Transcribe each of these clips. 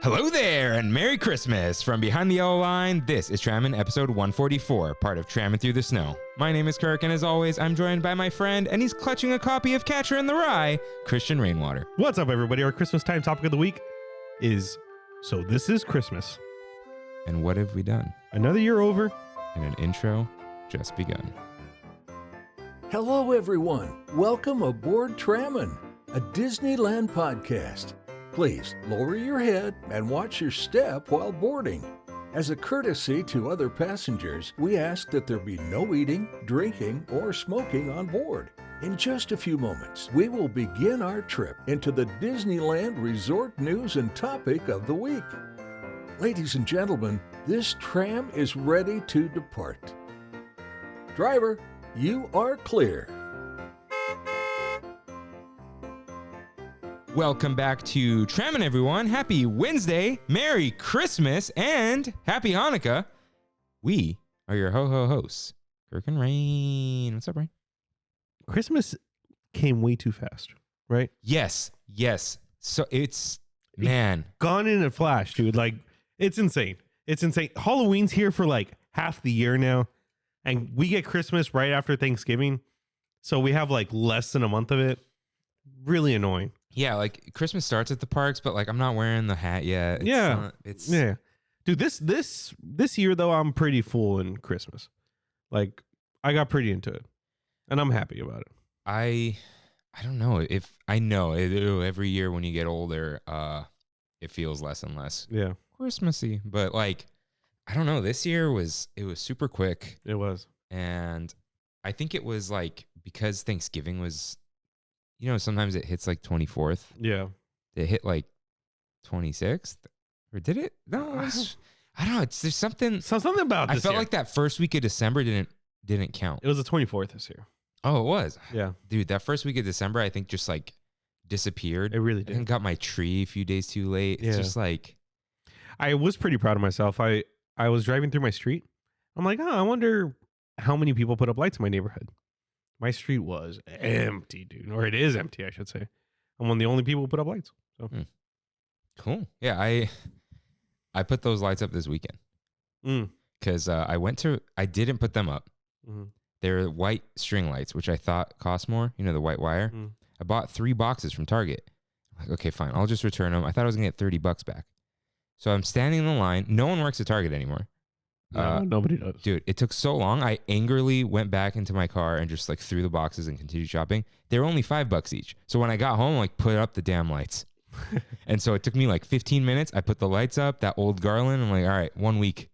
Hello there, and Merry Christmas! From behind the yellow line, this is Trammin episode 144, part of Trammin Through the Snow. My name is Kirk, and as always, I'm joined by my friend, and he's clutching a copy of Catcher in the Rye, Christian Rainwater. What's up, everybody? Our Christmas time topic of the week is, so this is Christmas. And what have we done? Another year over. And an intro just begun. Hello, everyone. Welcome aboard Trammin, a Disneyland podcast. Please lower your head and watch your step while boarding. As a courtesy to other passengers, we ask that there be no eating, drinking, or smoking on board. In just a few moments, we will begin our trip into the Disneyland Resort news and topic of the week. Ladies and gentlemen, this tram is ready to depart. Driver, you are clear. Welcome back to Trammin, everyone. Happy Wednesday, Merry Christmas, and Happy Hanukkah. We are your ho-ho hosts, Kirk and Rain. What's up, Rain? Christmas came way too fast, right? Yes. So it's, man. Gone in a flash, dude. Like, it's insane. It's insane. Halloween's here for like half the year now, and we get Christmas right after Thanksgiving. So we have like less than a month of it. Really annoying. Yeah, like Christmas starts at the parks, but like I'm not wearing the hat yet. Yeah. Dude, this year though, I'm pretty full in Christmas. Like, I got pretty into it, and I'm happy about it. I don't know if I know every year when you get older, it feels less and less Christmassy. But like, I don't know. This year it was super quick. It was, and I think it was like because Thanksgiving was. You know, sometimes it hits like 24th. Yeah. It hit like 26th. Or did it? No, I don't know. There's something about this I felt year. like that first week of December didn't count. It was the 24th this year. Oh, it was? Yeah. Dude, that first week of December, I think just like disappeared. It really did. I got my tree a few days too late. It's just like. I was pretty proud of myself. I was driving through my street. I'm like, I wonder how many people put up lights in my neighborhood. My street was empty, dude. Or it is empty, I should say. I'm one of the only people who put up lights. So Cool. Yeah, I put those lights up this weekend. Because I didn't put them up. Mm-hmm. They're white string lights, which I thought cost more. You know, the white wire. I bought 3 boxes from Target. I'm like, okay, fine. I'll just return them. I thought I was going to get $30 back. So I'm standing in the line. No one works at Target anymore. No, nobody does. Dude, it took so long. I angrily went back into my car and just like threw the boxes and continued shopping. They were only $5 each. So when I got home, like put up the damn lights. And so it took me like 15 minutes. I put the lights up, that old garland. I'm like, all right, 1 week.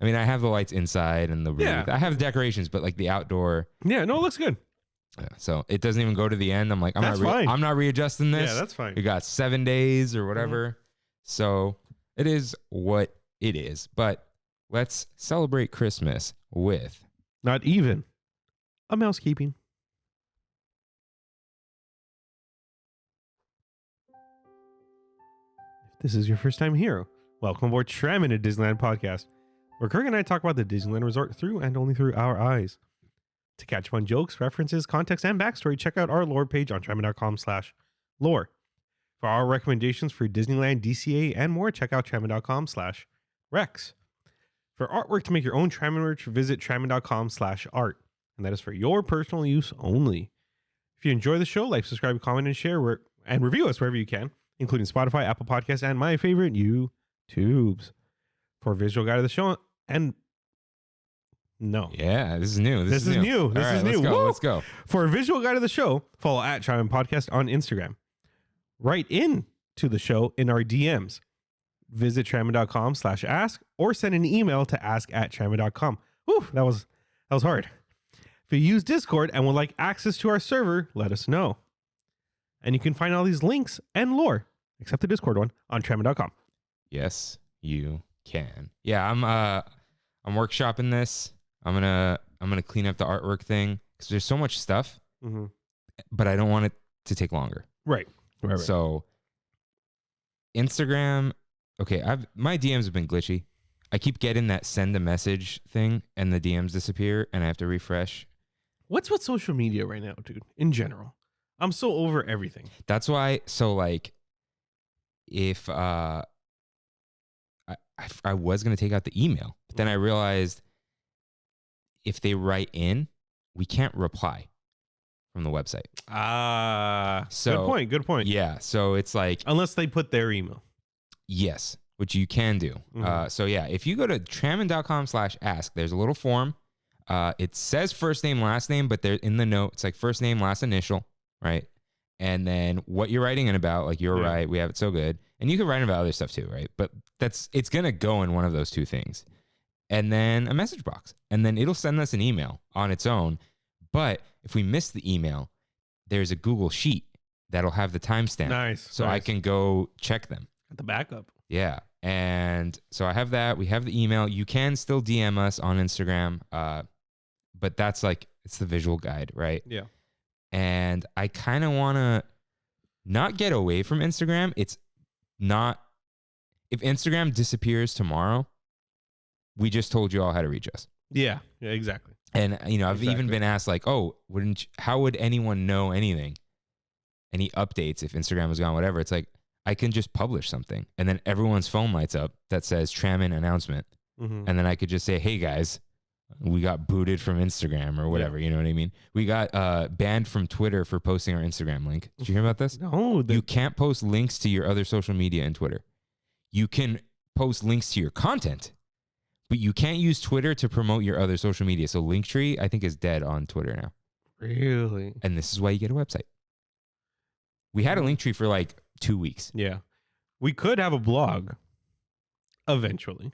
I mean, I have the lights inside and the roof. I have the decorations, but like the outdoor. Yeah, no, it looks good. So it doesn't even go to the end. I'm like, I'm not readjusting this. Yeah, that's fine. We got 7 days or whatever. So it is what it is. But let's celebrate Christmas with not even a mousekeeping. If this is your first time here, welcome aboard Trammin, a Disneyland podcast, where Kirk and I talk about the Disneyland Resort through and only through our eyes. To catch up on jokes, references, context, and backstory, check out our lore page on trammin.com/lore. For our recommendations for Disneyland, DCA, and more, check out trammin.com/recs. For artwork to make your own Trammin merch, visit trammin.com/art. And that is for your personal use only. If you enjoy the show, like, subscribe, comment, and share, and review us wherever you can, including Spotify, Apple Podcasts, and my favorite, YouTubes. For a visual guide of the show, and no. Yeah, this is new. This is new. This is new. Let's go. For a visual guide of the show, follow at Trammin Podcast on Instagram. Write in to the show in our DMs. Visit trammin.com/ask or send an email to ask@trammin.com. Whew, that was hard. If you use Discord and would like access to our server, let us know. And you can find all these links and lore, except the Discord one, on trammin.com. Yes, you can. Yeah, I'm workshopping this. I'm gonna clean up the artwork thing because there's so much stuff, but I don't want it to take longer. Right. So Instagram. Okay, my DMs have been glitchy. I keep getting that send a message thing and the DMs disappear and I have to refresh. What's with social media right now, dude? In general, I'm so over everything. That's why. So like, if I was going to take out the email, but then I realized if they write in, we can't reply from the website. So good point. Yeah. So it's like, unless they put their email. Yes, which you can do. So yeah, if you go to trammin.com/ask, there's a little form. It says first name, last name, but there in the note, it's like first name, last initial, right? And then what you're writing in about, like you're right, we have it so good. And you can write about other stuff too, right? But it's going to go in one of those two things. And then a message box. And then it'll send us an email on its own. But if we miss the email, there's a Google Sheet that'll have the timestamp. Nice. So I can go check them. The backup. Yeah. And so I have that. We have the email. You can still DM us on Instagram. But that's like, it's the visual guide, right? Yeah. And I kind of want to not get away from Instagram. It's not, if Instagram disappears tomorrow, we just told you all how to reach us. Yeah, exactly. And, I've even been asked like, oh, how would anyone know anything? Any updates if Instagram was gone, whatever. It's like, I can just publish something and then everyone's phone lights up that says Trammin announcement. And then I could just say, hey guys, we got booted from Instagram or whatever. You know what I mean? We got banned from Twitter for posting our Instagram link. Did you hear about this? No. You can't post links to your other social media and Twitter. You can post links to your content, but you can't use Twitter to promote your other social media. So Linktree, I think, is dead on Twitter now. Really? And this is why you get a website. We had a Linktree for like 2 weeks. Yeah. We could have a blog eventually.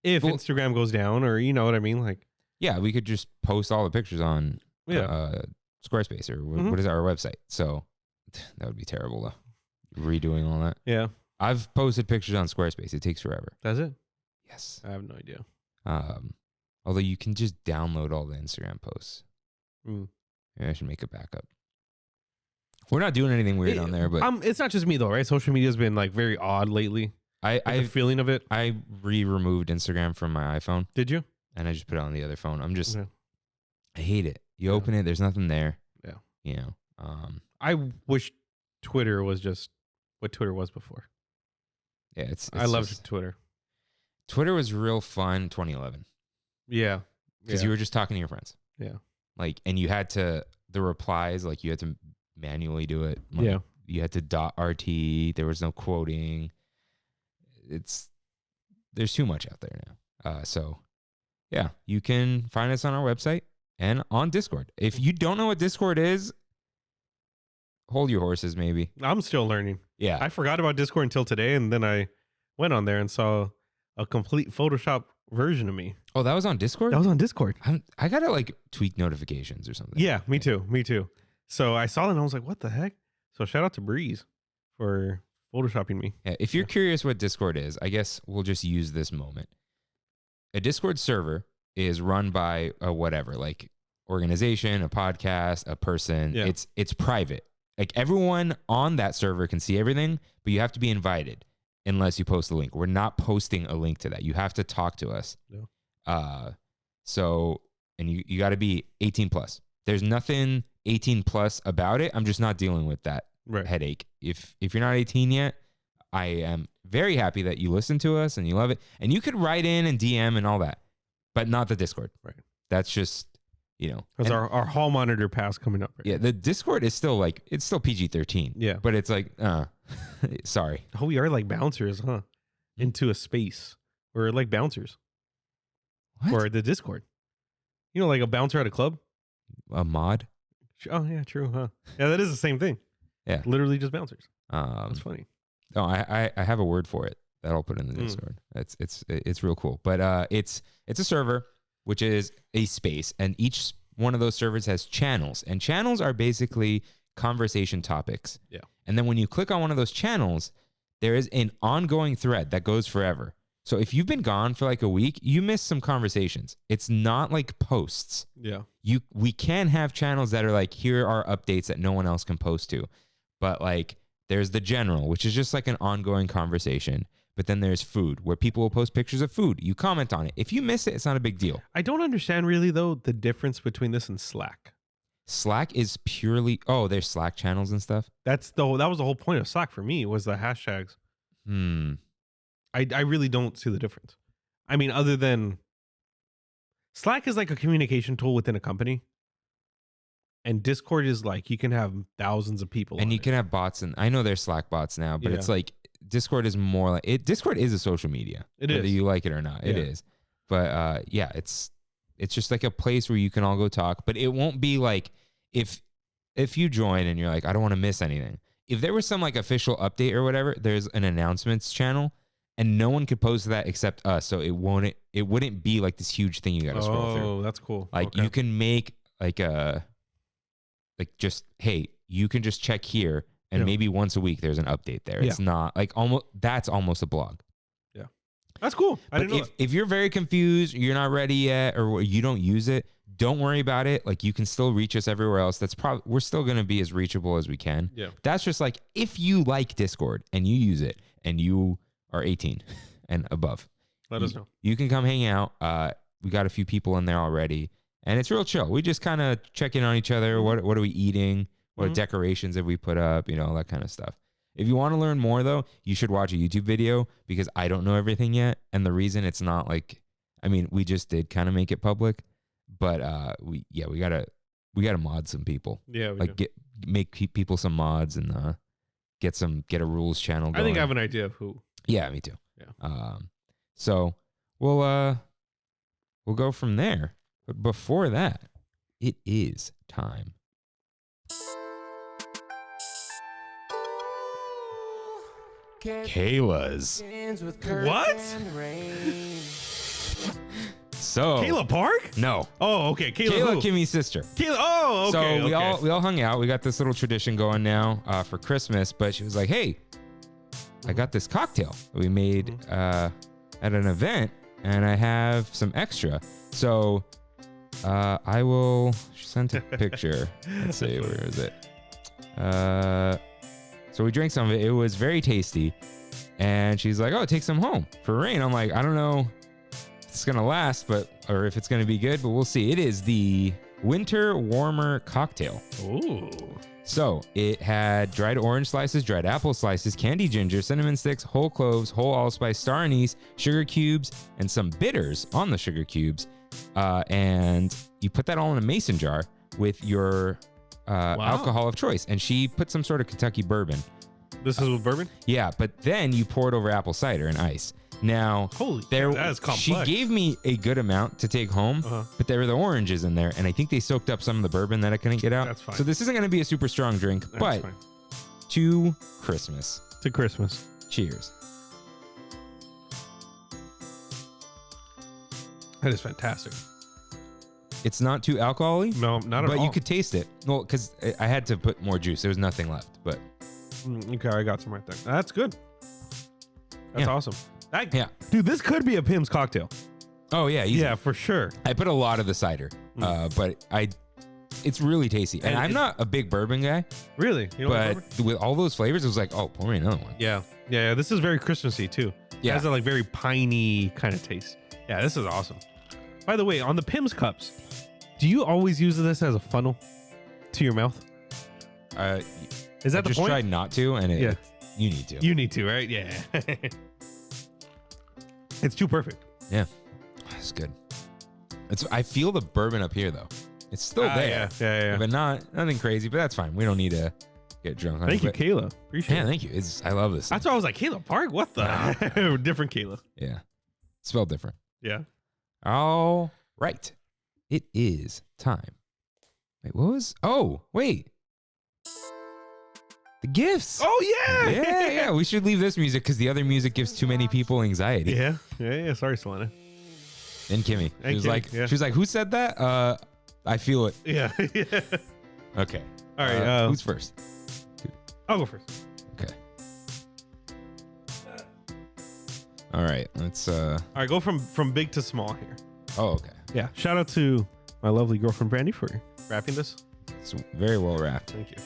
If Instagram goes down, or you know what I mean? Like, yeah, we could just post all the pictures on Squarespace or what is our website. So that would be terrible though. Redoing all that. Yeah. I've posted pictures on Squarespace. It takes forever. Does it? Yes. I have no idea. Although you can just download all the Instagram posts. Maybe I should make a backup. We're not doing anything weird on there, but it's not just me though, right? Social media has been like very odd lately. I have a feeling of it. I removed Instagram from my iPhone. Did you? And I just put it on the other phone. I'm just, I hate it. You open it, there's nothing there. Yeah. You know. I wish Twitter was just what Twitter was before. Yeah, it's I loved Twitter. Twitter was real fun 2011. Yeah. Because you were just talking to your friends. Yeah. Like, and you had to, the replies, like you had to manually do it. Like, you had to .rt. There was no quoting. There's too much out there now. So yeah, you can find us on our website and on Discord. If you don't know what Discord is, hold your horses maybe. I'm still learning. Yeah. I forgot about Discord until today, and then I went on there and saw a complete Photoshop version of me. Oh, that was on Discord? That was on Discord. I gotta like tweak notifications or something. Yeah, me too. So I saw that and I was like, what the heck? So shout out to Breeze for photoshopping me. Yeah, if you're curious what Discord is, I guess we'll just use this moment. A Discord server is run by a whatever, like organization, a podcast, a person. Yeah. It's private. Like everyone on that server can see everything, but you have to be invited unless you post a link. We're not posting a link to that. You have to talk to us. Yeah. So, and you got to be 18 plus. There's nothing 18 plus about it. I'm just not dealing with that headache. If you're not 18 yet, I am very happy that you listen to us and you love it. And you could write in and DM and all that, but not the Discord. Right. That's just, Because our hall monitor pass coming up. Right yeah, the Discord is still like, it's still PG-13. Yeah. But it's like, sorry. Oh, we are like bouncers, huh? Into a space. We're like bouncers. What? For the Discord. Like a bouncer at a club? A mod? Oh, yeah, true, huh? Yeah, that is the same thing. Yeah. Literally just bouncers. That's funny. No, I have a word for it that I'll put in the Discord. It's real cool. But it's a server, which is a space, and each one of those servers has channels, and channels are basically conversation topics. Yeah. And then when you click on one of those channels, there is an ongoing thread that goes forever. So if you've been gone for like a week, you miss some conversations. It's not like posts. Yeah. We can have channels that are like, here are updates that no one else can post to. But like there's the general, which is just like an ongoing conversation. But then there's food, where people will post pictures of food. You comment on it. If you miss it, it's not a big deal. I don't understand really though the difference between this and Slack. Slack is purely, there's Slack channels and stuff. That was the whole point of Slack for me, was the hashtags. I really don't see the difference. I mean, other than Slack is like a communication tool within a company. And Discord is like, you can have thousands of people. And you can have bots. And I know there's Slack bots now, but it's like Discord is more like it. Discord is a social media. Whether you like it or not. It is. But it's just like a place where you can all go talk. But it won't be like if you join and you're like, I don't want to miss anything. If there was some like official update or whatever, there's an announcements channel and no one could post that except us. So it wouldn't be like this huge thing you got to scroll through. Oh, that's cool. Like you can make like hey, you can just check here and maybe once a week there's an update there. It's not like that's almost a blog. Yeah. That's cool. I didn't know if you're very confused, you're not ready yet, or you don't use it, don't worry about it. Like you can still reach us everywhere else. We're still going to be as reachable as we can. Yeah. That's just like, if you like Discord and you use it and you are 18 and above, let us know. You can come hang out. We got a few people in there already. And it's real chill. We just kind of check in on each other. What are we eating? What decorations have we put up? You know, all that kind of stuff. If you want to learn more, though, you should watch a YouTube video because I don't know everything yet. And the reason it's not like, I mean, we just did kind of make it public, but we gotta mod some people. Yeah, make people some mods and get a rules channel going. I think I have an idea of who. Yeah, me too. Yeah. So we'll go from there. But before that, it is time. Kayla's. What? So Kayla Park? No. Oh, okay. Kayla Kimmy's sister. Kayla. Oh, okay. So we all hung out. We got this little tradition going now for Christmas. But she was like, "Hey, I got this cocktail that we made at an event, and I have some extra. So I will send a picture. Let's see, where is it? So we drank some of it. It was very tasty. And she's like, oh, take some home for Rain. I'm like, I don't know if it's going to last, or if it's going to be good, but we'll see. It is the Winter Warmer Cocktail. Ooh. So it had dried orange slices, dried apple slices, candy ginger, cinnamon sticks, whole cloves, whole allspice, star anise, sugar cubes, and some bitters on the sugar cubes. And you put that all in a mason jar with your alcohol of choice. And she put some sort of Kentucky bourbon. This is with bourbon? Yeah, but then you pour it over apple cider and ice. Now, that is complex. She gave me a good amount to take home, but there were the oranges in there, and I think they soaked up some of the bourbon that I couldn't get out. That's fine. So this isn't going to be a super strong drink, but fine. To Christmas. To Christmas. Cheers. That is fantastic. It's not too alcohol-y. No, not at all. But you could taste it. Well, because I had to put more juice. There was nothing left, but... Okay, I got some right there. That's good. That's awesome. Dude, this could be a Pim's cocktail. Oh, yeah. Easy. Yeah, for sure. I put a lot of the cider, but it's really tasty. And I'm not a big bourbon guy. Really? You don't like but with all those flavors, it was like, oh, pour me another one. Yeah. Yeah, this is very Christmassy, too. Yeah. It has a like very piney kind of taste. Yeah, this is awesome. By the way, on the Pim's cups, do you always use this as a funnel to your mouth? Is that the point? I just tried not to, and you need to. You need to, right? Yeah. It's too perfect. Yeah. It's good. I feel the bourbon up here, though. It's still there. Yeah. But nothing crazy, but that's fine. We don't need to get drunk on it. Thank you, Kayla. Appreciate it. Yeah, thank you. I love this. That's why I was like, Kayla Park? What the? Different Kayla. Yeah. Spelled different. Yeah. All right. It is time. Wait, what was? Oh, wait. The gifts. Oh, yeah. Yeah. We should leave this music because the other music gives too many people anxiety. Yeah. Sorry, Solana. And Kimmy. She was like, who said that? I feel it. Yeah. Okay. All right. Who's first? I'll go first. Okay. All right. Let's. All right. Go from big to small here. Oh, okay. Yeah. Shout out to my lovely girlfriend Brandy for wrapping this. It's very well wrapped. Thank you.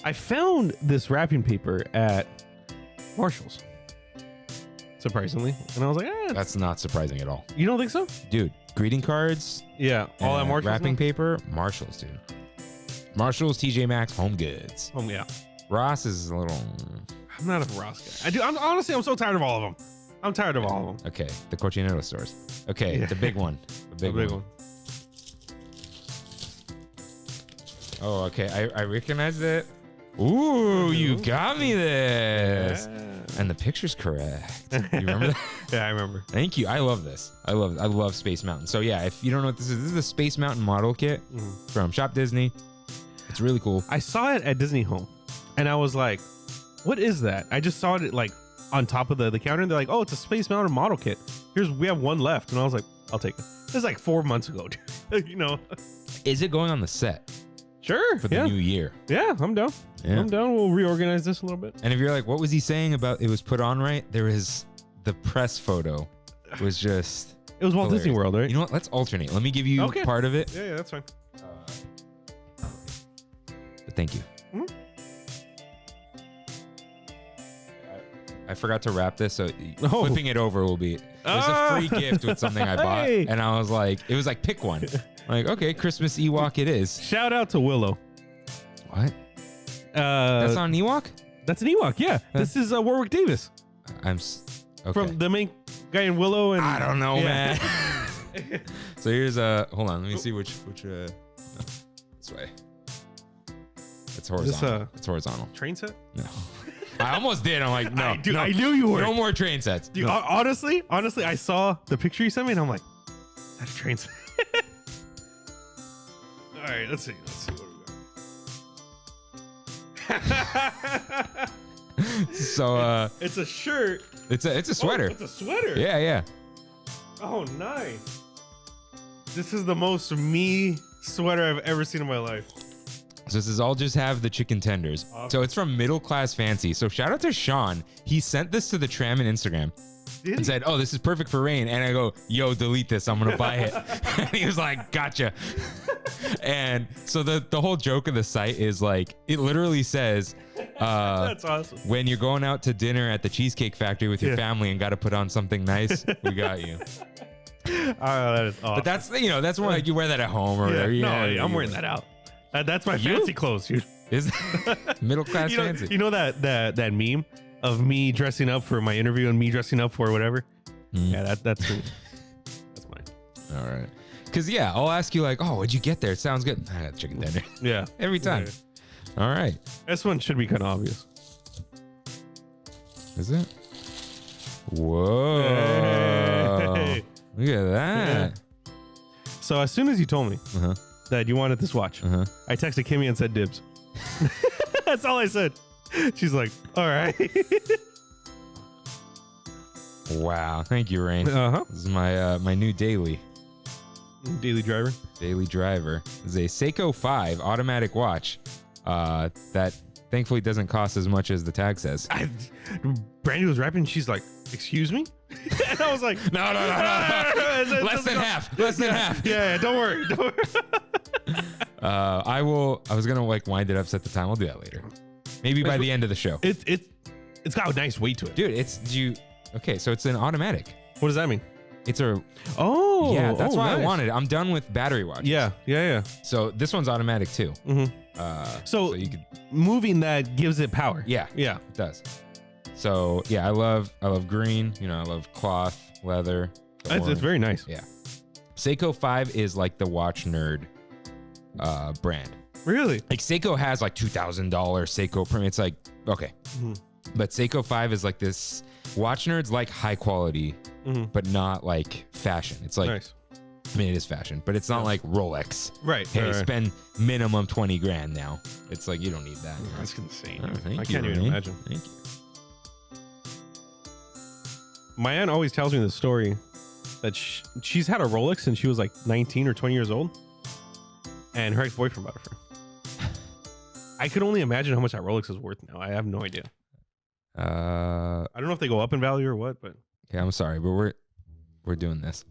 I found this wrapping paper at Marshall's, surprisingly, and I was like, that's not surprising at all. You don't think so, dude? Greeting cards. Yeah, all at Marshall's. Wrapping paper. Marshalls, dude. Marshalls, TJ Maxx, Home Goods. Yeah. Ross is a little. I'm not a Ross guy. I'm so tired of all of them. I'm tired of all of them. Okay, the Cochinero stores. Okay, the big one. The big one. Oh, okay. I recognize it. Ooh, you got me this. Yeah. And the picture's correct. You remember that? Yeah, I remember. Thank you. I love this. I love Space Mountain. So yeah, if you don't know what this is the Space Mountain model kit from Shop Disney. It's really cool. I saw it at Disney Home and I was like, what is that? I just saw it like on top of the counter and they're like, oh, it's a Space Mountain model kit. We have one left. And I was like, I'll take it. This is like 4 months ago, dude. You know. Is it going on the set? Sure. For the new year. Yeah, I'm down. Yeah. I'm down. We'll reorganize this a little bit. And if you're like, what was he saying about it was put on right? There is the press photo was just. It was Walt Disney World, right? You know what? Let's alternate. Let me give you part of it. Yeah, that's fine. But thank you. Mm-hmm. I forgot to wrap this, so flipping it over will be. There's a free gift with something I bought, and I was like, it was like pick one. Like, okay, Christmas Ewok it is. Shout out to Willow. What? That's not an Ewok? That's an Ewok, yeah. This is Warwick Davis. Okay. From the main guy in Willow. And I don't know, man. So here's hold on, let me see which no, this way. It's horizontal. It's horizontal. Train set? No. I almost did. I'm like, no. Dude, I knew you were. No more train sets. Dude, honestly, I saw the picture you sent me and I'm like, that's a train set. All right, let's see what we got. So it's a shirt. It's a sweater. Oh, it's a sweater. Yeah. Oh, nice. This is the most me sweater I've ever seen in my life. So this is all just have the chicken tenders. Awesome. So it's from Middle Class Fancy. So shout out to Sean. He sent this to the Trammin Instagram and said, oh, this is perfect for Rain. And I go, yo, delete this. I'm going to buy it. And he was like, gotcha. And so the whole joke of the site is like, it literally says, that's awesome. When you're going out to dinner at the Cheesecake Factory with your family and got to put on something nice, we got you. Oh, that is awesome. But that's more like you wear that at home or whatever. No, I'm wearing that out. That's my fancy clothes, dude. Is Middle Class Fancy. You know that meme of me dressing up for my interview and me dressing up for whatever? Yeah, that's me. That's mine. All right. Because, I'll ask you like, oh, what'd you get there? It sounds good. I got chicken tender. Yeah. Every time. Yeah. All right. This one should be kind of obvious. Is it? Whoa. Hey. Look at that. Yeah. So as soon as you told me that you wanted this watch, I texted Kimmy and said dibs. That's all I said. She's like, all right. Wow. Thank you, Rain. This is my new daily driver. Daily driver. This is a Seiko 5 automatic watch that thankfully doesn't cost as much as the tag says. Brandy was rapping. She's like, excuse me? And I was like, no. Less than half. Yeah, don't worry. I was gonna like wind it up, set the time. I'll do that later. Maybe by the end of the show. It's got a nice weight to it, dude. Okay, so it's an automatic. What does that mean? It's a that's why nice. I wanted it. I'm done with battery watches. Yeah. So this one's automatic too. So you could moving that gives it power. Yeah, it does. So I love green. I love cloth, leather. It's very nice. Yeah. Seiko 5 is like the watch nerd brand. Really? Like Seiko has like $2,000 Seiko premium. It's like, okay. But Seiko 5 is like this, watch nerds like high quality, but not like fashion. It's like, nice. I mean, it is fashion, but it's not like Rolex. Right. Hey, spend minimum 20 grand now. It's like, you don't need that. That's insane. I can't even imagine. Thank you. My aunt always tells me the story that she's had a Rolex since she was like 19 or 20 years old, and her ex-boyfriend bought it for her. I could only imagine how much that Rolex is worth now. I have no idea. I don't know if they go up in value or what, but yeah, I'm sorry, but we're doing this.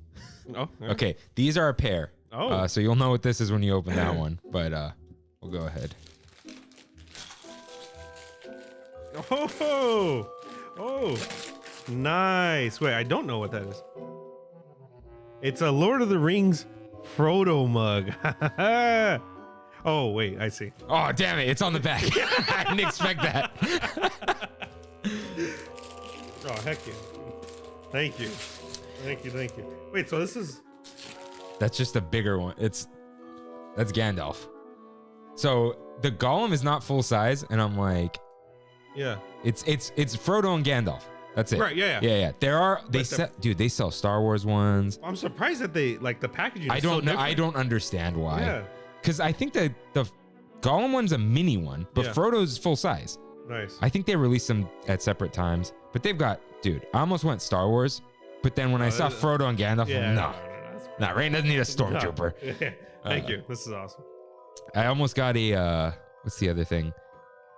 Oh, yeah. Okay. These are a pair. Oh, so you'll know what this is when you open that one, but we'll go ahead. Oh, nice. Wait, I don't know what that is. It's a Lord of the Rings Frodo mug. Oh, wait, I see. Oh, damn it. It's on the back. I didn't expect that. Oh, heck yeah. Thank you. Thank you. Wait, so this is... That's just a bigger one. That's Gandalf. So the golem is not full size, and I'm like, yeah, it's Frodo and Gandalf. That's it. Right? Yeah. They sell Star Wars ones. I'm surprised that they like the packaging. I don't know. I don't understand why. Yeah. Because I think that the golem one's a mini one, but Frodo's full size. Nice. I think they released them at separate times, but they've got, dude. I almost went Star Wars, but then when I saw Frodo and Gandalf, Rain doesn't need a stormtrooper. No. Thank you. This is awesome. I almost got a what's the other thing?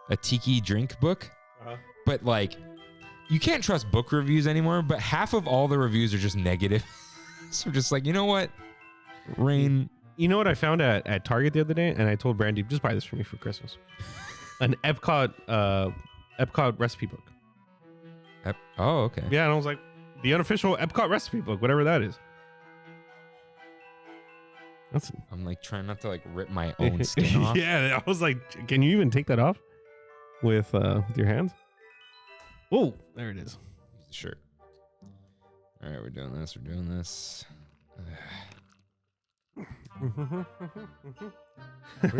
A tiki drink book. But like, you can't trust book reviews anymore, but half of all the reviews are just negative. So just like, you know what? Rain. You know what I found at Target the other day? And I told Brandy, just buy this for me for Christmas. An Epcot recipe book. Oh, okay. Yeah, and I was like, the unofficial Epcot recipe book, whatever that is. I'm like trying not to like rip my own skin off. Yeah, I was like, can you even take that off with your hands? Oh, there it is. Sure. All right, we're doing this.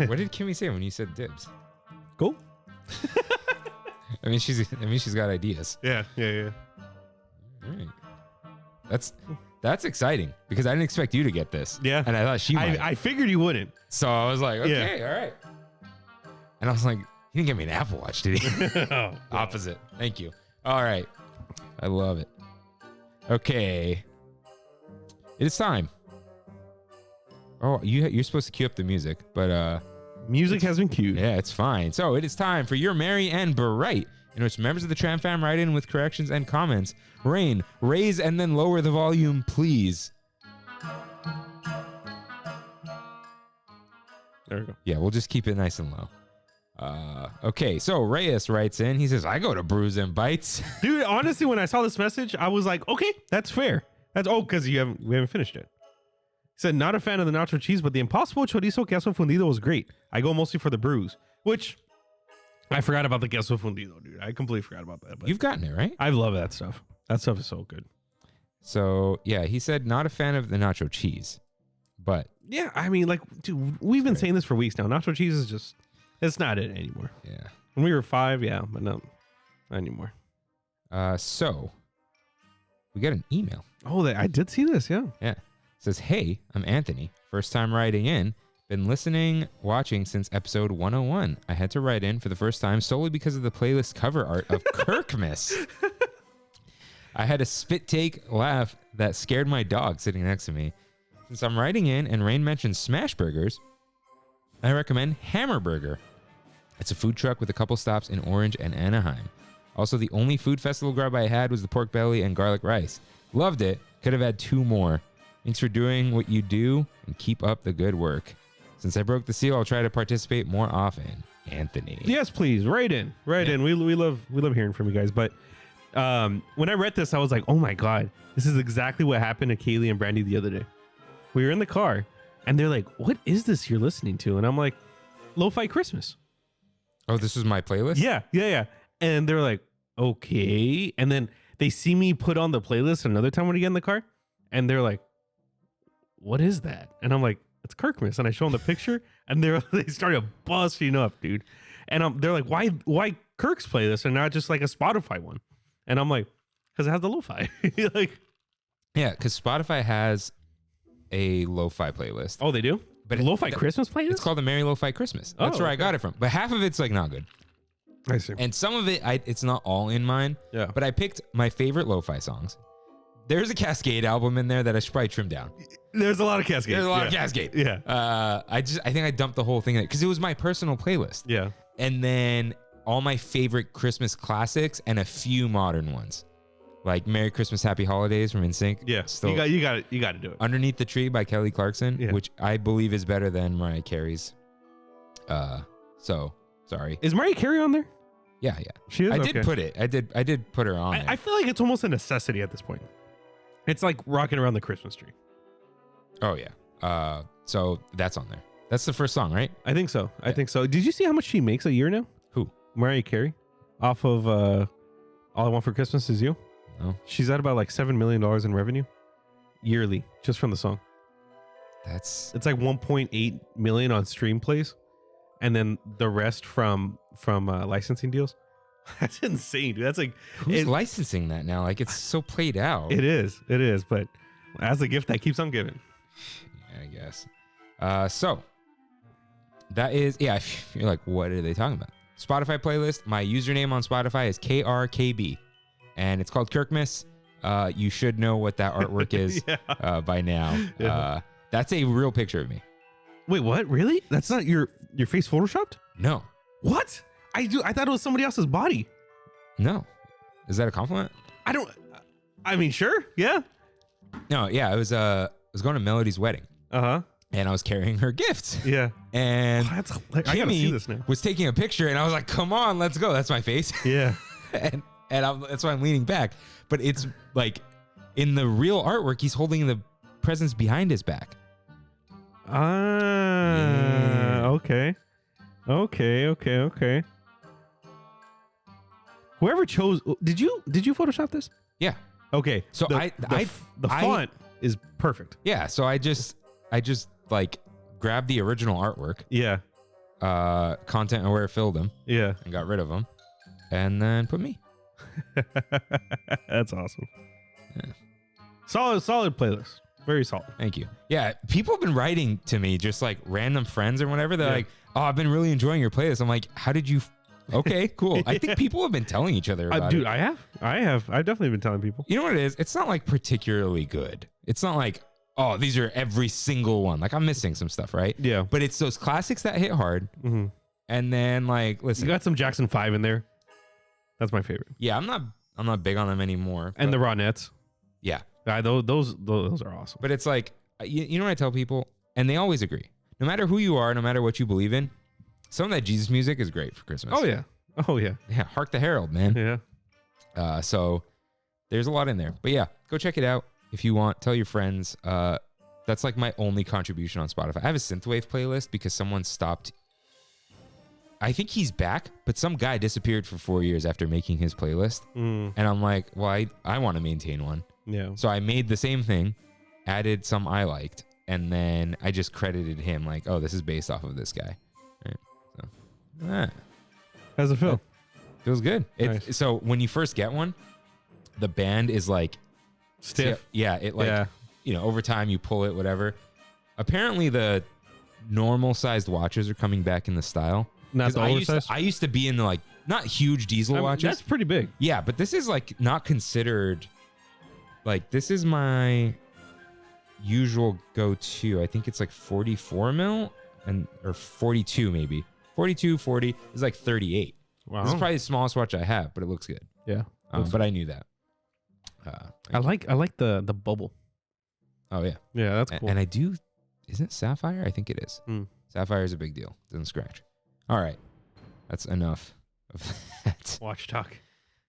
What did Kimmy say when you said dibs? Cool. I mean, she's got ideas. Yeah. All right. That's exciting because I didn't expect you to get this. Yeah. And I thought she might. I figured you wouldn't. So I was like, okay, all right. And I was like, he didn't get me an Apple Watch, did he? Oh, opposite. Thank you. All right. I love it. Okay. It is time. Oh, you're supposed to cue up the music, but music has been cued. Yeah, it's fine. So it is time for Your Merry and Bright, in which members of the Tram Fam write in with corrections and comments. Rain, raise and then lower the volume, please. There we go. Yeah, we'll just keep it nice and low. Okay, so Reyes writes in. He says, I go to Brews and Bites. Dude, honestly, when I saw this message, I was like, okay, that's fair. Because we haven't finished it. He said, not a fan of the nacho cheese, but the Impossible Chorizo Queso Fundido was great. I go mostly for the brews, which I forgot about the Queso Fundido, dude. I completely forgot about that. But You've gotten it, right? I love that stuff. That stuff is so good. So, yeah, he said, not a fan of the nacho cheese, but... Yeah, I mean, like, dude, we've been saying this for weeks now. Nacho cheese is just, it's not it anymore. Yeah. When we were 5, yeah, but no, not anymore. So, we got an email. Oh, I did see this, yeah. Yeah. It says, hey, I'm Anthony. First time writing in. Been listening, watching since episode 101. I had to write in for the first time solely because of the playlist cover art of Kirkmas. I had a spit take laugh that scared my dog sitting next to me. Since I'm writing in and Rain mentioned smash burgers, I recommend Hammerburger. It's a food truck with a couple stops in Orange and Anaheim. Also, the only food festival grub I had was the pork belly and garlic rice. Loved it. Could have had 2 more. Thanks for doing what you do and keep up the good work. Since I broke the seal, I'll try to participate more often. Anthony. Yes, please. Write in. We love hearing from you guys. But when I read this, I was like, oh my God, this is exactly what happened to Kaylee and Brandy the other day. We were in the car and they're like, what is this you're listening to? And I'm like, Lo-Fi Christmas. Oh, this was my playlist? Yeah. And they're like, okay. And then they see me put on the playlist another time when I get in the car. And they're like, what is that? And I'm like, it's Kirkmas. And I show them the picture and they started busting up, dude. And they're like, why Kirk's playlist and not just like a Spotify one? And I'm like, because it has the lo-fi. Like, yeah, because Spotify has a lo-fi playlist. Oh, they do? But lo-fi Christmas playlist? It's called the Merry Lo-Fi Christmas. That's where I got it from. But half of it's like not good. I see. And some of it, it's not all in mine. Yeah. But I picked my favorite lo-fi songs. There's a Cascade album in there that I should probably trim down. There's a lot of Cascade. There's a lot of Cascade. Yeah. I think I dumped the whole thing in it because it was my personal playlist. Yeah. And then all my favorite Christmas classics and a few modern ones. Like Merry Christmas, Happy Holidays from NSYNC. Yeah. Still, you got to do it. Underneath the Tree by Kelly Clarkson, which I believe is better than Mariah Carey's. So sorry. Is Mariah Carey on there? Yeah. She is. I did put her on. I feel like it's almost a necessity at this point. It's like rocking around the Christmas tree. Oh yeah. So that's on there. That's the first song, right? I think so. I think so. Did you see how much she makes a year now? Who? Mariah Carey, off of All I Want for Christmas Is You. Oh, She's at about like $7 million in revenue yearly just from the song. it's It's like 1.8 million on stream plays, and then the rest from licensing deals. That's insane, dude. That's like who's licensing that now? Like it's so played out. It is, but as a gift that keeps on giving. Yeah, I guess. So that is, yeah. If you're like, what are they talking about? Spotify playlist. My username on Spotify is KRKB, and it's called Kirkmas. You should know what that artwork is by now. Yeah. That's a real picture of me. Wait, what? Really? That's not your face photoshopped? No, What? I thought it was somebody else's body. no. Is that a compliment? I mean, sure. Yeah. No, yeah. I was going to Melody's wedding, Uh-huh. and I was carrying her gifts. Yeah. And That's like, I gotta see Jimmy this now. was taking a picture, and I was like, "Come on, let's go." That's my face. Yeah. and that's why I'm leaning back. But it's like in the real artwork, he's holding the presents behind his back. Ah, okay. Whoever chose, did you Photoshop this? Yeah. Okay. So the font is perfect. Yeah. So I just like grabbed the original artwork, Yeah. content aware filled them, Yeah. and got rid of them, and then put me. That's awesome. Yeah. Solid playlist. Very solid. Thank you. Yeah, people have been writing to me, just like random friends or whatever. They're Yeah. like, "Oh, I've been really enjoying your playlist." I'm like, "How did you?" Okay, cool. I think people have been telling each other about Dude, it. I have. I've definitely been telling people. You know what it is? It's not like particularly good. It's not like, oh, these are every single one. Like I'm missing some stuff, right? Yeah. But it's those classics that hit hard. Mm-hmm. And then like, listen, You got some Jackson 5 in there. That's my favorite. yeah, I'm not big on them anymore. And the but- Ronettes. yeah, Those are awesome. but it's like, you know what I tell people, and they always agree. No matter who you are, no matter what you believe in, some of that Jesus music is great for Christmas. Oh yeah. Yeah, Hark the Herald, man. Yeah. So there's a lot in there. But yeah, go check it out if you want. Tell your friends. That's like my only contribution on Spotify. I have a synthwave playlist because someone stopped. I think he's back, but some guy disappeared for 4 years after making his playlist. Mm, And I'm like, well, I want to maintain one. yeah. So I made the same thing, added some I liked, and then I just credited him like, oh, this is based off of this guy. Right. So, How's it feel? feels good. Nice. So when you first get one, the band is like Stiff. Yeah, it like, you know, over time you pull it, whatever. Apparently the normal sized watches are coming back in the style. Not 'Cause the oversized? I used to be in the like not huge diesel watches. That's pretty big. Yeah, but this is like not considered, like this is my usual go-to. I think it's like 44 mil or 42 maybe. 42, 40 is like 38. Wow. This is probably the smallest watch I have, but it looks good. Yeah. But I knew that. I like the bubble. Oh yeah. Yeah, that's cool. And I do, isn't it sapphire? I think it is. Hmm. Sapphire is a big deal. Doesn't scratch. All right. That's enough of that. Watch talk.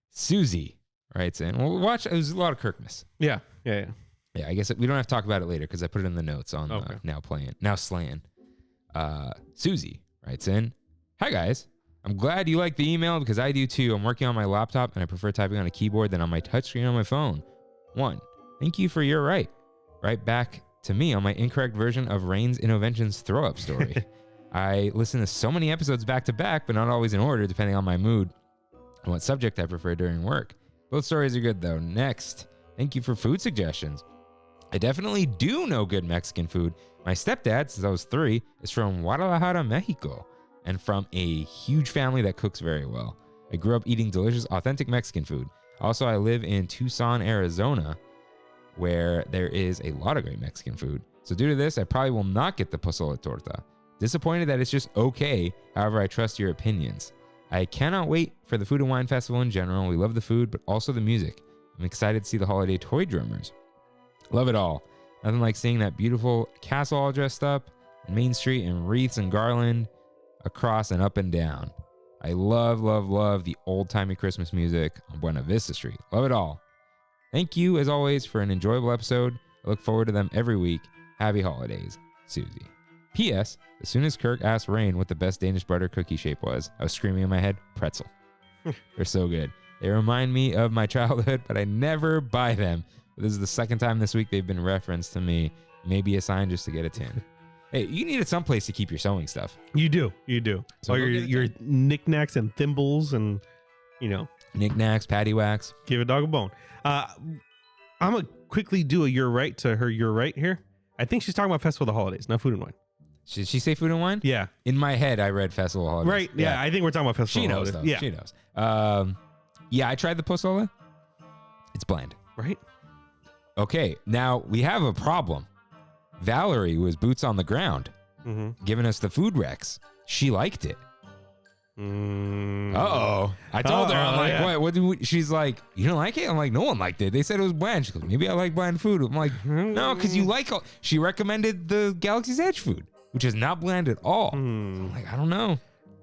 Susie writes in. Well, watch. It was a lot of Kirkmas. Yeah. Yeah, I guess we don't have to talk about it later because I put it in the notes on Okay. now slaying. Susie writes in. Hi guys. I'm glad you like the email because I do too. I'm working on my laptop and I prefer typing on a keyboard than on my touchscreen on my phone. 1. Thank you for your right. Right back to me on my incorrect version of Rain's Innoventions throw up story. I listen to so many episodes back to back, but not always in order, depending on my mood and what subject I prefer during work. Both stories are good though. Next, thank you for food suggestions. I definitely do know good Mexican food. My stepdad, since I was 3, is from Guadalajara, Mexico, and from a huge family that cooks very well. I grew up eating delicious, authentic Mexican food. Also, I live in Tucson, Arizona, where there is a lot of great Mexican food. So due to this, I probably will not get the pozole torta. Disappointed that it's just okay. However, I trust your opinions. I cannot wait for the Food and Wine Festival in general. We love the food, but also the music. I'm excited to see the holiday toy drummers. Love it all. Nothing like seeing that beautiful castle all dressed up, Main Street and wreaths and garland across and up and down. I love, love, love the old-timey Christmas music on Buena Vista Street. Love it all. Thank you, as always, for an enjoyable episode. I look forward to them every week. Happy holidays, Susie. P.S. As soon as Kirk asked Rain what the best Danish butter cookie shape was, I was screaming in my head, pretzel. They're so good. They remind me of my childhood, but I never buy them. This is the second time this week they've been referenced to me. Maybe a sign just to get a tin. Hey, you needed some place to keep your sewing stuff. You do. So All your knickknacks and thimbles and, knickknacks, patty wax. give a dog a bone. I'm going to quickly do a you're right to her you're right here. I think she's talking about Festival of the Holidays, not Food and Wine. Did she say food and wine? Yeah. In my head, I read Festival Holidays. Right. Yeah. I think we're talking about Festival She of knows, Holidays. though. Yeah. She knows. Yeah, I tried the pozole. It's bland. Right. Okay, now we have a problem. Valerie was boots on the ground, giving us the food Rex. She liked it. Uh-oh. I told her, I'm like, yeah. what? She's like, you don't like it? I'm like, no one liked it. They said it was bland. She goes, maybe I like bland food. I'm like, no, because you like all. She recommended the Galaxy's Edge food, which is not bland at all. I'm like, I don't know.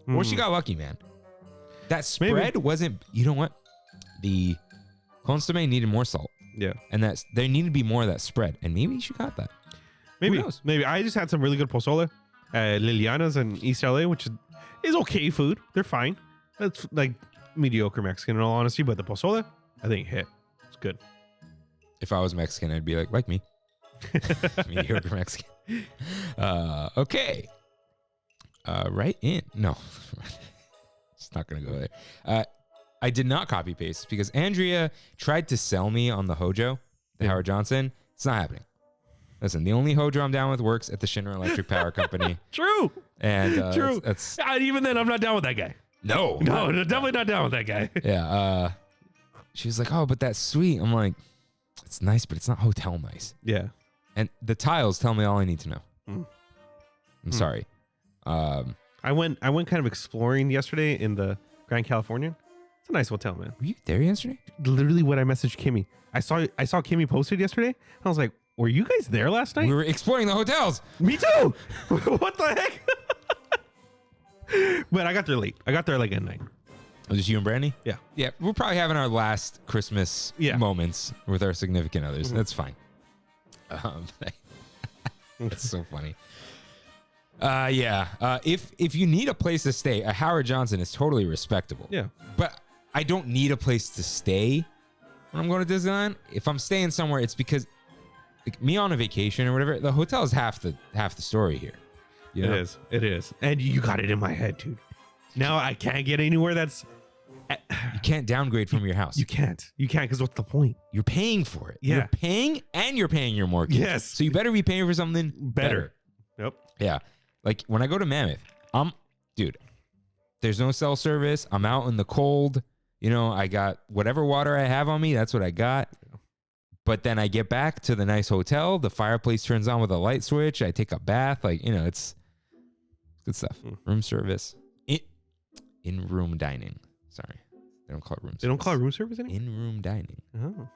Or she got lucky, man. That spread wasn't, you know what? The consomme needed more salt. Yeah. And there needed to be more of that spread. And maybe she got that. Maybe. Who knows? Maybe. I just had some really good pozole at Liliana's in East LA, which is okay food. They're fine. That's like mediocre Mexican in all honesty, but the pozole, I think hit. It's good. If I was Mexican, I'd be like me. Mediocre Mexican. Okay. Right in. No. It's not going to go there. I did not copy paste because Andrea tried to sell me on the Hojo, the Howard Johnson. It's not happening. Listen, the only Hojo I'm down with works at the Shinra Electric Power Company. True. And True. That's even then, I'm not down with that guy. No, definitely not down with that guy. Yeah. She was like, oh, but that's sweet. I'm like, it's nice, but it's not hotel nice. Yeah. And the tiles tell me all I need to know. I'm sorry. I went kind of exploring yesterday in the Grand Californian. It's a nice hotel, man. Were you there yesterday? Literally what I messaged Kimmy. I saw Kimmy posted yesterday. I was like, were you guys there last night? We were exploring the hotels. Me too. What the heck? But I got there late. I got there like at 9. Was it you and Brandy? Yeah. Yeah. We're probably having our last Christmas moments with our significant others. That's fine. That's so funny. If you need a place to stay, a Howard Johnson is totally respectable. Yeah. But I don't need a place to stay when I'm going to Disneyland. If I'm staying somewhere, it's because like, me on a vacation or whatever, the hotel is half the story here. You know? It is. And you got it in my head, dude. Now I can't get anywhere that's... You can't downgrade from your house. You can't because what's the point? You're paying for it. Yeah. You're paying and you're paying your mortgage. Yes. So you better be paying for something better. Yep. Yeah. Like when I go to Mammoth, dude, there's no cell service. I'm out in the cold. You know, I got whatever water I have on me. That's what I got. But then I get back to the nice hotel. The fireplace turns on with a light switch. I take a bath. Like, you know, it's good stuff. Room service. In-room dining. Sorry. They don't call it room service. They don't call it room service anymore? In-room dining. Oh.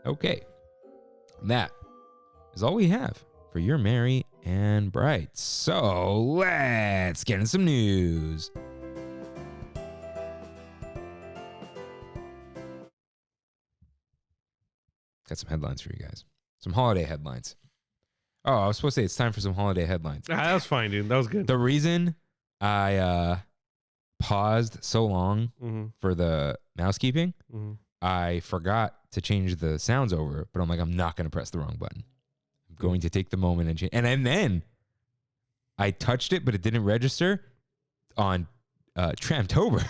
Okay. That is all we have for your merry and bright. So let's get in some news. Got some headlines for you guys. Some holiday headlines. Oh, I was supposed to say it's time for some holiday headlines. That was fine, dude. That was good. The reason I paused so long for the mousekeeping, I forgot to change the sounds over, but I'm like, I'm not going to press the wrong button. I'm going to take the moment and change. And then I touched it, but it didn't register on Tramtober.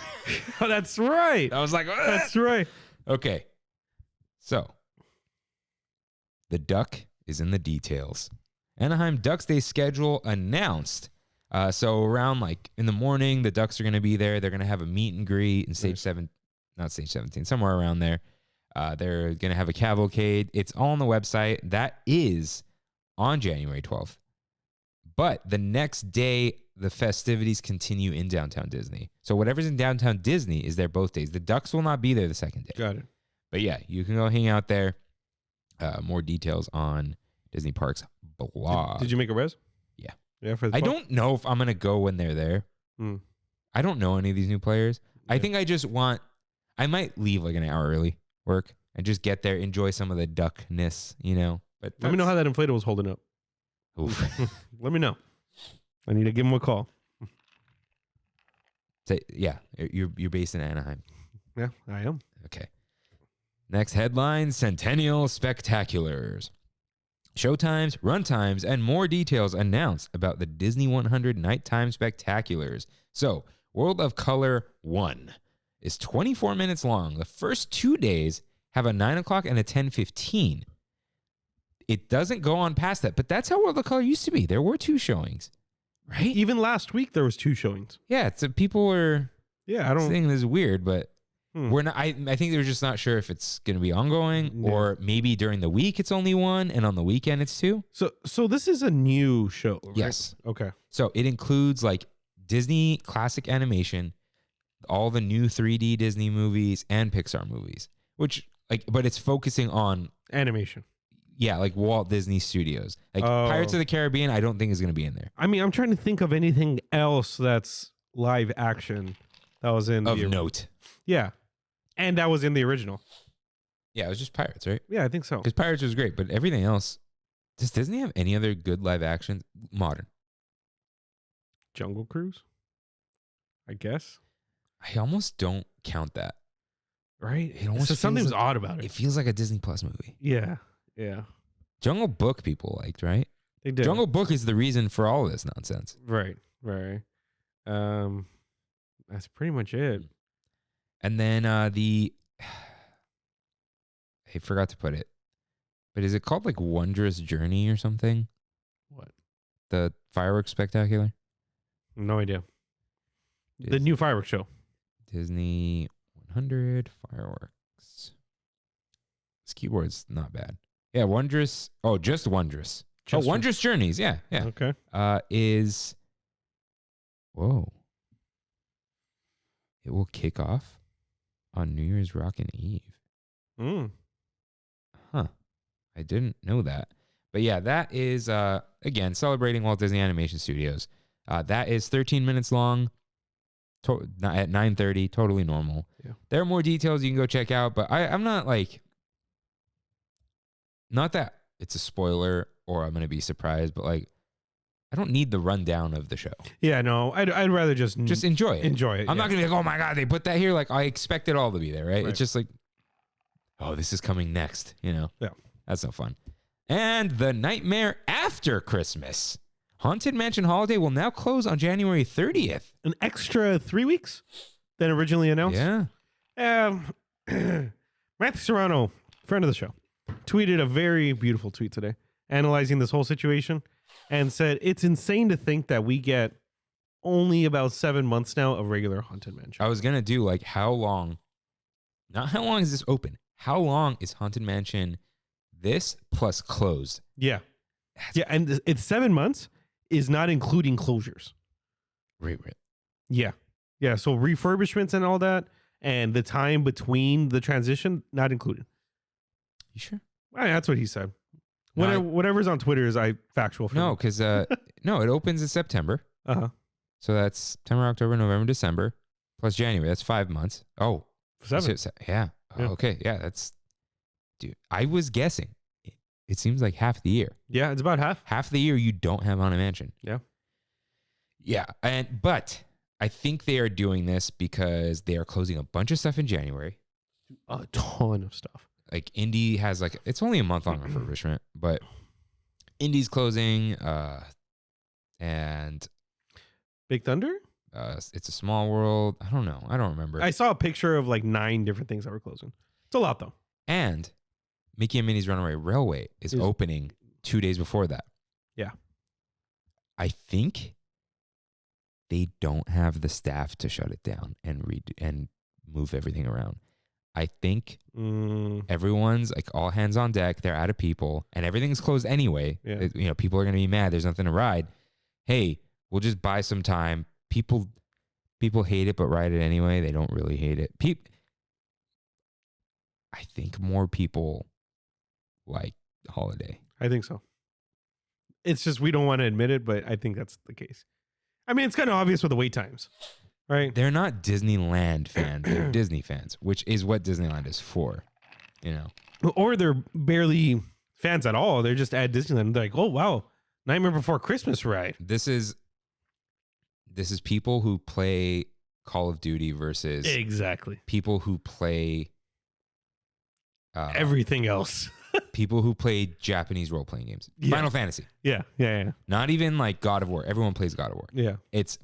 Oh, that's right. I was like, That's right. Okay. So the duck is in the details. Anaheim Ducks Day schedule announced. So around like in the morning, the Ducks are going to be there. They're going to have a meet and greet in stage 7, not stage 17, somewhere around there. They're going to have a cavalcade. It's all on the website. That is on January 12th. But the next day, the festivities continue in downtown Disney. So whatever's in downtown Disney is there both days. The Ducks will not be there the second day. Got it. But yeah, you can go hang out there. More details on Disney Parks blog. Did you make a res? Yeah. Yeah. For the I don't know if I'm going to go when they're there. I don't know any of these new players. Yeah. I think I might leave like an hour early work and just get there, enjoy some of the duckness, you know. But let me know how that inflatable is holding up. Let me know. I need to give him a call. Yeah, you're based in Anaheim. Yeah, I am. Okay. Next headline, Centennial Spectaculars. Showtimes, runtimes, and more details announced about the Disney 100 Nighttime Spectaculars. So, World of Color 1 is 24 minutes long. The first 2 days have a 9 o'clock and a 10:15. It doesn't go on past that, but that's how World of Color used to be. There were 2 showings, right? Even last week, there was 2 showings. Yeah, so people were saying this is weird, but we're not. I think they're just not sure if it's going to be ongoing or maybe during the week it's only 1 and on the weekend it's 2. So this is a new show, right? Yes. Okay. So it includes like Disney classic animation, all the new 3D Disney movies and Pixar movies, which but it's focusing on animation. Yeah, like Walt Disney Studios. Like Pirates of the Caribbean, I don't think is going to be in there. I mean, I'm trying to think of anything else that's live action that was in of note. Yeah. And that was in the original. Yeah, it was just Pirates, right? Yeah, I think so. Because Pirates was great, but everything else, does Disney have any other good live action? Modern. Jungle Cruise? I guess. I almost don't count that. Right? It almost something's odd about it. It feels like a Disney Plus movie. Yeah. Yeah. Jungle Book people liked, right? They did. Jungle Book is the reason for all of this nonsense. Right. That's pretty much it. And then I forgot to put it, but is it called like Wondrous Journey or something? What? The fireworks spectacular? No idea. The new fireworks show. Disney 100 fireworks. This keyword's not bad. Yeah, Wondrous. Oh, just Wondrous. Wondrous Journeys. Yeah. Okay. Whoa. It will kick off on New Year's Rockin' Eve. Huh. I didn't know that. But yeah, that is, again, celebrating Walt Disney Animation Studios. That is 13 minutes long at 9:30, totally normal. Yeah. There are more details you can go check out, but I'm not like, not that it's a spoiler or I'm going to be surprised, but like, I don't need the rundown of the show. Yeah, no, I'd rather just enjoy it. Enjoy it. I'm not going to be like, oh my God, they put that here. Like, I expect it all to be there, right? Right. It's just like, oh, this is coming next, Yeah. That's no fun. And The Nightmare After Christmas. Haunted Mansion Holiday will now close on January 30th. An extra 3 weeks than originally announced. Yeah. Matthew Serrano, friend of the show, tweeted a very beautiful tweet today analyzing this whole situation and said it's insane to think that we get only about 7 months now of regular Haunted Mansion. I was going to do like how long, not how long is this open? How long is Haunted Mansion this plus closed? Yeah. And it's 7 months is not including closures. Right. Yeah. So refurbishments and all that and the time between the transition, not included. You sure? That's what he said. No, Whatever's on Twitter is factual for me. No, because no, it opens in September. Uh-huh. So that's September, October, November, December, plus January. That's 5 months. Oh. 7. Yeah. Oh, Yeah. okay. Yeah, that's... Dude, I was guessing. It seems like half the year. Yeah, it's about half. Half the year you don't have Haunted Mansion. Yeah. Yeah, but I think they are doing this because they are closing a bunch of stuff in January. A ton of stuff. Like Indy has like, it's only a month long refurbishment, but Indy's closing, and Big Thunder? It's a Small World. I don't know. I don't remember. I saw a picture of like 9 different things that were closing. It's a lot though. And Mickey and Minnie's Runaway Railway is opening 2 days before that. Yeah. I think they don't have the staff to shut it down and move everything around. I think everyone's like all hands on deck. They're out of people and everything's closed anyway. Yeah. People are going to be mad. There's nothing to ride. Hey, we'll just buy some time. People hate it, but ride it anyway. They don't really hate it. I think more people like Holiday. I think so. It's just we don't want to admit it, but I think that's the case. I mean, it's kind of obvious with the wait times, right? They're not Disneyland fans. They're Disney fans, which is what Disneyland is for, Or they're barely fans at all. They're just at Disneyland. They're like, oh, wow, Nightmare Before Christmas ride. This is people who play Call of Duty versus Exactly. people who play everything else. people who play Japanese role-playing games. Yeah. Final Fantasy. Yeah. Not even like God of War. Everyone plays God of War. Yeah. It's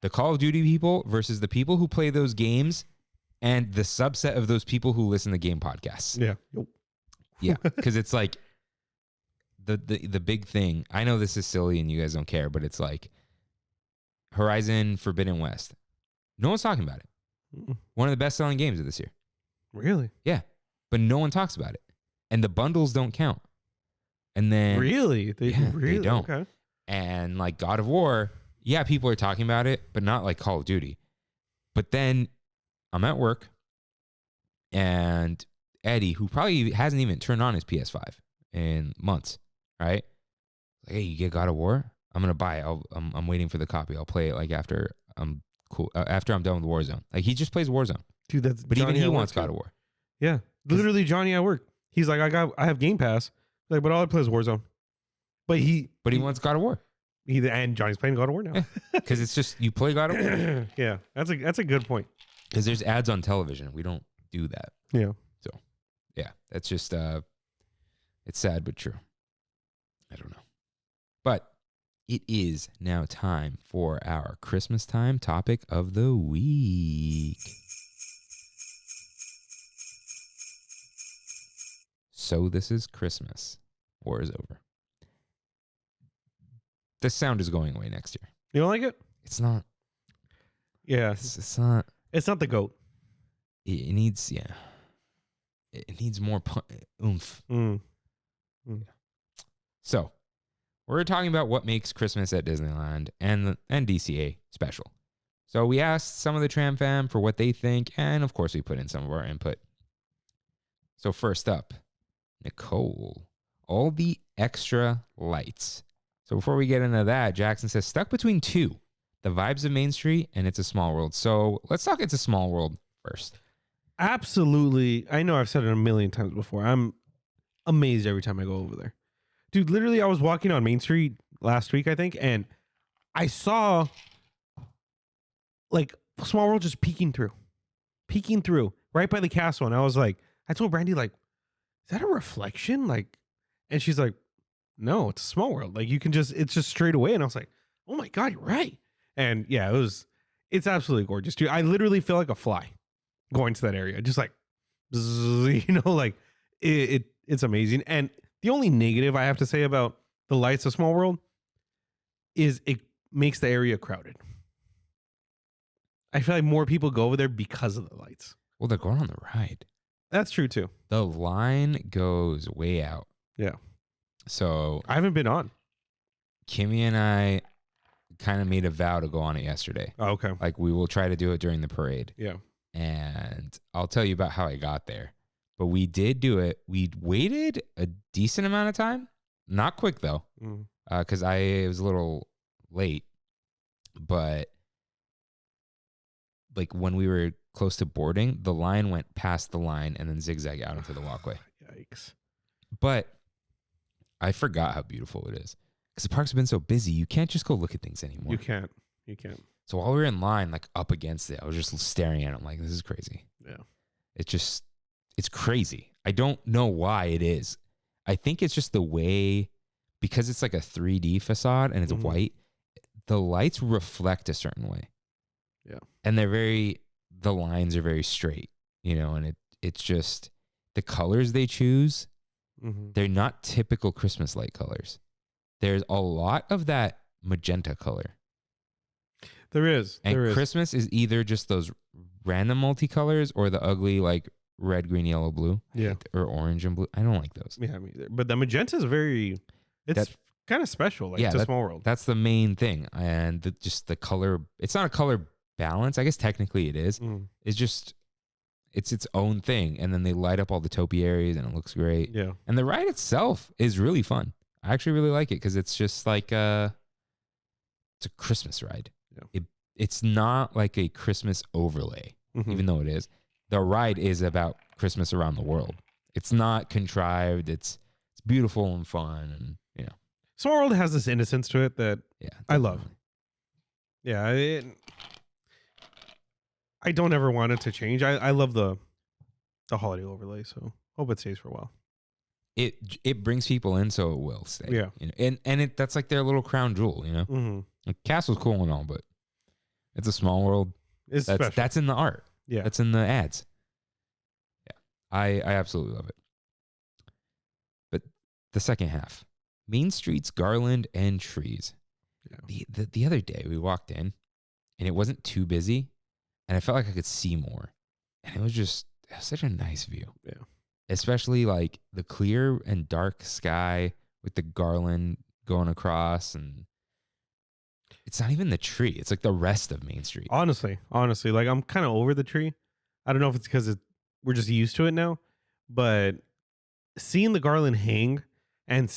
the Call of Duty people versus the people who play those games and the subset of those people who listen to game podcasts. Yeah. Yep. Yeah. Because it's like the big thing. I know this is silly and you guys don't care, but it's like Horizon Forbidden West. No one's talking about it. One of the best-selling games of this year. Really? Yeah. But no one talks about it. And the bundles don't count. And then... Really? They don't. Okay. And like God of War, yeah, people are talking about it, but not like Call of Duty. But then I'm at work and Addy, who probably hasn't even turned on his PS5 in months, right? Like, hey, you get God of War? I'm going to buy it. I'm waiting for the copy. I'll play it like after I'm after I'm done with Warzone. Like he just plays Warzone. Dude, that's But Johnny even he at wants work, God of War. Yeah. Literally Johnny at work. He's like, I have Game Pass. Like, but all I play is Warzone. But he wants God of War. And Johnny's playing God of War now. Because it's just you play God of War. Yeah. That's a good point. Because there's ads on television. We don't do that. Yeah. So yeah, that's just it's sad but true. I don't know. But it is now time for our Christmas time topic of the week. So this is Christmas. War is over. The sound is going away next year. You don't like it? It's not. Yeah. It's not. It's not the GOAT. It needs, yeah. It needs more oomph. Mm. So, we're talking about what makes Christmas at Disneyland and DCA special. So, we asked some of the Tram fam for what they think, and of course, we put in some of our input. So, first up, Nicole, all the extra lights. So, before we get into that, Jackson says, stuck between two, the vibes of Main Street and It's a Small World. So, let's talk It's a Small World first. Absolutely. I know I've said it a million times before. I'm amazed every time I go over there. Dude, literally, I was walking on Main Street last week, I think, and I saw like Small World just peeking through right by the castle. And I was like, I told Brandy, like, is that a reflection? Like, and she's like, no, it's a Small World. Like, it's just straight away. And I was like, oh my God, you're right. And yeah, it's absolutely gorgeous, dude. I literally feel like a fly going to that area. Just like, like it's amazing. And the only negative I have to say about the lights of Small World is it makes the area crowded. I feel like more people go over there because of the lights. Well, they're going on the ride. That's true too. The line goes way out. Yeah. So I haven't been on. Kimmy and I kind of made a vow to go on it yesterday. Oh, okay. Like we will try to do it during the parade. Yeah. And I'll tell you about how I got there. But we did do it. We waited a decent amount of time. Not quick though. Because I was a little late. But like when we were close to boarding, the line went past the line and then zigzag out into the walkway. Yikes. But I forgot how beautiful it is. Because the parks have been so busy, you can't just go look at things anymore. You can't. So while we were in line, like up against it, I was just staring at it. I'm like, this is crazy. Yeah. It's crazy. I don't know why it is. I think it's just the way, because it's like a 3D facade and it's white, the lights reflect a certain way. Yeah. And the lines are very straight, and it's just the colors they choose. They're not typical Christmas light colors. There's a lot of that magenta color. There is. Christmas is either just those random multicolors or the ugly like red, green, yellow, blue. Yeah. Or orange and blue. I don't like those. Yeah, me either. But the magenta is it's kind of special. Like it's a Small World. That's the main thing. And just the color, it's not a color balance. I guess technically it is. It's just, it's its own thing. And then they light up all the topiaries and it looks great. Yeah. And the ride itself is really fun. I actually really like it because it's just like it's a Christmas ride. Yeah. It's not like a Christmas overlay, even though it is. The ride is about Christmas around the world. It's not contrived. It's beautiful and fun, and Small World has this innocence to it that I love. Yeah, I don't ever want it to change. I love the holiday overlay, so hope it stays for a while. It brings people in, so it will stay. Yeah. You know? And that's like their little crown jewel, you know? Mm-hmm. Like, Castle's cool and all, but it's a small world. It's special. That's in the art. Yeah. That's in the ads. Yeah. I absolutely love it. But the second half, Main Street's garland and trees. Yeah. The other day we walked in and it wasn't too busy and I felt like I could see more. And it was such a nice view. Yeah. Especially like the clear and dark sky with the garland going across, and it's not even the tree. It's like the rest of Main Street. Honestly, like I'm kind of over the tree. I don't know if it's because we're just used to it now, but seeing the garland hang and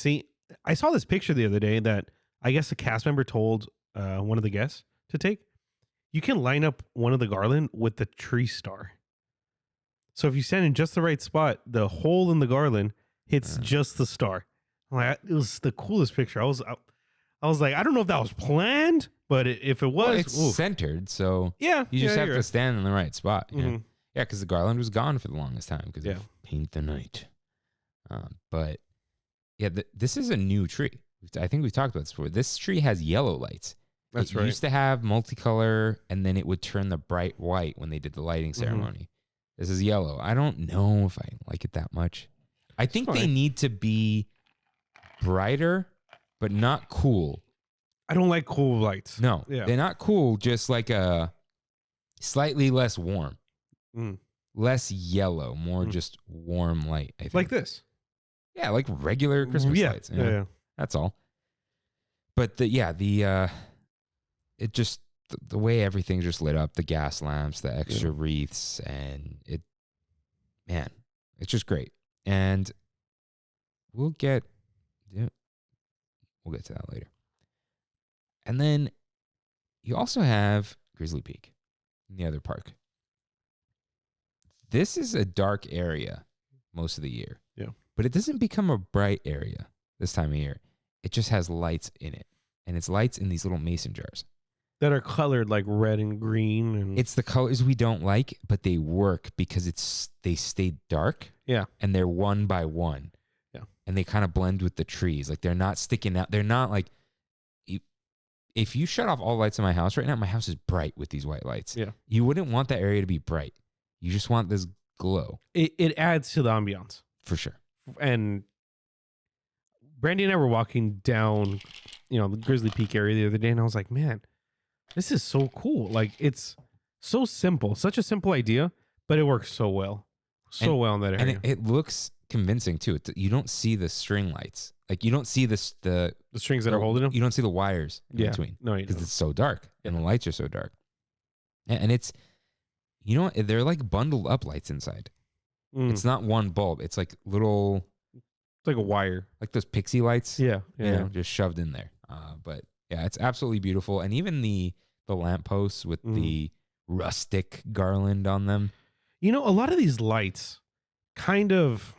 I saw this picture the other day that I guess a cast member told one of the guests to take. You can line up one of the garland with the tree star. So if you stand in just the right spot, the hole in the garland hits just the star. Like, it was the coolest picture. I was like, I don't know if that was planned, but if it was, it's centered. So yeah, you just have to right. stand in the right spot. You know? Mm-hmm. Yeah, because the garland was gone for the longest time because of Paint the Night. But yeah, this is a new tree. I think we've talked about this before. This tree has yellow lights. That's right. It used to have multicolor, and then it would turn the bright white when they did the lighting ceremony. Mm-hmm. This is yellow. I don't know if I like it that much. I think they need to be brighter, but not cool. I don't like cool lights. No, they're not cool. Just like a slightly less warm, less yellow, more just warm light. I think. Like this. Yeah, like regular Christmas lights. Yeah. That's all. But the way everything's just lit up, the gas lamps, the extra wreaths, and it's just great. And we'll get to that later. And then you also have Grizzly Peak in the other park. This is a dark area most of the year. Yeah. But it doesn't become a bright area this time of year. It just has lights in it. And it's lights in these little mason jars. That are colored like red and green. And it's the colors we don't like, but they work because they stay dark. Yeah. And they're one by one. Yeah. And they kind of blend with the trees. Like they're not sticking out. They're not like, if you shut off all lights in my house right now, my house is bright with these white lights. Yeah. You wouldn't want that area to be bright. You just want this glow. It adds to the ambiance. For sure. And Brandy and I were walking down, the Grizzly Peak area the other day, and I was like, man, this is so cool. Like, it's so simple, such a simple idea, but it works so well. Well in that area. And it looks convincing too. You don't see the string lights. Like you don't see the strings that are holding them. You don't see the wires in between. No, you don't. Because it's so dark and the lights are so dark. And it's, they're like bundled up lights inside. It's not one bulb. It's like little. It's like a wire. Like those pixie lights. Yeah. Just shoved in there. But yeah, it's absolutely beautiful. And even the lampposts with the rustic garland on them. A lot of these lights kind of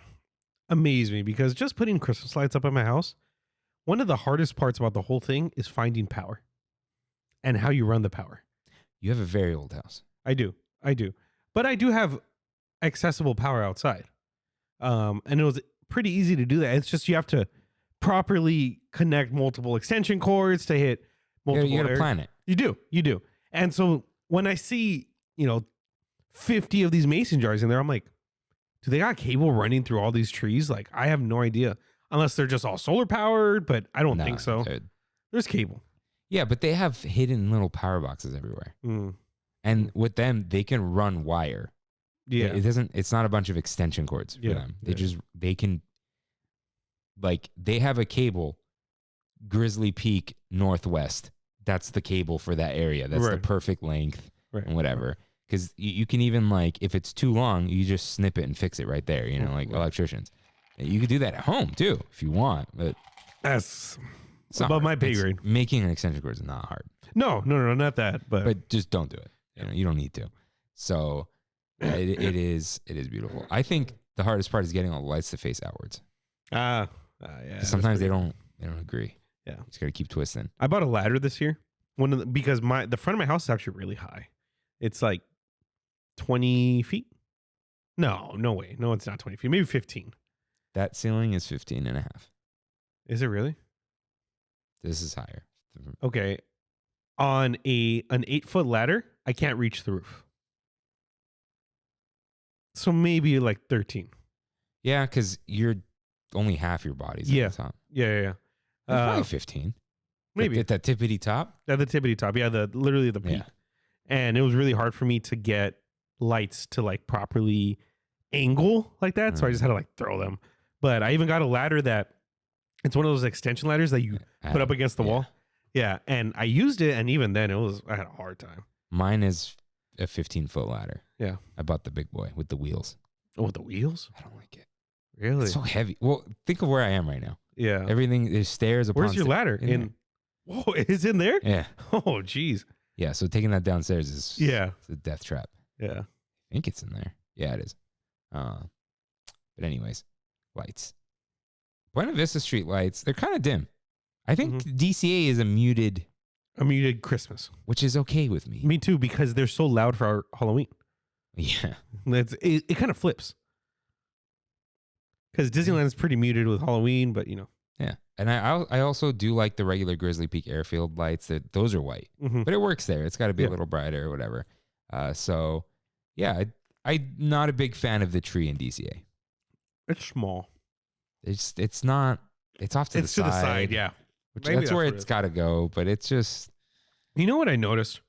amaze me because just putting Christmas lights up at my house, one of the hardest parts about the whole thing is finding power and how you run the power. You have a very old house. I do. But I do have accessible power outside. And it was pretty easy to do that. It's just you have to properly connect multiple extension cords to hit multiple. You got to plan it. You do. And so when I see, 50 of these mason jars in there, I'm like, do they got cable running through all these trees? Like, I have no idea. Unless they're just all solar powered, but I don't think so. There's cable. Yeah, but they have hidden little power boxes everywhere. And with them, they can run wire. Yeah. It's not a bunch of extension cords for them. They can, like, they have a cable, Grizzly Peak Northwest. That's the cable for that area. That's the perfect length and whatever. Because you can even, like, if it's too long, you just snip it and fix it right there, like electricians. You could do that at home, too, if you want. But that's above my pay grade. Making an extension cord is not hard. No, not that. But just don't do it. You don't need to. So it is beautiful. I think the hardest part is getting all the lights to face outwards. Yeah. Sometimes they don't agree. Yeah. You just got to keep twisting. I bought a ladder this year because the front of my house is actually really high. It's like 20 feet. No way. No, it's not 20 feet. Maybe 15. That ceiling is 15 and a half. Is it really? This is higher. Okay. On an 8-foot ladder, I can't reach the roof. So maybe like 13. Yeah, because you're only half your body's Yeah. at the top. Yeah. Probably 15. Maybe. At that tippity top? At the tippity top. Yeah, literally the peak. Yeah. And it was really hard for me to get lights to like properly angle like that. So I just had to like throw them. But I even got a ladder that it's one of those extension ladders that you put up against the wall. Yeah. And I used it. And even then I had a hard time. Mine is a 15-foot ladder. Yeah. I bought the big boy with the wheels. Oh, with the wheels? I don't like it. Really? It's so heavy. Well, think of where I am right now. Yeah. Everything, there's stairs. Where's your ladder? In Whoa, it's in there? Yeah. Oh, geez. Yeah. So taking that downstairs is it's a death trap. Yeah. I think it's in there. Yeah, it is. But anyways, lights. Buena Vista Street lights, they're kind of dim. I think DCA is a muted Christmas. which is okay with me. Me too, because they're so loud for our Halloween. Yeah. It kind of flips. Because Disneyland is pretty muted with Halloween, but Yeah. And I also do like the regular Grizzly Peak Airfield lights. Those are white. But it works there. It's got to be a little brighter or whatever. So, yeah, I'm not a big fan of the tree in DCA. It's small. It's not. It's off to the side. It's to the side, yeah. That's where it's got to go. But it's just. You know what I noticed?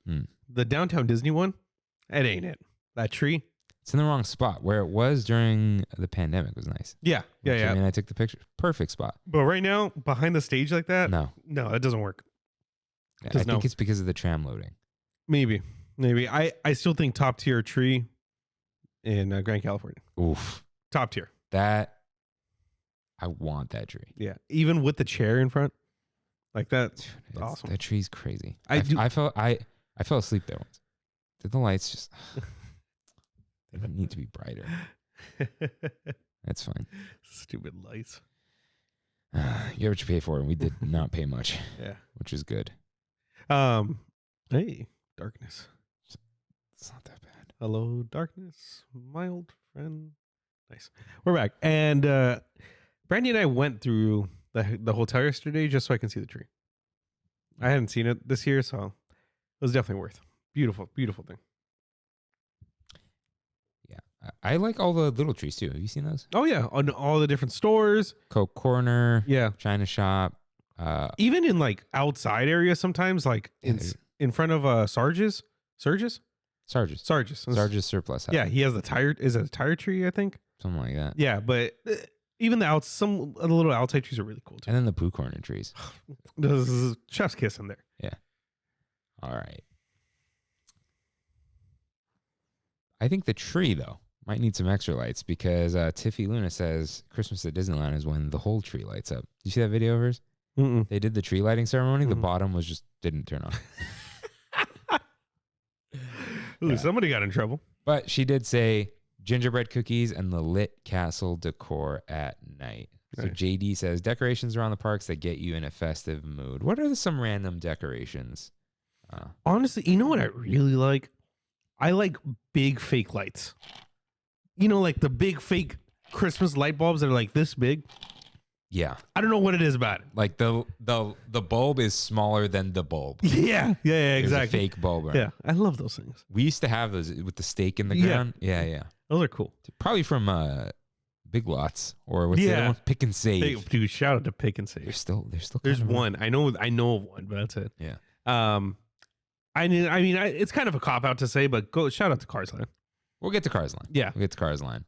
The downtown Disney one, it ain't it. That tree. It's in the wrong spot. Where it was during the pandemic was nice. Yeah. I mean, I took the picture. Perfect spot. But right now, behind the stage like that, no, it doesn't work. Yeah, I think it's because of the tram loading. Maybe. I still think top tier tree in Grand California. Oof. Top tier. That. I want that tree. Yeah. Even with the chair in front. Like that. Dude, awesome. That tree's crazy. I fell asleep there once. Did the lights just they don't need to be brighter. That's fine. Stupid lights. You get what you pay for, and we did not pay much. Yeah. Which is good. Hey, darkness. It's not that bad. Hello, darkness, my old friend. Nice. We're back. And Brandy and I went through the hotel yesterday just so I can see the tree. I hadn't seen it this year, so it was definitely worth. Beautiful, beautiful thing. Yeah. I like all the little trees too. Have you seen those? Oh yeah, on all the different stores. Coke Corner. Yeah. China Shop. Even in like outside areas sometimes, like in front of Sarge's Surplus House. Yeah, he has the tire. Is it a tire tree? I think something like that. Yeah, but even the little outside trees are really cool too. And then the Pooh Corner trees. This is chef's kiss in there. Yeah. All right. I think the tree though might need some extra lights because Tiffy Luna says Christmas at Disneyland is when the whole tree lights up. Did you see that video of hers? Mm-mm. They did the tree lighting ceremony. The bottom was just didn't turn on. Ooh, somebody got in trouble. But she did say gingerbread cookies and the lit castle decor at night. So Nice. JD says decorations around the parks that get you in a festive mood. What are some random decorations? Honestly, you know what I really like? I like big fake lights. You know, like the big fake Christmas light bulbs that are like this big. Yeah. I don't know what it is about it. Like the bulb is smaller than the bulb. Yeah, There's exactly. a fake bulb. Right? Yeah, I love those things. We used to have those with the stake in the Yeah. ground. Yeah. Those are cool. Probably from Big Lots or what's the other one? Pick and Save. Hey, dude, shout out to Pick and Save. There's still There's kind of one. I know of one, but that's it. Yeah. I mean, it's kind of a cop out to say, but shout out to Cars Land. We'll get to Cars Line. Yeah. We'll get to Cars Line.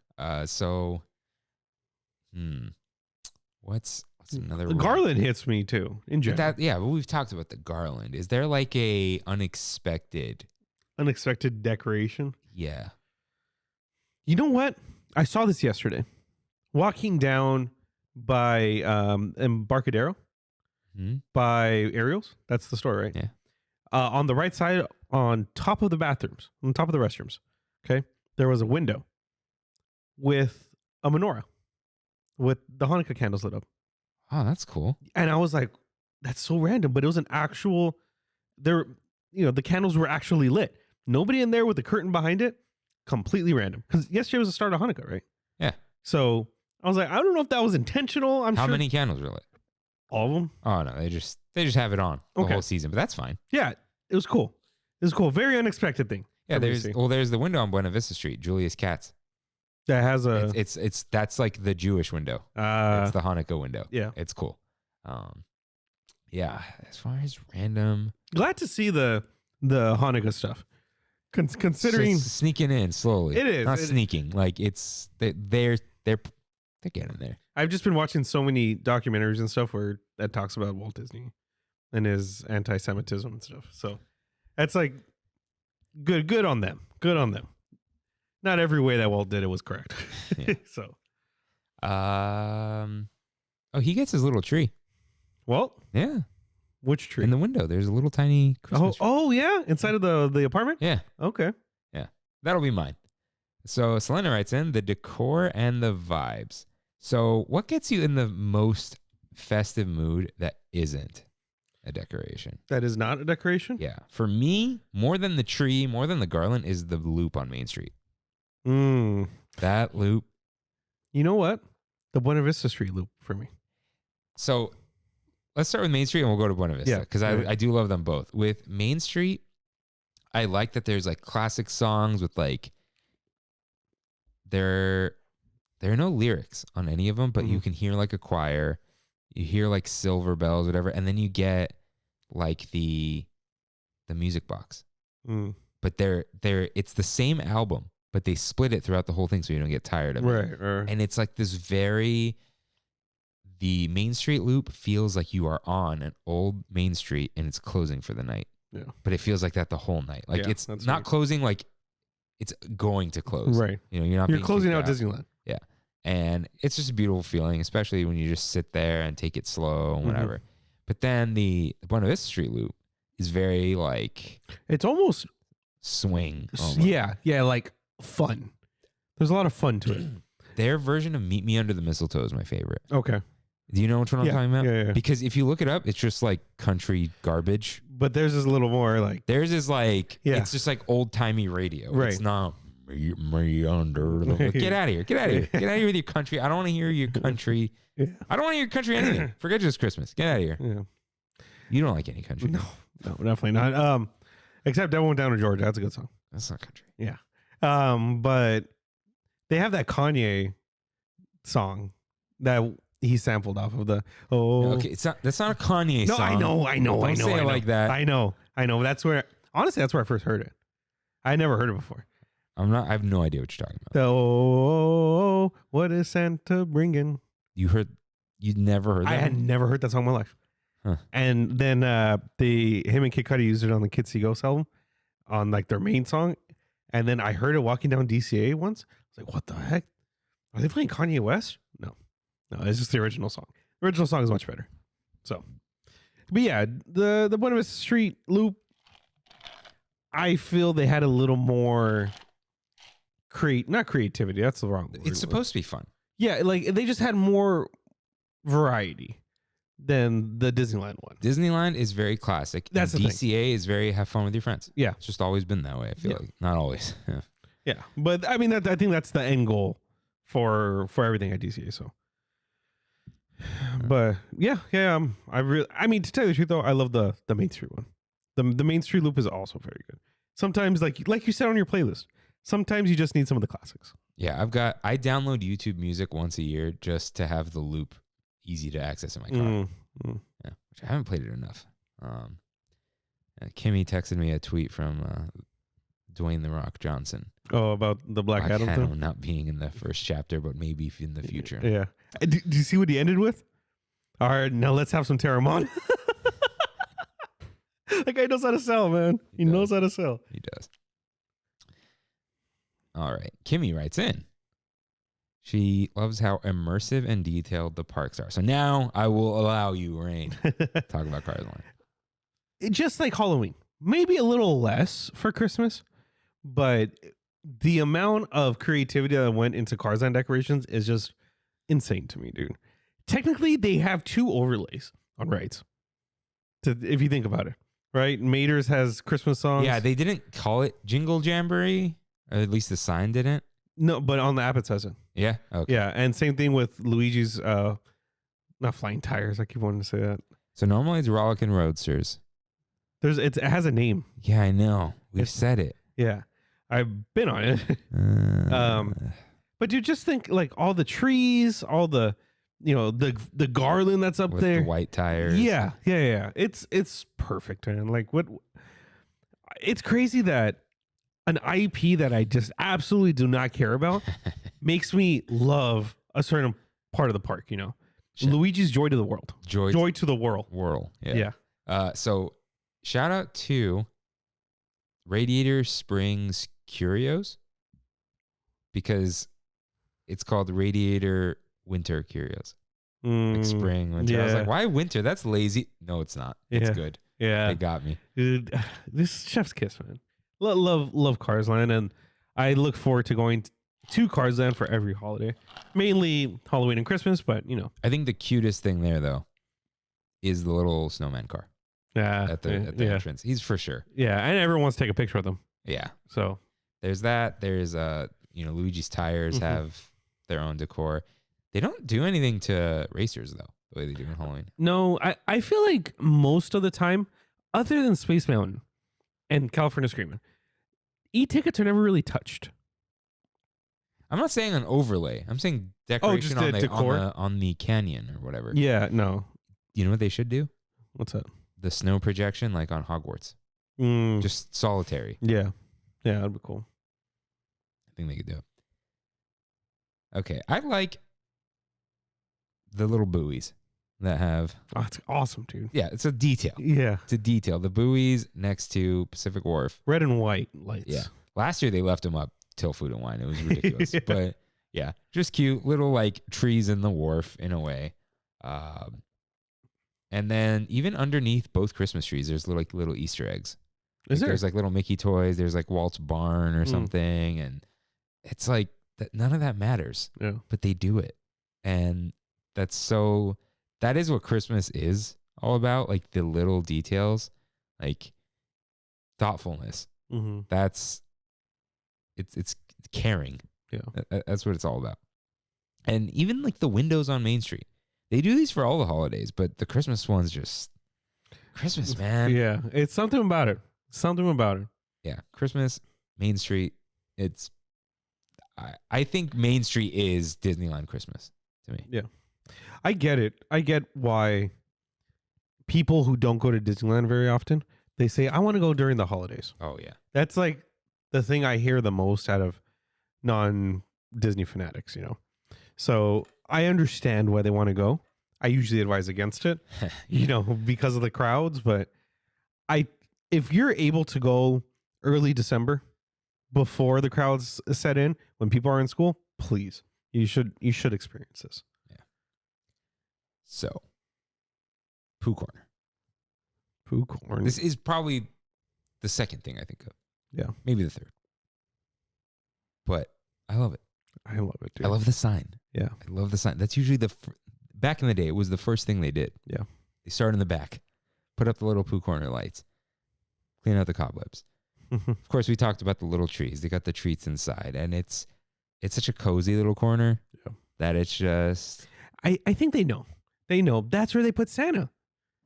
What's another The one? garland hits me too in general. But we've talked about the garland. Is there like a unexpected decoration. Yeah. You know what? I saw this yesterday. Walking down by Embarcadero by Ariel's. That's the store, right? Yeah. On the right side, on top of the bathrooms, on top of the restrooms, okay, there was a window with a menorah with the Hanukkah candles lit up. Oh, that's cool. And I was like, that's so random, but it was an actual, the candles were actually lit. Nobody in there with the curtain behind it. completely random because yesterday was the start of Hanukkah, right? Yeah. So I was like, I don't know if that was intentional. How many candles were lit? All of them. Oh no, they just have it on the whole season, but that's fine. Yeah, it was cool. It was cool. Very unexpected thing. Yeah, there's the window on Buena Vista Street, Julius Katz. That has a it's that's like the Jewish window. It's the Hanukkah window. Yeah, it's cool. Yeah, as far as random, glad to see the Hanukkah stuff. Considering sneaking in slowly, it is not sneaking. Like it's they're getting there. I've just been watching so many documentaries and stuff where that talks about Walt Disney and his anti-Semitism and stuff. So that's like good on them. Good on them. Not every way that Walt did it was correct. Yeah. So, he gets his little tree. Walt? Yeah. Which tree? In the window. There's a little tiny Christmas tree. Oh yeah, inside of the apartment. Yeah. Okay. Yeah, that'll be mine. So Selena writes in the decor and the vibes. So what gets you in the most festive mood that isn't a decoration? That is not a decoration? Yeah. For me, more than the tree, more than the garland, is the loop on Main Street. That loop. You know what? The Buena Vista Street loop for me. So let's start with Main Street and we'll go to Buena Vista. Because I do love them both. With Main Street, I like that there's like classic songs with like there are no lyrics on any of them, but you can hear like a choir, you hear like silver bells, whatever, and then you get like the music box. But it's the same album, but they split it throughout the whole thing so you don't get tired of it. Right. And it's like this the Main Street loop feels like you are on an old Main Street and it's closing for the night. Yeah. But it feels like that the whole night. Like it's not right. closing, like it's going to close. Right. You know, you're closing out Disneyland. Yeah. And it's just a beautiful feeling, especially when you just sit there and take it slow and whatever. But then the Buena Vista Street loop is very like, it's almost swing. Yeah. Like fun. There's a lot of fun to it. Their version of Meet Me Under the Mistletoe is my favorite. Okay. Do you know which one I'm talking about? Yeah. Because if you look it up, it's just like country garbage. But theirs is a little more like... Theirs is like, it's just like old-timey radio. Right. It's not me under the... Get out of here. Get out of here. Get out of here with your country. I don't want to hear your country. I don't want to hear your country anything. Forget just Christmas. Get out of here. Yeah. You don't like any country. No, definitely not. Except I Went Down to Georgia. That's a good song. That's not country. Yeah. But they have that Kanye song that he sampled off of the Okay, that's not a Kanye song. I know. Don't say it like that. I know. That's where honestly I first heard it. I never heard it before. I have no idea what you're talking about. What is Santa bringing? You'd never heard that? I had never heard that song in my life. Huh. And then him and Kid Cudi used it on the Kids See Ghosts album on like their main song. And then I heard it walking down DCA once. I was like, what the heck? Are they playing Kanye West? No, it's just the original song. The original song is much better. So, but yeah, the Buena Vista Street loop, I feel they had a little more not creativity. That's the wrong word. It's supposed to be fun. Yeah, like they just had more variety than the Disneyland one. Disneyland is very classic. That's the DCA is very have fun with your friends. Yeah. It's just always been that way, I feel like. Not always. Yeah. But I mean, I think that's the end goal for everything at DCA. So, but yeah. I mean, to tell you the truth though, I love the Main Street one. The Main Street loop is also very good. Sometimes like you said on your playlist, sometimes you just need some of the classics. Yeah, I download YouTube music once a year just to have the loop easy to access in my car. Yeah, which I haven't played it enough. Kimmy texted me a tweet from Dwayne "The Rock" Johnson. Oh, about the Black Adam thing? Not being in the first chapter, but maybe in the future. Yeah. Do you see what he ended with? All right, now let's have some Terramon. That guy knows how to sell, man. He knows how to sell. He does. All right. Kimmy writes in. She loves how immersive and detailed the parks are. So now I will allow you, Rain, talk about Cars Land. It's just like Halloween. Maybe a little less for Christmas, but the amount of creativity that went into Cars Land decorations is just insane to me, dude. Technically, they have 2 overlays on rides. If you think about it, right? Mater's has Christmas songs. Yeah, they didn't call it Jingle Jamboree. Or at least the sign didn't. No, but on the app it says it. Yeah. Okay. Yeah, and same thing with Luigi's. Not flying tires. I keep wanting to say that. So normally it's Rollickin' Roadsters. It has a name. Yeah, I know. We've said it. Yeah, I've been on it. But you just think like all the trees, all the, the garland that's up with there, the white tires. Yeah. It's perfect, man. Like what? It's crazy that an IP that I just absolutely do not care about makes me love a certain part of the park. Sure. Luigi's Joy to the World. Joy to the World. Yeah. So shout out to Radiator Springs Curios, because it's called Radiator Winter Curios. Like spring, winter. I was like, why winter? That's lazy. No, it's not. It's good. Yeah. They got me. Dude, this chef's kiss, man. Love Cars Land, and I look forward to going to Cars Land for every holiday. Mainly Halloween and Christmas, but I think the cutest thing there though is the little snowman car. At the entrance. He's for sure. Yeah, and everyone wants to take a picture with them. Yeah. So there's that. There's Luigi's tires have their own decor. They don't do anything to racers though, the way they do in Halloween. No, I feel like most of the time, other than Space Mountain and California Screamin', e-tickets are never really touched. I'm not saying an overlay. I'm saying decoration on the canyon or whatever. Yeah, no. You know what they should do? What's that? The snow projection, like on Hogwarts. Just solitary. Yeah, that'd be cool. I think they could do it. Okay, I like the little buoys that have. Oh, it's awesome, dude. Yeah, it's a detail. Yeah, it's a detail. The buoys next to Pacific Wharf, red and white lights. Yeah, last year they left them up till Food and Wine. It was ridiculous, but yeah, just cute little like trees in the wharf in a way. And then even underneath both Christmas trees, there's little Easter eggs. There's like little Mickey toys. There's like Walt's barn or something, and it's like that. None of that matters. Yeah, but they do it, and that is what Christmas is all about. Like the little details, like thoughtfulness. That's it's caring. Yeah, that's what it's all about. And even like the windows on Main Street. They do these for all the holidays, but the Christmas one's just Christmas, man. Yeah, it's something about it. Yeah, Christmas, Main Street. I think Main Street is Disneyland Christmas to me. Yeah, I get it. I get why people who don't go to Disneyland very often, they say, I want to go during the holidays. Oh, yeah. That's like the thing I hear the most out of non-Disney fanatics, So I understand why they want to go. I usually advise against it, because of the crowds. But if you're able to go early December before the crowds set in, when people are in school, please, you should experience this. Yeah. So, Pooh Corner. Pooh Corner. This is probably the second thing I think of. Yeah. Maybe the third. But I love it. I love it, dude. I love the sign. Yeah. I love the sign. That's usually back in the day, it was the first thing they did. Yeah. They started in the back, put up the little Pooh Corner lights, clean out the cobwebs. Of course, we talked about the little trees. They got the treats inside, and it's such a cozy little corner that it's just. I think they know. They know that's where they put Santa.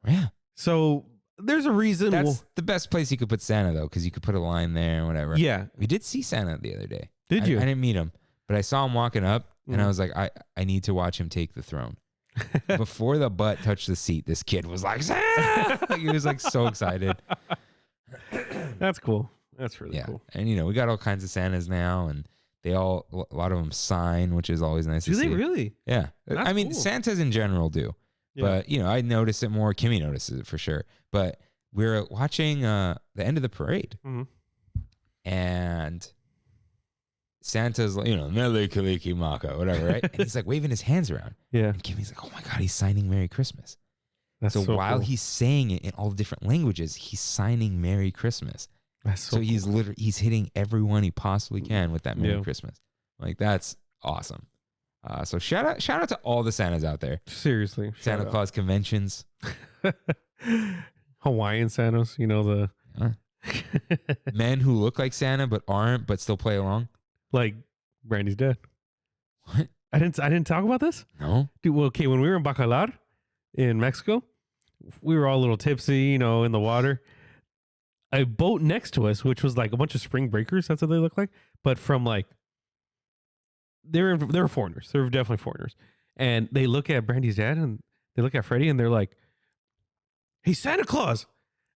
Yeah. So there's a reason. That's the best place you could put Santa, though, because you could put a line there or whatever. Yeah. We did see Santa the other day. Did you? I didn't meet him, but I saw him walking up, and I was like, I need to watch him take the throne. Before the butt touched the seat, this kid was like, Santa! He was like so excited. That's cool. That's really cool. And we got all kinds of Santas now, and a lot of them sign, which is always nice to see. Do they really? Yeah. That's cool. Santas in general do. Yeah. But, I notice it more. Kimmy notices it for sure. But we're watching the end of the parade. And Santa's like, Mele Kaliki Maka, whatever, right? And he's like waving his hands around. Yeah. And Kimmy's like, oh my God, he's signing Merry Christmas. That's so while cool. he's saying it in all the different languages, he's signing Merry Christmas. That's so he's cool. he's hitting everyone he possibly can with that Merry Christmas. Like, that's awesome. So shout out to all the Santas out there. Seriously. Santa Claus conventions. Hawaiian Santas, Men who look like Santa but aren't, but still play along. Like Brandy's dad. What? I didn't talk about this? No. Dude, well, okay, when we were in MacLeod in Mexico, we were all a little tipsy, in the water. A boat next to us, which was like a bunch of spring breakers, that's what they look like, but from like they're foreigners. They're definitely foreigners. And they look at Brandy's dad and they look at Freddie and they're like, "Hey, Santa Claus."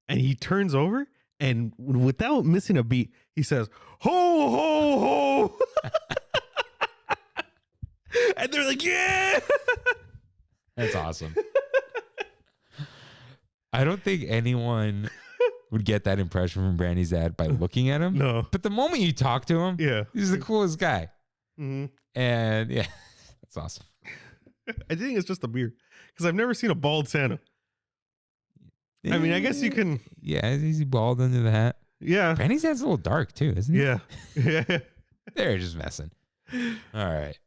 And he turns over and without missing a beat, he says, "Ho, ho, ho." And they're like, "Yeah." That's awesome. I don't think anyone would get that impression from Brandy's dad by looking at him. No. But the moment you talk to him, Yeah. he's the coolest guy. Mm-hmm. And yeah, that's awesome. I think it's just a beard because I've never seen a bald Santa. I mean, I guess you can. Yeah, is he bald under the hat? Yeah. Brandy's dad's a little dark too, isn't he? Yeah. Yeah. They're just messing. All right.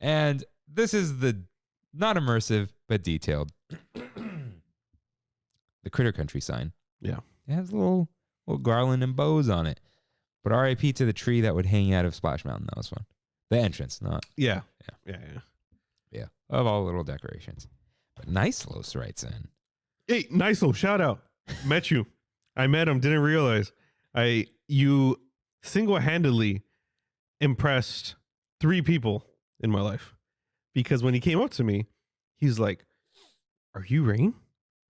And this is the not immersive, but detailed. The Critter Country sign. Yeah. It has a little garland and bows on it. But RIP to the tree that would hang out of Splash Mountain. That was fun. The entrance, not. Yeah. Yeah. Of all little decorations. But Nicelos writes in. Hey, Nice-o, shout out. Met you. I met him. Didn't realize. You single-handedly impressed 3 people in my life. Because when he came up to me, he's like, "Are you Rain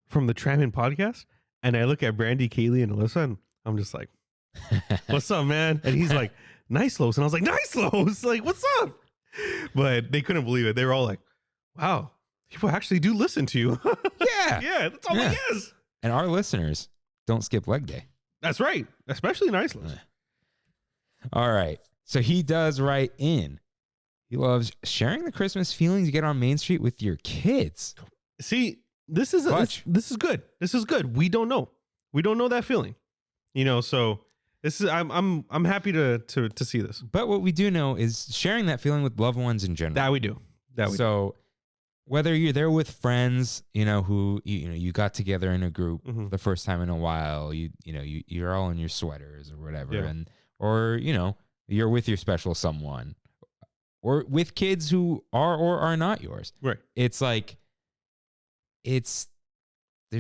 from the Trammin podcast?" And I look at Brandy, Kaylee, and Alyssa, and I'm just like, "What's up, man?" And he's like, "Nicelos." And I was like, "Nicelos? Like, what's up?" But they couldn't believe it. They were all like, "Wow, people actually do listen to you." Yeah. Yeah, that's all he is. And our listeners don't skip leg day. That's right. Especially Nicelos. All right. So he does write in. He loves sharing the Christmas feelings you get on Main Street with your kids. See, this is good. This is good. We don't know. We don't know that feeling. So this is I'm happy to see this. But what we do know is sharing that feeling with loved ones in general. That we do. So whether you're there with friends, who you got together in a group the first time in a while, you're all in your sweaters or whatever, or you're with your special someone, or with kids who are or are not yours. Right. It's like there's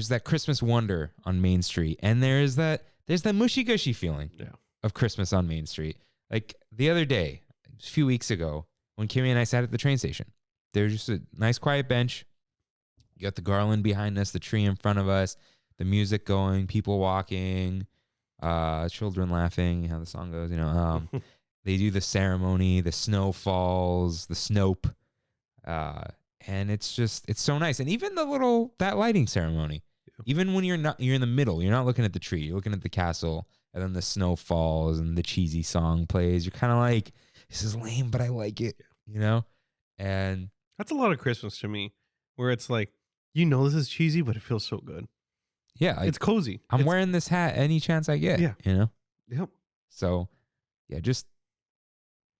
that Christmas wonder on Main Street, and there's that mushy gushy feeling of Christmas on Main Street. Like the other day, a few weeks ago, when Kimmy and I sat at the train station. There's just a nice quiet bench. You got the garland behind us, the tree in front of us, the music going, people walking, children laughing, how the song goes, they do the ceremony, the snow falls, the snope. And it's so nice. And even that lighting ceremony, even when you're in the middle, you're not looking at the tree, you're looking at the castle, and then the snow falls and the cheesy song plays. You're kind of like, this is lame, but I like it, And that's a lot of Christmas to me, where it's like, this is cheesy, but it feels so good. Yeah. It's cozy. I'm wearing this hat any chance I get. Yeah. Yep. So, yeah,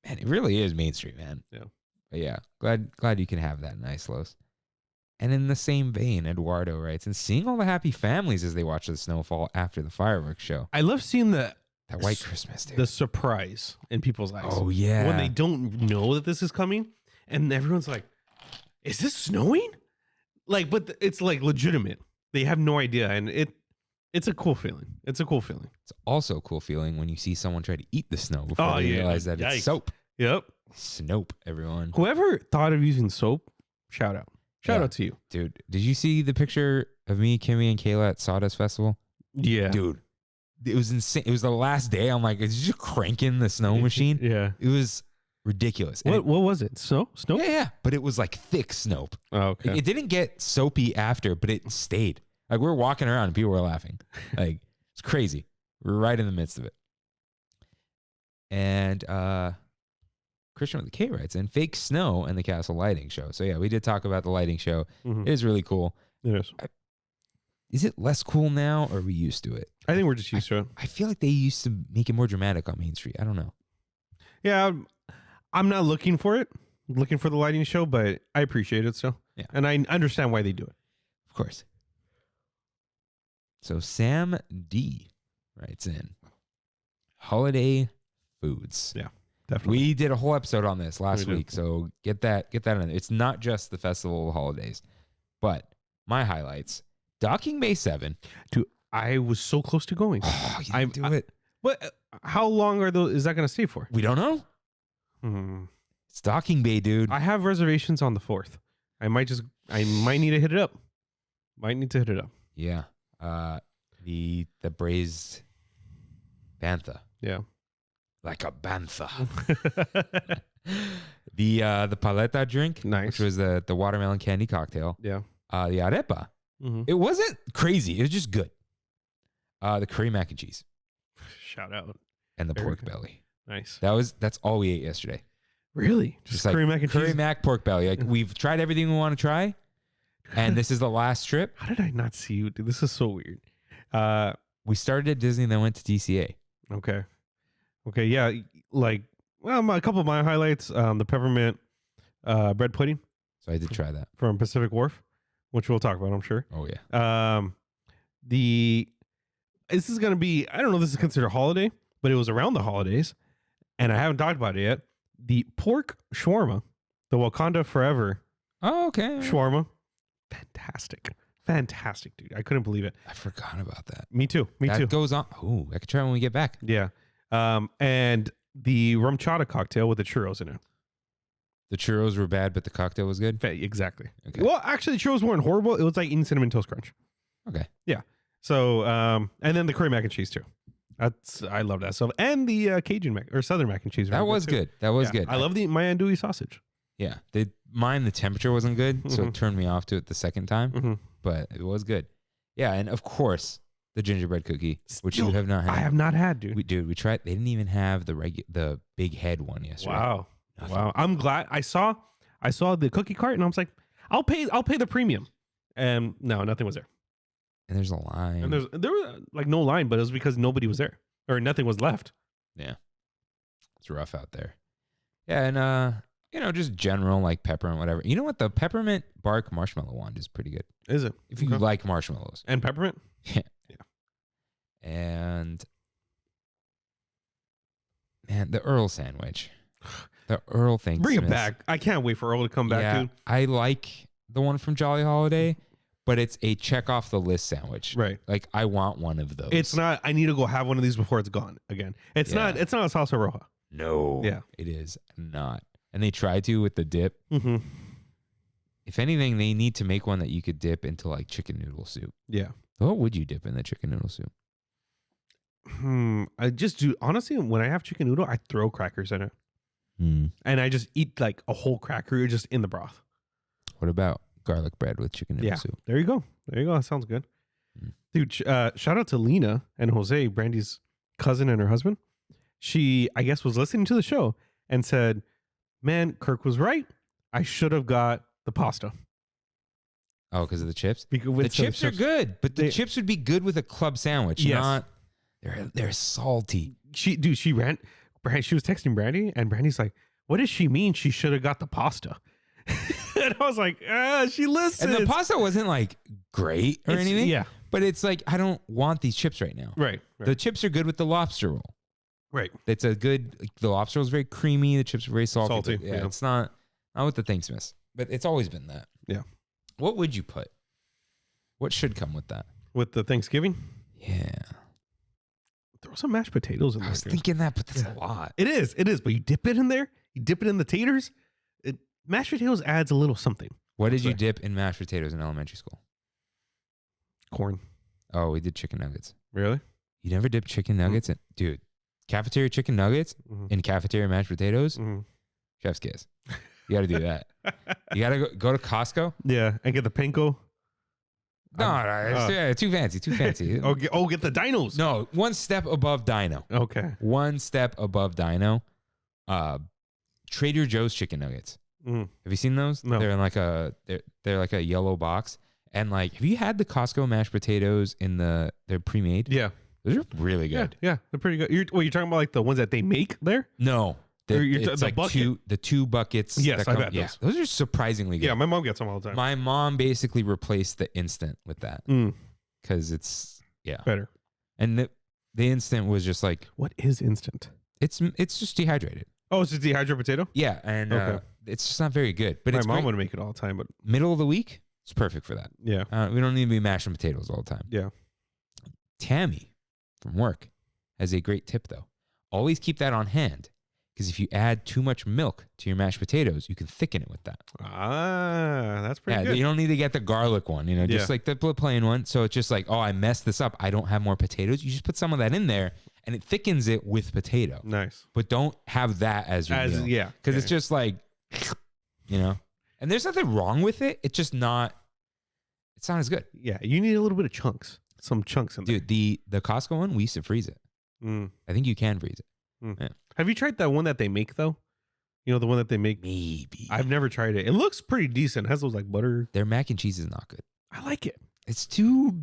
man, it really is Main Street, man. Yeah. But yeah, glad you can have that Nicelos. And in the same vein, Eduardo writes, and seeing all the happy families as they watch the snowfall after the fireworks show. I love seeing that white Christmas, dude. The surprise in people's eyes. Oh, yeah. When they don't know that this is coming, and everyone's like, "Is this snowing?" But it's like legitimate. They have no idea, and it's a cool feeling. It's a cool feeling. It's also a cool feeling when you see someone try to eat the snow before they realize that it's soap. Yep. Snope, everyone. Whoever thought of using soap, shout out. Shout out to you. Dude, did you see the picture of me, Kimmy, and Kayla at Sawdust Festival? Yeah. Dude, it was insane. It was the last day. I'm like, is you cranking the snow machine? Yeah. It was ridiculous. What was it? Snow? Yeah. But it was like thick snope. Oh, okay. It didn't get soapy after, but it stayed. Like we were walking around and people were laughing. Like it's crazy. We were right in the midst of it. And Christian with the K writes in fake snow and the castle lighting show. So yeah, we did talk about the lighting show. It is really cool. It is. Is it less cool now or are we used to it? I think we're just used to it. I feel like they used to make it more dramatic on Main Street. I don't know. Yeah, I'm not looking for the lighting show, but I appreciate it still. Yeah. And I understand why they do it. Of course. So Sam D writes in holiday foods. Yeah, definitely. We did a whole episode on this last We did. week, so get that in. It's not just the festival of holidays, but my highlights: Docking Bay 7. Dude, I was so close to going. Oh, you didn't do it. But how long is that going to stay for? We don't know. It's Docking Bay, dude. I have reservations on the 4th. I might need to hit it up. Yeah. The braised bantha. Yeah. Like a bantha. The paleta drink, Nice. which was the watermelon candy cocktail. Yeah. The arepa. It wasn't crazy. It was just good. The curry mac and cheese Shout out. and the Very pork good. belly. Nice. That's all we ate yesterday. Really? Just curry mac and curry cheese? mac, pork belly. Like we've tried everything we want to try, and this is the last trip. How did I not see you? Dude, this is so weird. We started at Disney, then went to DCA. Okay. Yeah. Like, well, a couple of my highlights, the peppermint bread pudding So I did try that. from Pacific Wharf, which we'll talk about, I'm sure. Oh yeah. This is going to be, I don't know if this is considered a holiday, but it was around the holidays, and I haven't talked about it yet. The pork shawarma, the Wakanda Forever Oh, okay. shawarma. Fantastic, dude. I couldn't believe it. I forgot about that. Me too. That goes on. Oh, I could try when we get back. Yeah. And the rum chata cocktail with the churros in it. The churros were bad, but the cocktail was good. Exactly. Okay. Well, actually, the churros weren't horrible. It was like eating Cinnamon Toast Crunch. Okay. Yeah. So, and then the curry mac and cheese too. I love that stuff. And the Cajun mac or Southern mac and cheese. That was good. That was good. I love the my andouille sausage. Yeah. The temperature wasn't good, so it turned me off to it the second time, but it was good. Yeah. And of course, the gingerbread cookie, which you have not had. I have not had, dude. We tried. They didn't even have the big head one yesterday. Wow. Nothing. Wow. I'm glad I saw the cookie cart and I was like, I'll pay the premium. And no, nothing was there. And there's a line. And there was like no line, but it was because nobody was there or nothing was left. Yeah. It's rough out there. Yeah, and just general like peppermint, whatever. You know what? The peppermint bark marshmallow wand is pretty good. Is it? If you like marshmallows. And peppermint? Yeah. And man, the Earl sandwich. The Earl thing. Bring it back. I can't wait for Earl to come back, dude. I like the one from Jolly Holiday, but it's a check off the list sandwich. Right. Like I want one of those. It's not, I need to go have one of these before it's gone again. It's not a salsa roja. No. Yeah. It is not. And they tried to with the dip. Mm-hmm. If anything, they need to make one that you could dip into like chicken noodle soup. Yeah. What would you dip in the chicken noodle soup? I just do, honestly, when I have chicken noodle, I throw crackers in it. And I just eat like a whole cracker just in the broth. What about garlic bread with chicken noodle soup? There you go. That sounds good. Dude, shout out to Lena and Jose, Brandy's cousin and her husband. She, I guess, was listening to the show and said, man, Kirk was right. I should have got the pasta. Oh, because of the chips? Because the chips are good, but the chips would be good with a club sandwich. Yes. Not, they're salty. She was texting Brandy and Brandy's like, what does she mean she should have got the pasta? And I was like, she listens. And the pasta wasn't like great or anything. Yeah. But it's like, I don't want these chips right now. Right. The chips are good with the lobster roll. Right. It's a good, like, the lobster roll is very creamy. The chips are very salty. But yeah. It's not with the things miss. But it's always been that. Yeah. What would you put? What should come with that? With the Thanksgiving? Yeah. Throw some mashed potatoes in there. I was thinking that, but that's a lot. It is. But you dip it in there. You dip it in the taters. Mashed potatoes adds a little something. What did you dip in mashed potatoes in elementary school? Corn. Oh, we did chicken nuggets. Really? You never dipped chicken nuggets in? Dude, cafeteria chicken nuggets in cafeteria mashed potatoes? Chef's kiss. You got to do that. You got to go to Costco? Yeah, and get the panko. No, it's too fancy. Get the dinos. No, one step above Dino. Okay. One step above Dino. Trader Joe's chicken nuggets. Have you seen those? No. They're in like they're like a yellow box. And like, have you had the Costco mashed potatoes they're pre-made? Yeah. Those are really good. Yeah, they're pretty good. You're talking about like the ones that they make there? No. It's the like bucket? the two buckets. Yes, I've had those. Those are surprisingly good. Yeah, my mom gets them all the time. My mom basically replaced the instant with that because it's better. And the instant was just like, What is instant? it's just dehydrated. Oh, it's just dehydrated potato? Yeah, and Okay. it's just not very good. But My it's mom great. would make it all the time, but Middle of the week, it's perfect for that. yeah. We don't need to be mashing potatoes all the time. Yeah. Tammy from work has a great tip though. Always keep that on hand, because if you add too much milk to your mashed potatoes, you can thicken it with that. Ah, that's pretty good. You don't need to get the garlic one, just like the plain one. So it's just like, oh, I messed this up. I don't have more potatoes. You just put some of that in there, and it thickens it with potato. Nice. But don't have that as your meal. Yeah. Because it's just like, and there's nothing wrong with it. It's just not, it's not as good. Yeah, you need a little bit of chunks. Some chunks in there. Dude, the Costco one, we used to freeze it. I think you can freeze it. Yeah. Have you tried that one that they make though? You know, the one that they make? Maybe. I've never tried it. It looks pretty decent. It has those like butter. Their mac and cheese is not good. I like it. It's too.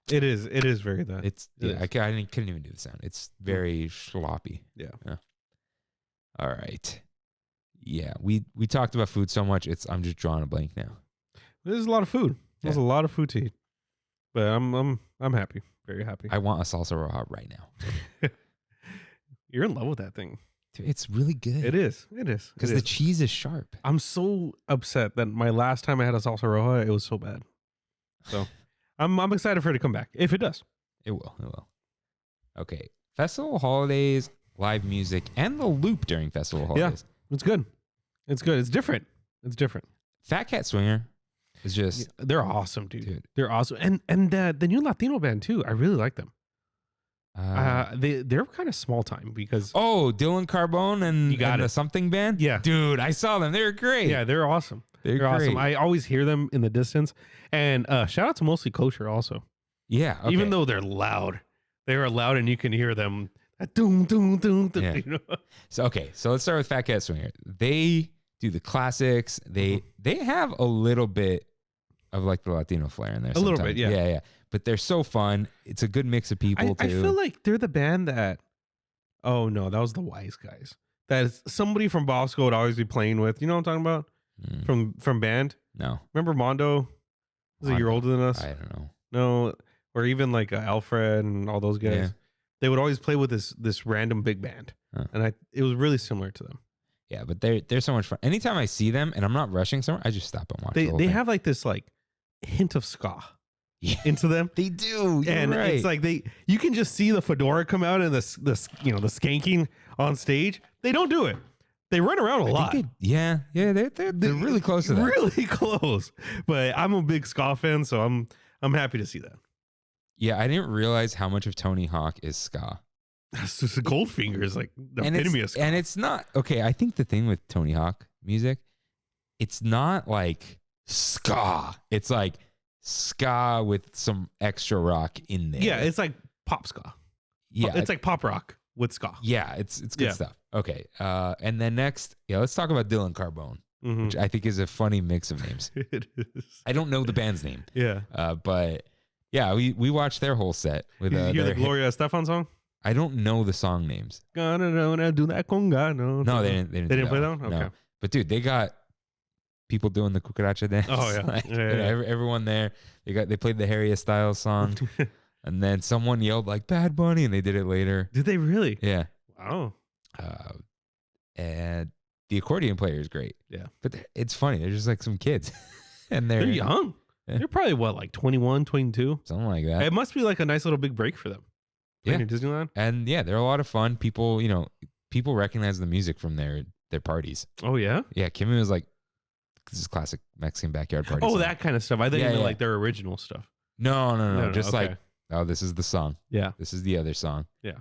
It is very that. I couldn't even do the sound. It's very sloppy. Yeah. All right. Yeah, we talked about food so much. I'm just drawing a blank now. There's a lot of food. There's a lot of food to eat. But I'm happy. Very happy. I want a salsa roja right now. You're in love with that thing. Dude, it's really good. It is. Because the cheese is sharp. I'm so upset that my last time I had a salsa roja, it was so bad. So I'm excited for it to come back. If it does. It will. Okay. Festival holidays, live music, and the loop during festival holidays. Yeah, it's good. It's different. Fat Cat Swinger is just... They're awesome, dude. They're awesome. And the new Latino band, too. I really like them. They're kind of small time because... Oh, Dylan Carbone and the Something Band? Yeah. Dude, I saw them. They're great. Yeah, they're awesome. They're great. awesome. I always hear them in the distance. And shout out to Mostly Kosher also. Yeah. Okay. Even though they're loud. They are loud and you can hear them. Doom, doom, doom, doom, Yeah. So let's start with Fat Cat Swinger. They do the classics. They have a little bit of like the Latino flair in there. A little bit, yeah. Yeah. But they're so fun. It's a good mix of people too. I feel like they're the band that... Oh, no, that was the Wise Guys. That is somebody from Bosco would always be playing with. You know what I'm talking about? From band? No. Remember Mondo? Was a year older than us? I don't know. No. Or even like Alfred and all those guys. Yeah. They would always play with this random big band. Huh. And it was really similar to them. Yeah, but they're so much fun. Anytime I see them and I'm not rushing somewhere, I just stop and watch the whole They thing. have like this like hint of ska into them. They do. And right. it's like you can just see the fedora come out and the skanking on stage. They don't do it. They run around a lot. They're really close to that. Really close. But I'm a big ska fan, so I'm happy to see that. Yeah, I didn't realize how much of Tony Hawk is ska. Goldfinger is like the epitome of ska. And it's not okay. I think the thing with Tony Hawk music, it's not like ska. It's like ska with some extra rock in there. Yeah, it's like pop ska. Yeah, it's like pop rock with ska. Yeah, it's good stuff. Okay, and then next, let's talk about Dylan Carbone, which I think is a funny mix of names. It is. I don't know the band's name. Yeah, but yeah, we watched their whole set with. Did you hear the Gloria Estefan song? I don't know the song names. No, they didn't. They didn't play that one? Okay. No. But dude, they got people doing the cucaracha dance. Oh yeah, Like, yeah. Everyone there. They played the Harry Styles song, and then someone yelled like "Bad Bunny," and they did it later. Did they really? Yeah. Wow. And the accordion player is great. Yeah, but it's funny. They're just like some kids, and they're young. Yeah. They're probably what, like 21, 22? Something like that. It must be like a nice little big break for them. Yeah, in Disneyland. And yeah, they're a lot of fun. People, people recognize the music from their parties. Oh yeah, yeah. Kimmy was like, "This is classic Mexican backyard party." Oh, song. that kind of stuff. I think like their original stuff. No. Just okay. like, oh, this is the song. Yeah, this is the other song. Yeah.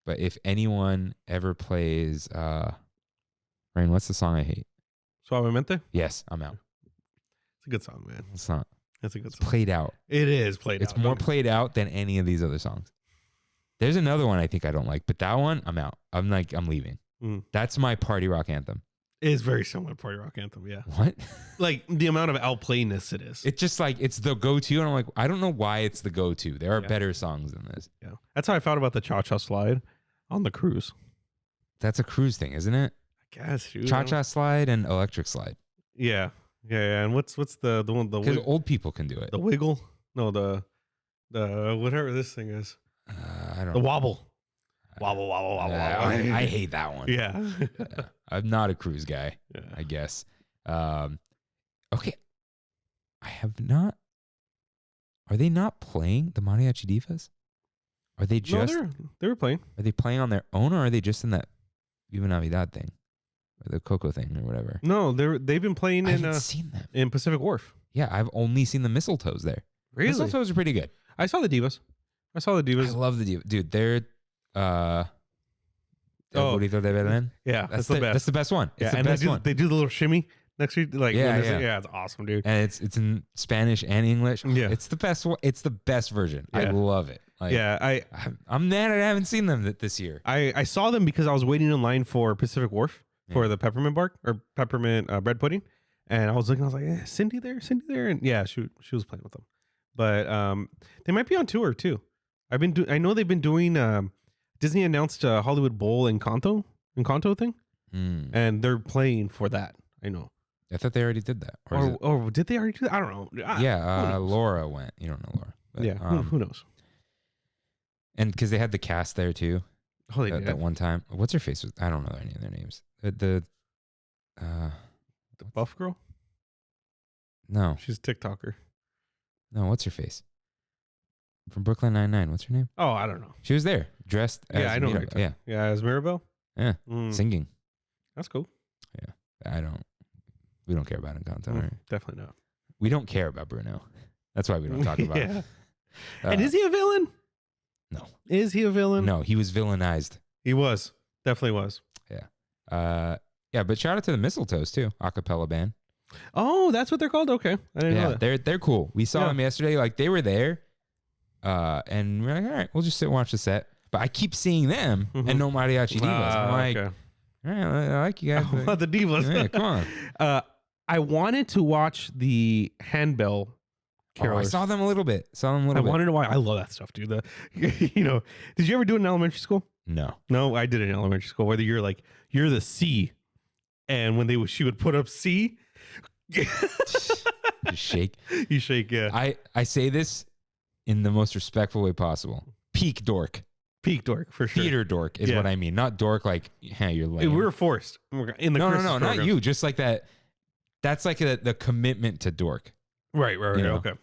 But if anyone ever plays, Rain, what's the song I hate? Suavemente? Yes, I'm out. It's a good song, man. It's not. It's a good song. Played out. It is played out. It's more played out than any of these other songs. There's another one I think I don't like, but that one, I'm out. I'm leaving. That's my party rock anthem. It is very similar to party rock anthem, yeah. What? Like the amount of outplayness it is. It's just like, it's the go-to, and I'm like, I don't know why it's the go-to. There are better songs than this. Yeah. That's how I found about the Cha-Cha Slide on the cruise. That's a cruise thing, isn't it? I guess. Dude. Cha-Cha Slide and Electric Slide. Yeah. And what's the one? Because old people can do it. The Wiggle? No, whatever this thing is. I don't The know. wobble. Wobble, wobble, wobble, wobble. I hate that one. Yeah. I'm not a cruise guy, Yeah. I guess. Okay. I have not. Are they not playing the Mariachi Divas? Are they just? No, they were playing. Are they playing on their own, or are they just in that Viva Navidad thing, or the Coco thing, or whatever? No, they've been playing I haven't seen them. in Pacific Wharf. Yeah, I've only seen the mistletoes there. Really? Mistletoes are pretty good. I saw the Divas. I love the Divas, dude. They're El Burrito de Belén. Yeah, that's the best. That's the best one. It's Yeah, the and best one. they do the little shimmy next to you. Like, Yeah, yeah, it's awesome, dude. And it's in Spanish and English. Yeah. It's the best one. It's the best version. I Yeah. love it. Like, Yeah, I'm mad I haven't seen them this year. I saw them because I was waiting in line for Pacific Wharf for the peppermint bread pudding, and I was looking. I was like, Cindy there, and yeah, she was playing with them. But they might be on tour too. I know they've been doing. Disney announced a Hollywood Bowl Encanto thing, and they're playing for that. I know. I thought they already did that. Or did they already do that? I don't know. Yeah, Laura went. You don't know Laura. But, Yeah, who knows? And because they had the cast there too. Oh, they did. That one time. What's her face? I don't know any of their names. The buff girl? No. She's a TikToker. No, what's her face? From Brooklyn Nine-Nine. What's her name? Oh, I don't know. She was there, dressed as I know. Mirabel. Right. Yeah, as Mirabel? Yeah. Mm. Singing. That's cool. We don't care about Encanto. Right? Definitely not. We don't care about Bruno. That's why we don't talk about it. And is he a villain? No. Is he a villain? No, he was villainized. He was. Definitely was. Yeah. But shout out to the Mistletoes too, a cappella band. Oh, that's what they're called? Okay. I didn't know that. They're cool. We saw them yesterday. Like they were there. And we're like, all right, we'll just sit and watch the set. But I keep seeing them and no Mariachi Divas. I'm like, okay. all right, I like you guys. About the Divas. Yeah, come on. I wanted to watch the handbell carolers. I saw them a little bit. I wanted to watch. I love that stuff, dude. Did you ever do it in elementary school? No. No, I did it in elementary school. Whether you're the C, and when she would put up C, Just shake. You shake. Yeah. I say this in the most respectful way possible. Peak dork. Peak dork for sure. Theater dork is what I mean. Not dork like, hey, you're lame. We were forced in the no, Christmas not program. you. Just like that. That's like the commitment to dork. Right. You know? Okay.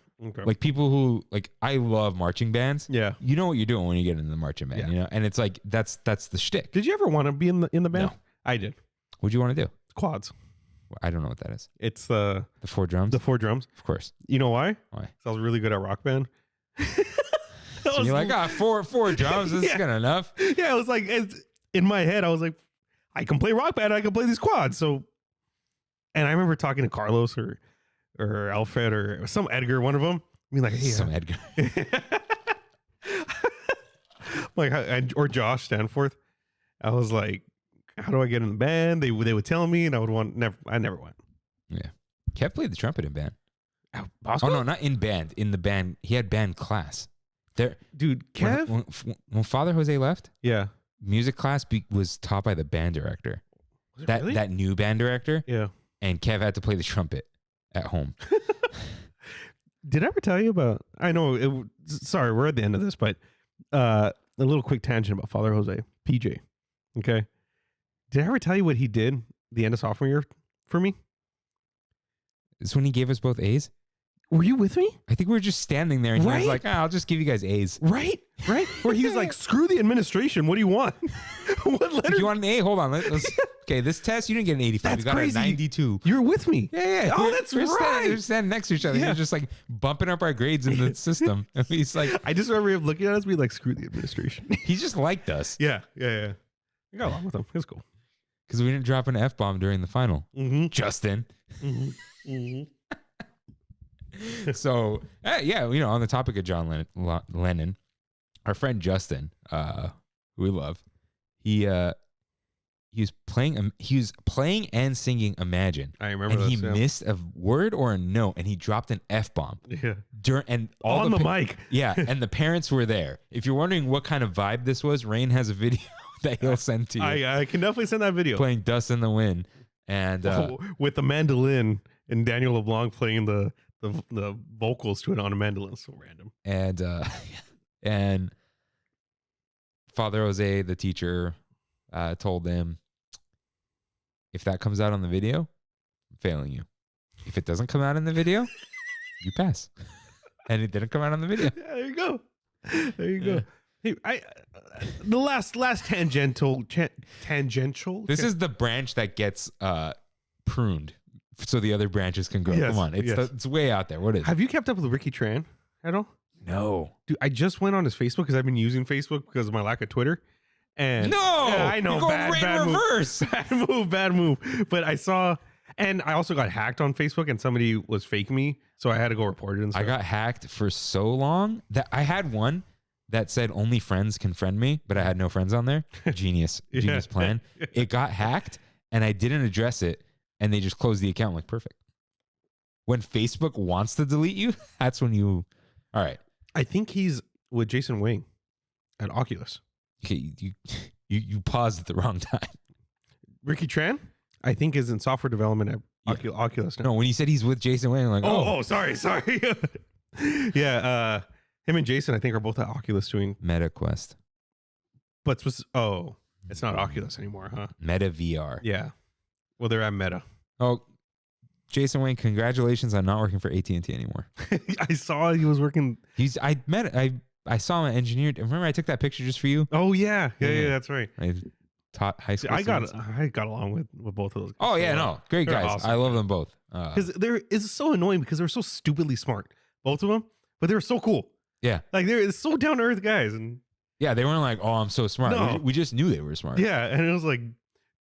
Like people who I love marching bands. Yeah. You know what you're doing when you get into the marching band. Yeah. You know, and it's like that's the shtick. Did you ever want to be in the band? No. I did. What'd you want to do? Quads. I don't know what that is. It's the 4 drums. The 4 drums. Of course. You know why? Why? 'Cause I was really good at Rock Band. So you're like, 4 drums. This is good enough. Yeah, it was like in my head, I was like, I can play Rock Band. I can play these quads. So, and I remember talking to Carlos or Alfred or some Edgar, one of them. I mean, like, hey, Some Edgar. or Josh Stanforth. I was like, how do I get in the band? They would tell me, and I never went. Yeah. Kev played the trumpet in band. Bosco? Oh no, not in band. In the band, he had band class. There, dude. Kev, when Father Jose left, yeah, music class was taught by the band director. Was it really? That new band director. Yeah. And Kev had to play the trumpet at home. Did I ever tell you about? I know. Sorry, we're at the end of this, but a little quick tangent about Father Jose, PJ. Okay. Did I ever tell you what he did the end of sophomore year for me? It's when he gave us both A's. Were you with me? I think we were just standing there and he was like, I'll just give you guys A's. Right. Where he's like, screw the administration. What do you want? What letter? If you want an A? Hold on. Let's okay, this test, you didn't get an 85. That's you got crazy. a 92. You're with me. Yeah. Oh, that's right. We're standing next to each other. Yeah. You're just like bumping up our grades in the system. And he's like, I just remember him looking at us, be like, screw the administration. He just liked us. Yeah. I got along with him. It was cool. Because we didn't drop an F-bomb during the final. Mm-hmm. Justin. Mm-hmm. So, yeah, on the topic of John Lennon, our friend Justin, who we love, he was playing and singing Imagine. I remember and this, he missed a word or a note, and he dropped an F-bomb. Yeah. And all on the mic. Yeah, and the parents were there. If you're wondering what kind of vibe this was, Rain has a video that he'll send to you. I can definitely send that video. Playing Dust in the Wind. And with the mandolin and Daniel LeBlanc playing the the vocals to it on a mandolin. So random. And Father Jose, the teacher, told him, if that comes out on the video, I'm failing you. If it doesn't come out in the video, you pass. And it didn't come out on the video. Yeah, there you go. There you go. Hey, the last tangential. This is the branch that gets pruned so the other branches can grow. Yes, Come on, it's way out there. What is? Have you kept up with Ricky Tran at all? No, dude. I just went on his Facebook because I've been using Facebook because of my lack of Twitter. And no, yeah, I know, you're going bad reverse. Bad move. But I saw, and I also got hacked on Facebook, and somebody was faking me, so I had to go report it. And stuff. I got hacked for so long that I had one that said only friends can friend me, but I had no friends on there. Genius plan. It got hacked, and I didn't address it, and they just closed the account. I'm like, perfect. When Facebook wants to delete you, that's when you. All right. I think he's with Jason Wang at Oculus. Okay, you paused at the wrong time. Ricky Tran, I think, is in software development at Oculus now. No, when you said he's with Jason Wang, I'm like, sorry. Yeah, him and Jason, I think, are both at Oculus doing MetaQuest. But it's not Oculus anymore, huh? Meta VR. Yeah. Well, they're at Meta. Oh, Jason Wang, congratulations on not working for AT&T anymore. I saw he was working. I saw him engineered. Remember, I took that picture just for you. Oh yeah, that's right. I taught high school. I got along with both of those. Oh yeah, no, great guys. Awesome. I love them both. Because it's so annoying because they're so stupidly smart, both of them, but they're so cool. Yeah, like they're so down to earth guys, and yeah, they weren't like, oh, I'm so smart. No. We just knew they were smart. Yeah, and it was like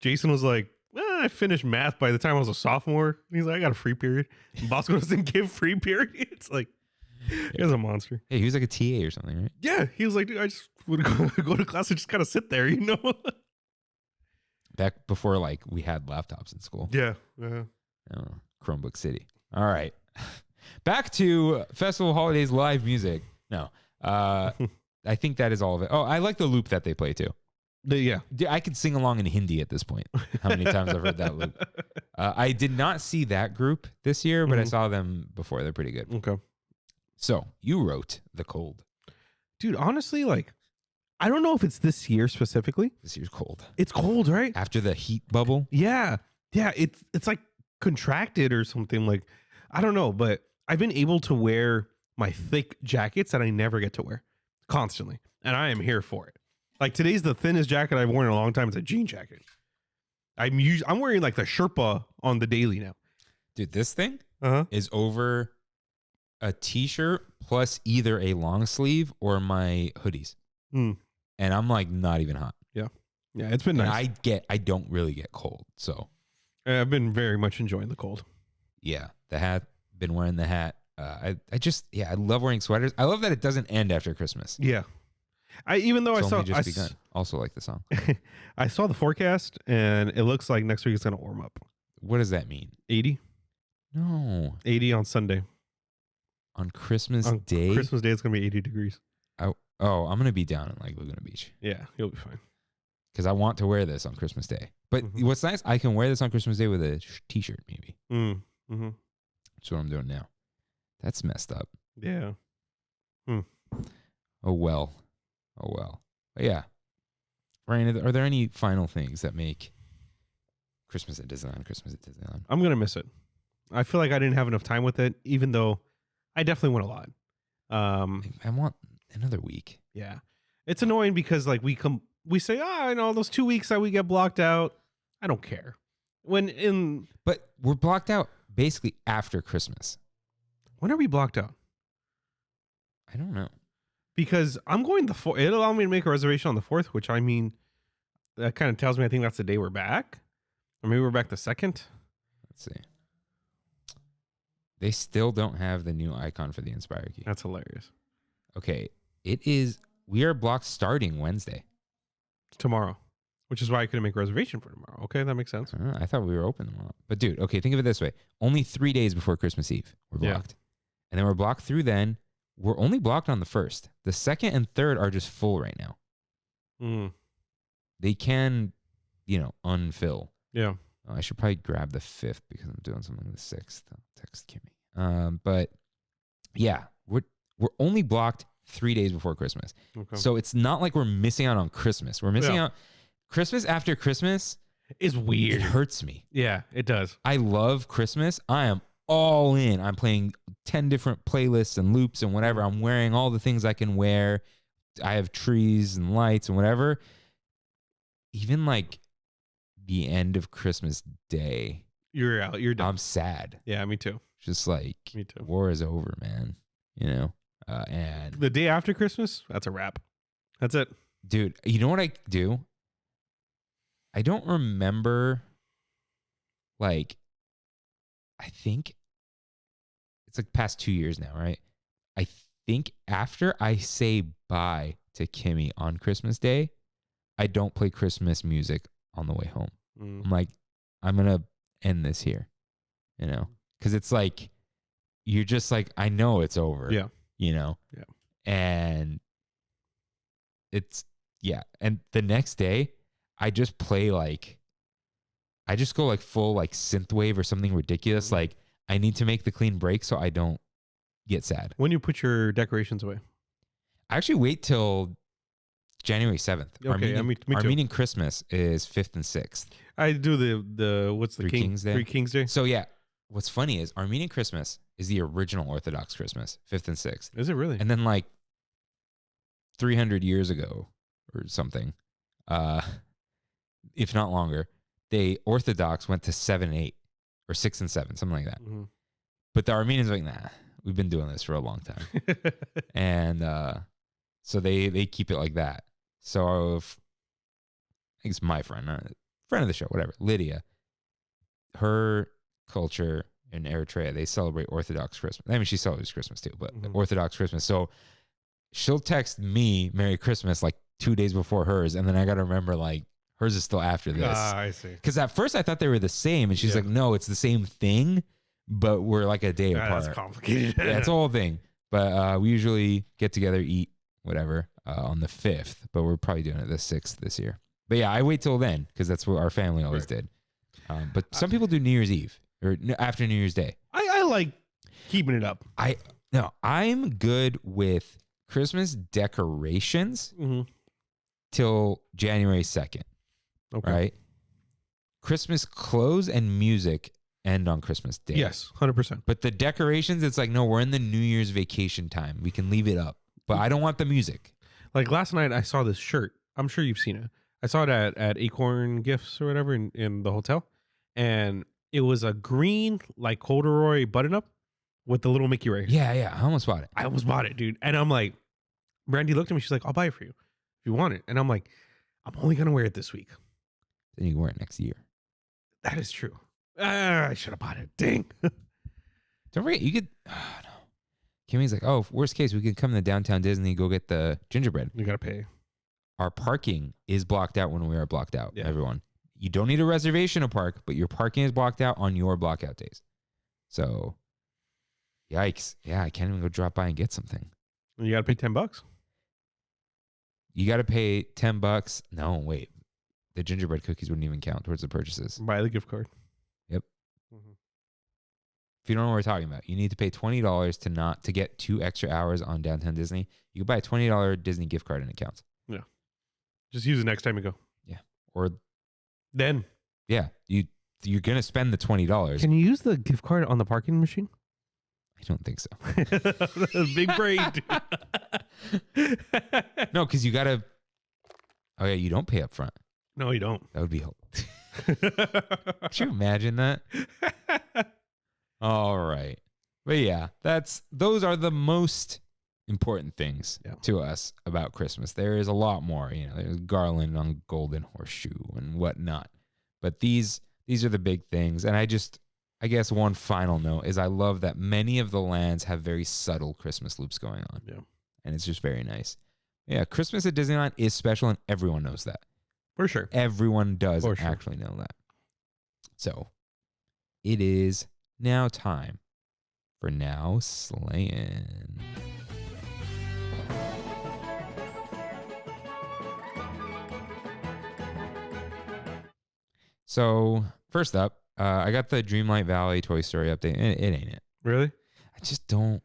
Jason was like, I finished math by the time I was a sophomore. He's like, I got a free period. And Bosco doesn't give free periods. Like, he was a monster. Hey, he was like a TA or something, right? Yeah, he was like, dude, I just would go to class and just kind of sit there, you know? Back before like we had laptops in school. Yeah. Chromebook City. All right. Back to Festival Holidays live music. No. I think that is all of it. Oh, I like the loop that they play too. Yeah. I could sing along in Hindi at this point. How many times I've heard that loop. I did not see that group this year, but I saw them before. They're pretty good. Okay. So you wrote The Cold. Dude, honestly, like, I don't know if it's this year specifically. This year's cold. It's cold, right? After the heat bubble. Yeah. Yeah. It's like contracted or something. Like, I don't know, but I've been able to wear my thick jackets that I never get to wear constantly. And I am here for it. Like, today's the thinnest jacket I've worn in a long time. It's a jean jacket. I'm wearing like the Sherpa on the daily now. Dude, this thing is over a t-shirt plus either a long sleeve or my hoodies. And I'm like not even hot. Yeah. Yeah, it's been nice. I don't really get cold. So I've been very much enjoying the cold. Yeah. The hat, been wearing the hat. I love wearing sweaters. I love that it doesn't end after Christmas. Yeah. Also like the song. I saw the forecast and it looks like next week it's going to warm up. What does that mean? 80? No. 80 on Sunday. On Christmas Day? Christmas Day it's going to be 80 degrees. I'm going to be down in like Laguna Beach. Yeah, you'll be fine. Because I want to wear this on Christmas Day. But what's nice, I can wear this on Christmas Day with a t-shirt maybe. That's what I'm doing now. That's messed up. Yeah. Oh well. But yeah. Ryan, are there any final things that make Christmas at Disneyland? I'm going to miss it. I feel like I didn't have enough time with it, even though I definitely went a lot. I want another week. Yeah. It's annoying because like we say, I know those 2 weeks that we get blocked out. I don't care. But we're blocked out basically after Christmas. When are we blocked out? I don't know. Because I'm going the 4th. It allowed me to make a reservation on the 4th, which I mean, that kind of tells me I think that's the day we're back. Or maybe we're back the 2nd. Let's see. They still don't have the new icon for the Inspire key. That's hilarious. Okay. We are blocked starting Wednesday. Tomorrow. Which is why I couldn't make a reservation for tomorrow. Okay, that makes sense. I thought we were open tomorrow. But dude, okay, think of it this way. Only 3 days before Christmas Eve, we're blocked. And then we're blocked through then. We're only blocked on the 1st. The 2nd and 3rd are just full right now. They can, unfill. Yeah. I should probably grab the 5th because I'm doing something the 6th. I'll text Kimmy. But yeah, we're only blocked 3 days before Christmas. Okay. So it's not like we're missing out on Christmas. We're missing out. Christmas after Christmas is weird. It hurts me. Yeah, it does. I love Christmas. I am all in. I'm playing 10 different playlists and loops and whatever. I'm wearing all the things I can wear. I have trees and lights and whatever. Even like the end of Christmas Day, you're out. You're done. I'm sad. Yeah, me too. Just like me too. War is over, man. You know, and the day after Christmas, that's a wrap. That's it, dude. You know what I do? I don't remember. Like, I think it's like past 2 years now, right? I think after I say bye to Kimmy on Christmas Day, I don't play Christmas music on the way home. I'm like, I'm going to end this here, you know? Because it's like, you're just like, I know it's over. Yeah. You know? Yeah. And it's, yeah. And the next day, I just play like, I just go like full like synthwave or something ridiculous. Like, I need to make the clean break so I don't get sad. When you put your decorations away? I actually wait till January 7th. Okay, me too. Armenian Christmas is 5th and 6th. I do the what's the Three Kings Day? Three Kings Day. So yeah, what's funny is Armenian Christmas is the original Orthodox Christmas, 5th and 6th. Is it really? And then like 300 years ago or something, if not longer, Orthodox went to 7 and 8 or 6 and 7, something like that. Mm-hmm. But the Armenians were like, nah, we've been doing this for a long time. And so they keep it like that. So I think it's my friend of the show, whatever, Lydia, her culture in Eritrea, they celebrate Orthodox Christmas. I mean, she celebrates Christmas too, but Orthodox Christmas. So she'll text me Merry Christmas like 2 days before hers. And then I got to remember like hers is still after this. I see. Because at first I thought they were the same. And she's like, no, it's the same thing, but we're like a day apart. That's complicated. Yeah, it's a whole thing. But we usually get together, eat, whatever, on the 5th. But we're probably doing it the 6th this year. But yeah, I wait till then because that's what our family always did. But some people do New Year's Eve or after New Year's Day. I like keeping it up. I'm good with Christmas decorations till January 2nd. Okay. Right? Christmas clothes and music end on Christmas Day. Yes, 100%. But the decorations, it's like, no, we're in the New Year's vacation time. We can leave it up. But I don't want the music. Like last night, I saw this shirt. I'm sure you've seen it. I saw it at Acorn Gifts or whatever in the hotel. And it was a green, like, corduroy button-up with the little Mickey right here. Yeah. I almost bought it. I almost bought it, dude. And I'm like, Brandy looked at me. She's like, I'll buy it for you if you want it. And I'm like, I'm only going to wear it this week. Then you can wear it next year. That is true. I should have bought it. Dang. Don't forget, you could... Oh, no. Kimmy's like, oh, worst case, we could come to downtown Disney, go get the gingerbread. You got to pay. Our parking is blocked out when we are blocked out, everyone. You don't need a reservation to park, but your parking is blocked out on your blockout days. So, yikes. Yeah, I can't even go drop by and get something. And you got to pay $10. You got to pay $10. No, wait. The gingerbread cookies wouldn't even count towards the purchases. Buy the gift card. Yep. If you don't know what we're talking about, you need to pay $20 to get 2 extra hours on Downtown Disney. You can buy a $20 Disney gift card and it counts. Yeah. Just use it next time you go. Yeah. Or then. Yeah. You're going to spend the $20. Can you use the gift card on the parking machine? I don't think so. Big brain. No, because you got to. Oh, yeah. You don't pay up front. No, you don't. That would be. Could you imagine that? All right. But yeah, those are the most important things to us about Christmas. There is a lot more, there's garland on golden horseshoe and whatnot. But these are the big things. And I guess one final note is I love that many of the lands have very subtle Christmas loops going on. Yeah. And it's just very nice. Yeah, Christmas at Disneyland is special and everyone knows that. For sure. Everyone does actually know that. So it is now time for Now Slaying. So first up, I got the Dreamlight Valley Toy Story update. It ain't it. Really? I just don't.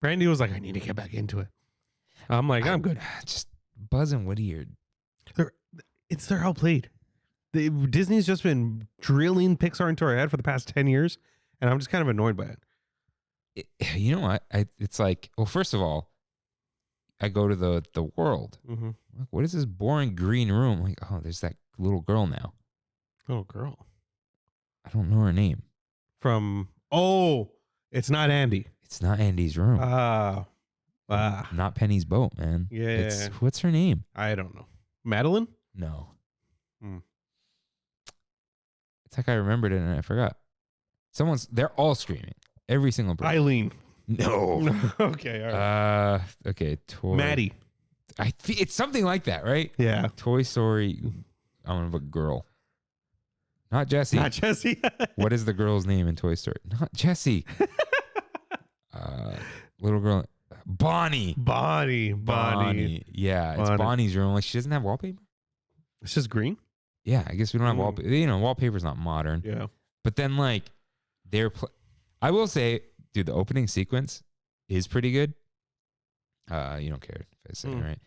Brandy was like, I need to get back into it. I'm like, I'm good. Just Buzz and Woody are. They're outplayed. Disney's just been drilling Pixar into our head for the past 10 years, and I'm just kind of annoyed by it. You know what? It's like, well, first of all, I go to the world. Mm-hmm. Like, what is this boring green room? I'm like, oh, there's that little girl now. Oh, girl. I don't know her name. It's not Andy. It's not Andy's room. Not Penny's boat, man. Yeah. What's her name? I don't know. Madeline? No. Hmm. It's like I remembered it and I forgot. They're all screaming. Every single person. Eileen. No. Okay. All right. Okay. Maddie. It's something like that, right? Yeah. Toy Story. I'm gonna put girl. Not Jessie. Not Jessie. What is the girl's name in Toy Story? Not Jessie. Little girl. Bonnie. Bonnie. Yeah, it's Bonnie's room. Like, she doesn't have wallpaper. It's just green. Yeah, I guess we don't have wallpaper. You know, wallpaper's not modern. Yeah. But then, like, I will say, dude, the opening sequence is pretty good. You don't care if I say it, right?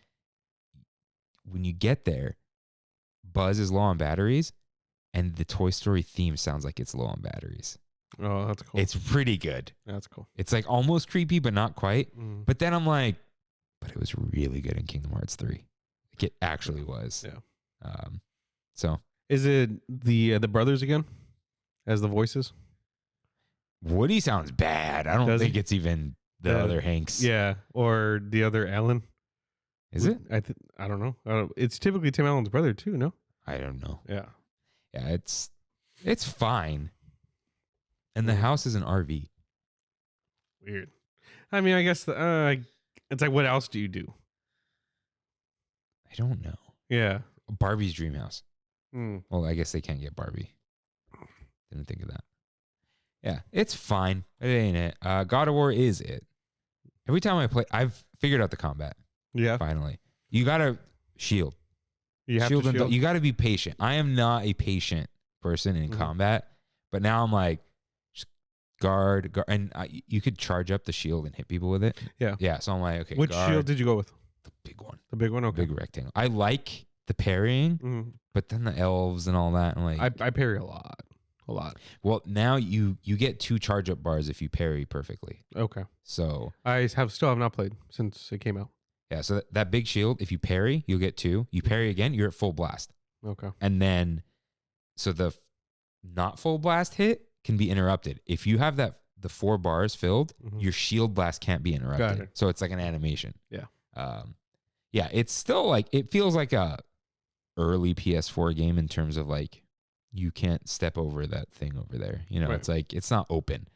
When you get there, Buzz is low on batteries, and the Toy Story theme sounds like it's low on batteries. Oh, that's cool. It's pretty good. That's cool. It's like almost creepy, but not quite. Mm. But then I'm like, but it was really good in Kingdom Hearts 3. Like, it actually was. Yeah. So is it the brothers again as the voices? Woody sounds bad. I don't think it's even the other Hanks. Yeah, or the other Alan. Is it? I don't know. It's typically Tim Allen's brother too. No, I don't know. Yeah. It's fine. And the house is an RV. Weird. I mean, I guess it's like, what else do you do? I don't know. Yeah. Barbie's dream house. Mm. Well, I guess they can't get Barbie. Didn't think of that. Yeah, it's fine. It ain't it. God of War is it. Every time I play, I've figured out the combat. Yeah. Finally. You got to shield. You have to shield. You got to be patient. I am not a patient person in combat, but now I'm like, just guard. And you could charge up the shield and hit people with it. Yeah. Yeah. So I'm like, okay. Which shield did you go with? The big one. The big one? Okay. Big rectangle. I like the parrying, but then the elves and all that. I'm like, I parry a lot. Well, now you get 2 charge up bars if you parry perfectly. Okay. So I still have not played since it came out. Yeah, so that big shield, if you parry, you'll get 2. You parry again, you're at full blast. Okay. And then, so the not full blast hit can be interrupted. If you have the 4 bars filled, your shield blast can't be interrupted. Got it. So it's like an animation. Yeah. Yeah, it's still like, it feels like a early PS4 game in terms of like, you can't step over that thing over there. You know, It's like, it's not open,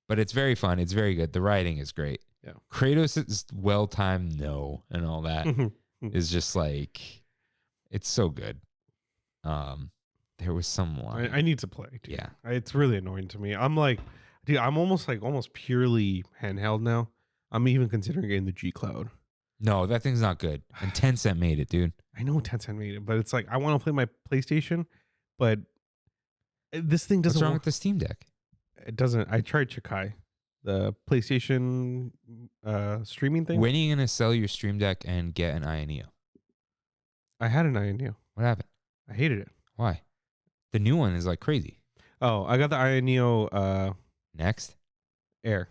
but it's very fun. It's very good. The writing is great. Yeah. Kratos is well-timed, and all that is just like, it's so good. There was some line. I need to play. Dude. Yeah. It's really annoying to me. I'm like, dude, I'm almost purely handheld now. I'm even considering getting the G Cloud. No, that thing's not good. And Tencent made it, dude. I know Tencent made it, but it's like, I want to play my PlayStation, but this thing doesn't What's wrong with the Steam Deck? It doesn't. I tried Chikai, the PlayStation streaming thing. When are you going to sell your Stream Deck and get an INEO? I had an INEO. What happened? I hated it. Why? The new one is like crazy. Oh, I got the INEO Next? Air.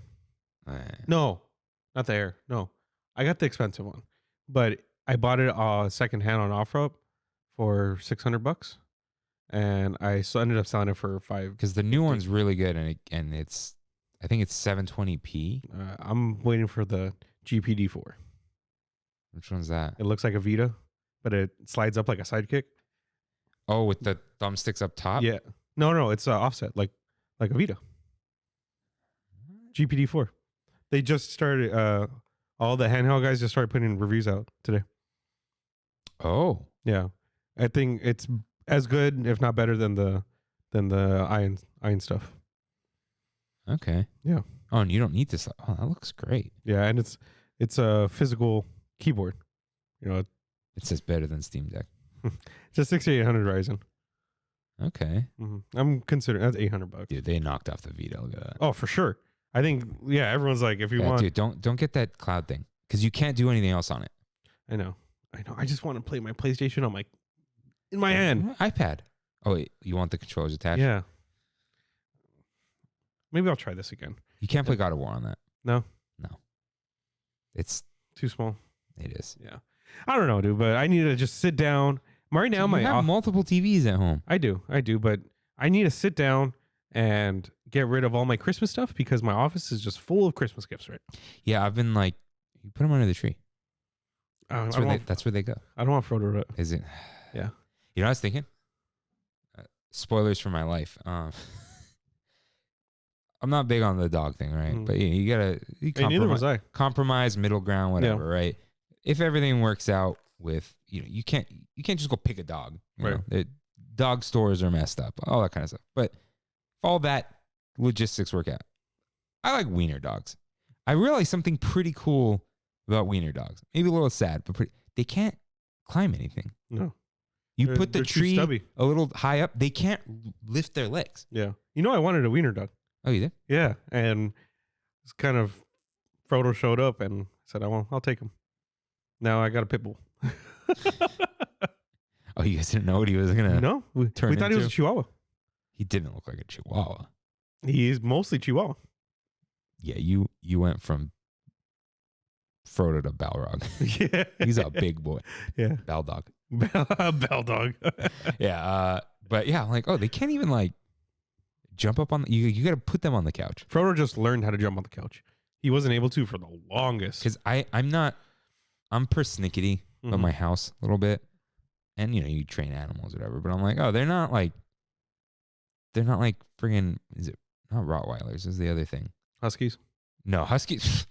No, not the Air. No, I got the expensive one, but I bought it secondhand on OfferUp for $600. And I ended up selling it for $5. Because the new one's really good, and it's, I think it's 720p. I'm waiting for the GPD4. Which one's that? It looks like a Vita, but it slides up like a sidekick. Oh, with the thumbsticks up top? Yeah. No, it's offset like a Vita. GPD4. They just started. All the handheld guys just started putting reviews out today. Oh. Yeah, I think it's as good, if not better, than the iron stuff. Okay. Yeah. Oh, and you don't need this. Oh, that looks great. Yeah, and it's a physical keyboard. You know, it says better than Steam Deck. It's a 6800 Ryzen. Okay. I'm considering that's $800. Dude, they knocked off the Vita. Look at that. Oh, for sure. I think, yeah, everyone's like, if you want. Dude, don't get that cloud thing because you can't do anything else on it. I know. I just want to play my PlayStation in my hand. iPad. Oh, wait. You want the controllers attached? Yeah. Maybe I'll try this again. You can't play God of War on that. No? No. It's too small. It is. Yeah. I don't know, dude, but I need to just sit down. Right now, you have multiple TVs at home. I do, but I need to sit down and get rid of all my Christmas stuff because my office is just full of Christmas gifts, right? Yeah, I've been like, you put them under the tree. That's where they go. I don't want Frodo to. Is it? Yeah. You know what I was thinking? Spoilers for my life. I'm not big on the dog thing, right? But you gotta neither was I. Compromise, middle ground, whatever, right? If everything works out with, you can't just go pick a dog. You know? Dog stores are messed up, all that kind of stuff. But if all that logistics work out, I like wiener dogs. I realized something pretty cool about wiener dogs. Maybe a little sad, but they can't climb anything. No. You put the tree a little high up, they can't lift their legs. Yeah. I wanted a wiener dog. Oh, you did? Yeah. And it's kind of, Frodo showed up and said, I'll take him. Now I got a pit bull. Oh, you guys didn't know what he was going to No. We thought he was a Chihuahua. He didn't look like a Chihuahua. He's mostly Chihuahua. Yeah, you went from Frodo to Balrog. Yeah. He's a big boy. Yeah. Bell dog. Bell dog. Yeah. But yeah, I'm like, oh, they can't even like jump up on you got to put them on the couch. Frodo just learned how to jump on the couch. He wasn't able to for the longest. Because I'm persnickety of my house a little bit. And you train animals or whatever, but I'm like, oh, they're not like friggin', is it not Rottweilers is the other thing. Huskies? No, Huskies.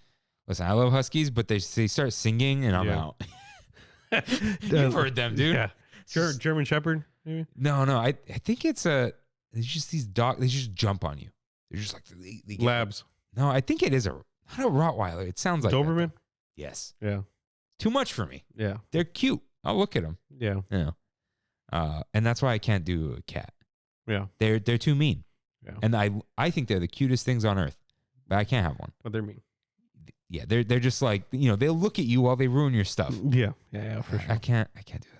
Listen, I love Huskies, but they start singing and I'm out. You've heard them, dude. Yeah. German Shepherd, maybe? No. I think it's there's just these dogs, they just jump on you. They're just like they Labs. No, I think it is not a Rottweiler. It sounds like Doberman? Yes. Yeah. Too much for me. Yeah. They're cute. I'll look at them. Yeah. And that's why I can't do a cat. Yeah. They're too mean. Yeah. And I think they're the cutest things on earth, but I can't have one. But they're mean. Yeah. They're just like, they'll look at you while they ruin your stuff. Yeah. Yeah, for sure. I can't do that.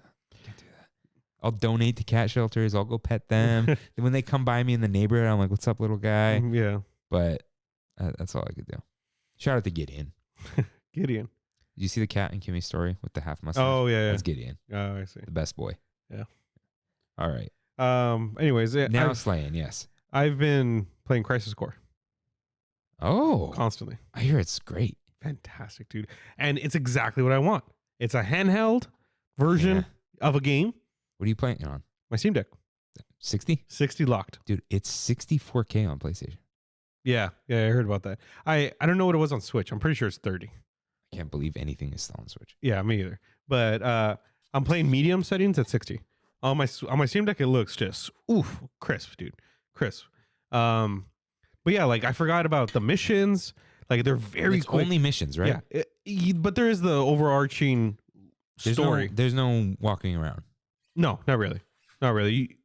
I'll donate to cat shelters. I'll go pet them. Then when they come by me in the neighborhood, I'm like, what's up, little guy? Yeah. But that's all I could do. Shout out to Gideon. Gideon. Did you see the cat in Kimmy's story with the half mustache? Oh, yeah. That's Gideon. Oh, I see. The best boy. Yeah. All right. Anyways, now slaying, yes. I've been playing Crisis Core. Oh, Constantly. I hear it's great. Fantastic, dude. And it's exactly what I want. It's a handheld version of a game. What are you playing on? My Steam Deck. 60? 60 locked. Dude, it's 64K on PlayStation. Yeah, I heard about that. I don't know what it was on Switch. I'm pretty sure it's 30. I can't believe anything is still on Switch. Yeah, me either. But I'm playing medium settings at 60. On my Steam Deck, it looks just crisp, dude. Crisp. But yeah, like I forgot about the missions. Like they're very quick. Only missions, right? Yeah. But there is the overarching story. There's no walking around. No, not really. Not really.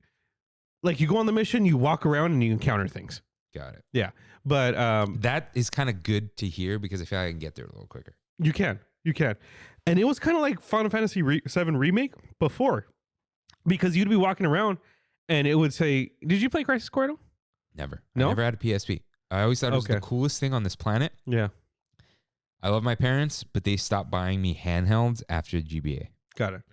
You go on the mission, you walk around and you encounter things. Got it. Yeah. But that is kind of good to hear because I feel like I can get there a little quicker. You can. And it was kind of like Final Fantasy VII Remake before. Because you'd be walking around and it would say, did you play Crisis Core? Never. No? I never had a PSP. I always thought it was the coolest thing on this planet. Yeah. I love my parents, but they stopped buying me handhelds after GBA. Got it.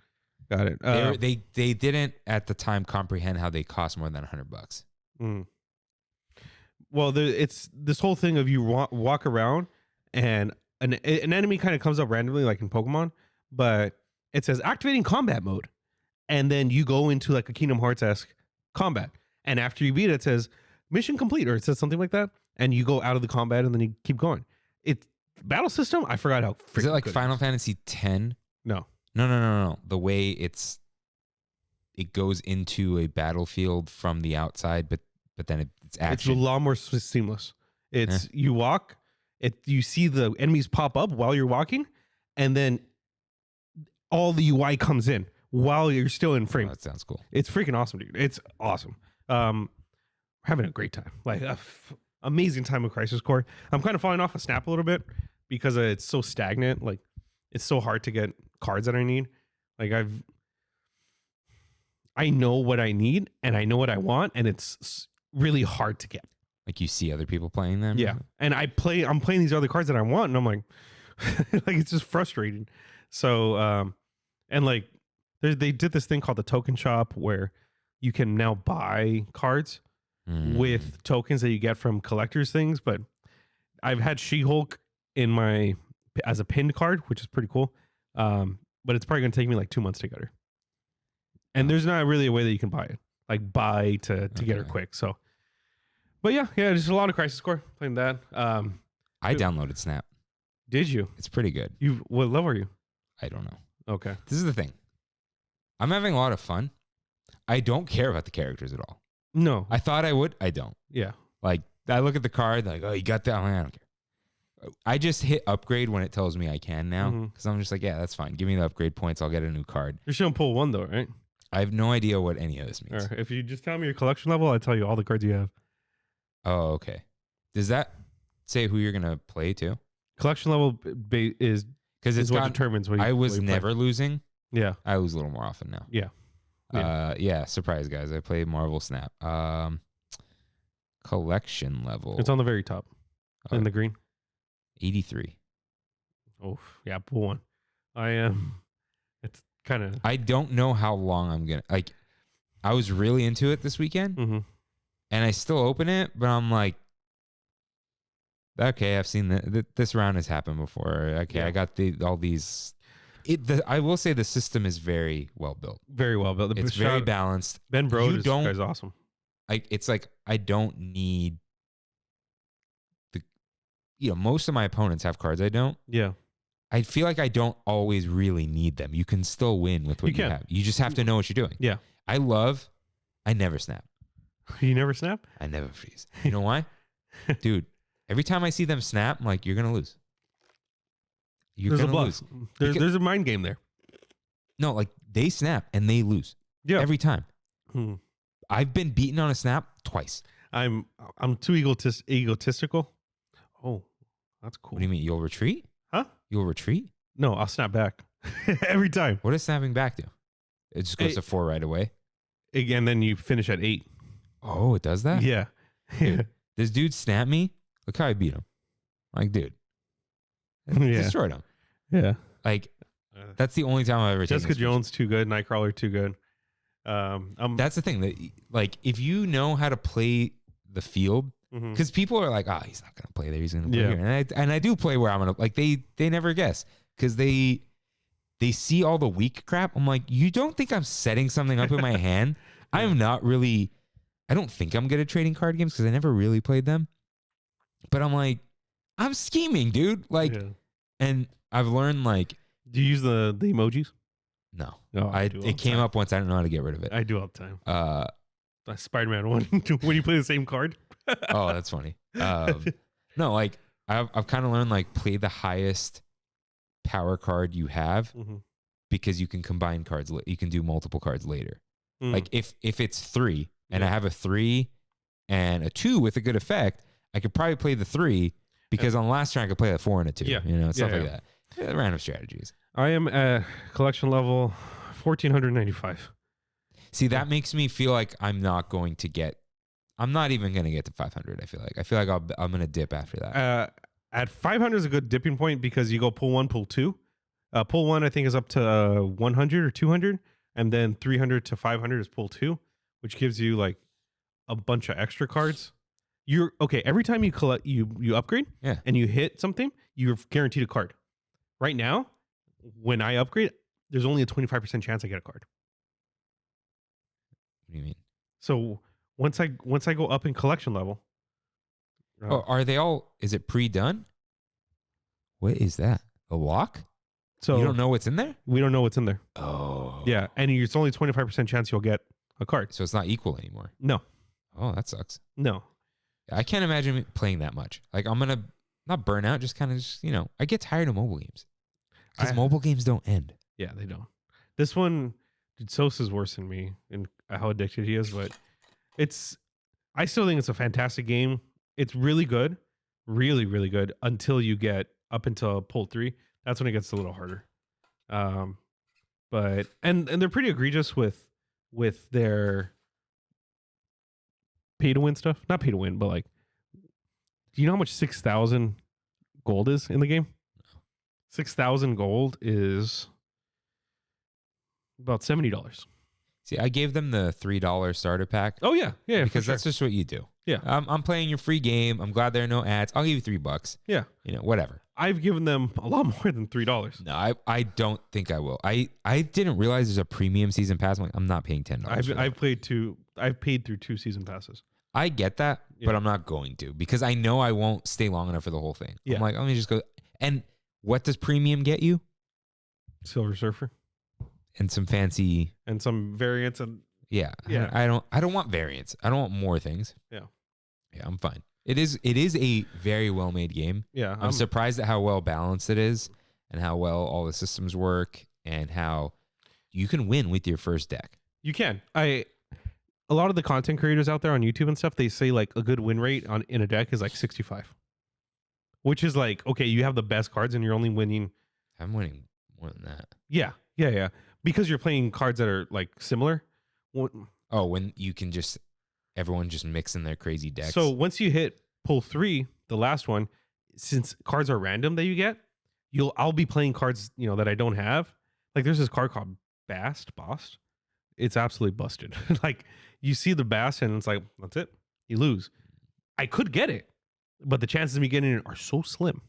They didn't at the time comprehend how they cost more than $100. Mm. Well, it's this whole thing of you walk around and an enemy kind of comes up randomly like in Pokemon, but it says activating combat mode. And then you go into like a Kingdom Hearts-esque combat. And after you beat it, it says mission complete, or it says something like that. And you go out of the combat and then you keep going. It's battle system. I forgot how freaking Is it like good Final Fantasy X? No. No. The way it goes into a battlefield from the outside, but then it's action. It's a lot more seamless. It's you walk, you see the enemies pop up while you're walking, and then all the UI comes in while you're still in frame. Oh, that sounds cool. It's freaking awesome, dude. It's awesome. Having a great time. Like amazing time with Crisis Core. I'm kind of falling off of Snap a little bit because it's so stagnant. Like it's so hard to get cards that I need. Like I know what I need and I know what I want, and it's really hard to get. Like you see other people playing them? Yeah. And I'm playing these other cards that I want, and I'm like, like it's just frustrating. So, and like they did this thing called the token shop where you can now buy cards with tokens that you get from collectors things. But I've had She-Hulk as a pinned card, which is pretty cool. But it's probably going to take me like 2 months to get her. And there's not really a way that you can buy it, like buy to get her quick. So, but yeah, just a lot of Crisis Core playing that. I downloaded Snap. Did you? It's pretty good. What level are you? I don't know. Okay. This is the thing. I'm having a lot of fun. I don't care about the characters at all. No. I thought I would. I don't. Yeah. Like, I look at the card, like, oh, you got that? I'm like, I don't care. I just hit upgrade when it tells me I can now. Because I'm just like, yeah, that's fine. Give me the upgrade points. I'll get a new card. You're showing pull 1, though, right? I have no idea what any of this means. Or if you just tell me your collection level, I'll tell you all the cards you have. Oh, okay. Does that say who you're going to play to? Collection level is because it's what determines what you I was what you never play. Losing. Yeah. I lose a little more often now. Yeah. Yeah. Surprise, guys. I play Marvel Snap. Collection level. It's on the very top in the green. 83. Oh, yeah. Pull 1. I am. It's kind of. I don't know how long I'm going to. Like, I was really into it this weekend. And I still open it, but I'm like, okay, I've seen this round has happened before. Okay, I got all these. I will say the system is very well built. Very well built. It's very balanced. Ben Brode is awesome. It's like I don't need most of my opponents have cards I don't. Yeah. I feel like I don't always really need them. You can still win with what you have. You just have to know what you're doing. Yeah. I never snap. You never snap? I never freeze. You know why? Dude, every time I see them snap, I'm like, you're going to lose. You're going to lose. There's a mind game there. No, like they snap and they lose. Yeah. Every time. I've been beaten on a snap twice. I'm too egotistical. Oh, that's cool. What do you mean? You'll retreat? Huh? You'll retreat? No, I'll snap back. Every time. What does snapping back do? It just goes to 4 right away? And then you finish at 8. Oh, it does that? Yeah. Dude, this dude snapped me. Look how I beat him. Like, dude. Destroyed him. Yeah. Like, that's the only time I've ever Jessica Jones, too good. Nightcrawler, too good. That's the thing. That, like, if you know how to play the field, because people are like, he's not going to play there. He's going to play here. And I do play where I'm going to, like, they never guess. Because they see all the weak crap. I'm like, you don't think I'm setting something up in my hand? I am not really... I don't think I'm good at trading card games because I never really played them. But I'm like, I'm scheming, dude. Like, and I've learned like. Do you use the emojis? No. It came up once. I don't know how to get rid of it. I do all the time. Spider-Man one when you play the same card. Oh, that's funny. No, like I've kind of learned like play the highest power card you have because you can combine cards. You can do multiple cards later. Like if it's 3. And I have a 3 and a 2 with a good effect, I could probably play the 3 because on the last turn I could play a 4 and a 2. Yeah. Stuff like that. Random strategies. I am at collection level 1495. See, that makes me feel like I'm not even going to get to 500. I feel like I'm going to dip after that. At 500 is a good dipping point because you go pull 1, pull 2. Pull 1 I think is up to 100 or 200, and then 300 to 500 is pull 2. Which gives you like a bunch of extra cards. You're okay. Every time you collect, you upgrade, and you hit something, you're guaranteed a card. Right now, when I upgrade, there's only a 25% chance I get a card. What do you mean? So once I go up in collection level, are they all? Is it pre-done? What is that? A lock? So you don't know what's in there? We don't know what's in there. Oh, yeah, and it's only 25% chance you'll get a card. So it's not equal anymore. No. Oh, that sucks. No. I can't imagine playing that much. Like I'm gonna not burn out, just kind of I get tired of mobile games because mobile games don't end. Yeah, they don't. This one, dude, Sos is worse than me in how addicted he is, but I still think it's a fantastic game. It's really good, really, really good until you get up until pull 3. That's when it gets a little harder. But and they're pretty egregious with their pay to win stuff. Not pay to win, but like, do you know how much 6,000 gold is in the game? 6,000 gold is about $70. See, I gave them the $3 starter pack. Oh yeah, because that's just what you do. Yeah, I'm playing your free game. I'm glad there are no ads. I'll give you $3. Yeah, whatever. I've given them a lot more than $3. No, I don't think I will. I didn't realize there's a premium season pass. I'm like, I'm not paying $10. I've paid through 2 season passes. I get that, but I'm not going to because I know I won't stay long enough for the whole thing. Yeah. I'm like, let me just go. And what does premium get you? Silver Surfer. And some fancy and some variants and I don't want variants. I don't want more things. Yeah, I'm fine. It is a very well made game. Yeah, I'm surprised at how well balanced it is and how well all the systems work and how you can win with your first deck. You can. A lot of the content creators out there on YouTube and stuff, they say like a good win rate in a deck is like 65, which is like, okay, you have the best cards and you're only winning. I'm winning more than that. Yeah. Because you're playing cards that are like similar. When you can everyone just mix in their crazy decks. So once you hit pull 3, the last one, since cards are random that you get, I'll be playing cards, that I don't have. Like there's this card called Bast. It's absolutely busted. Like you see the Bast and it's like, that's it. You lose. I could get it, but the chances of me getting it are so slim.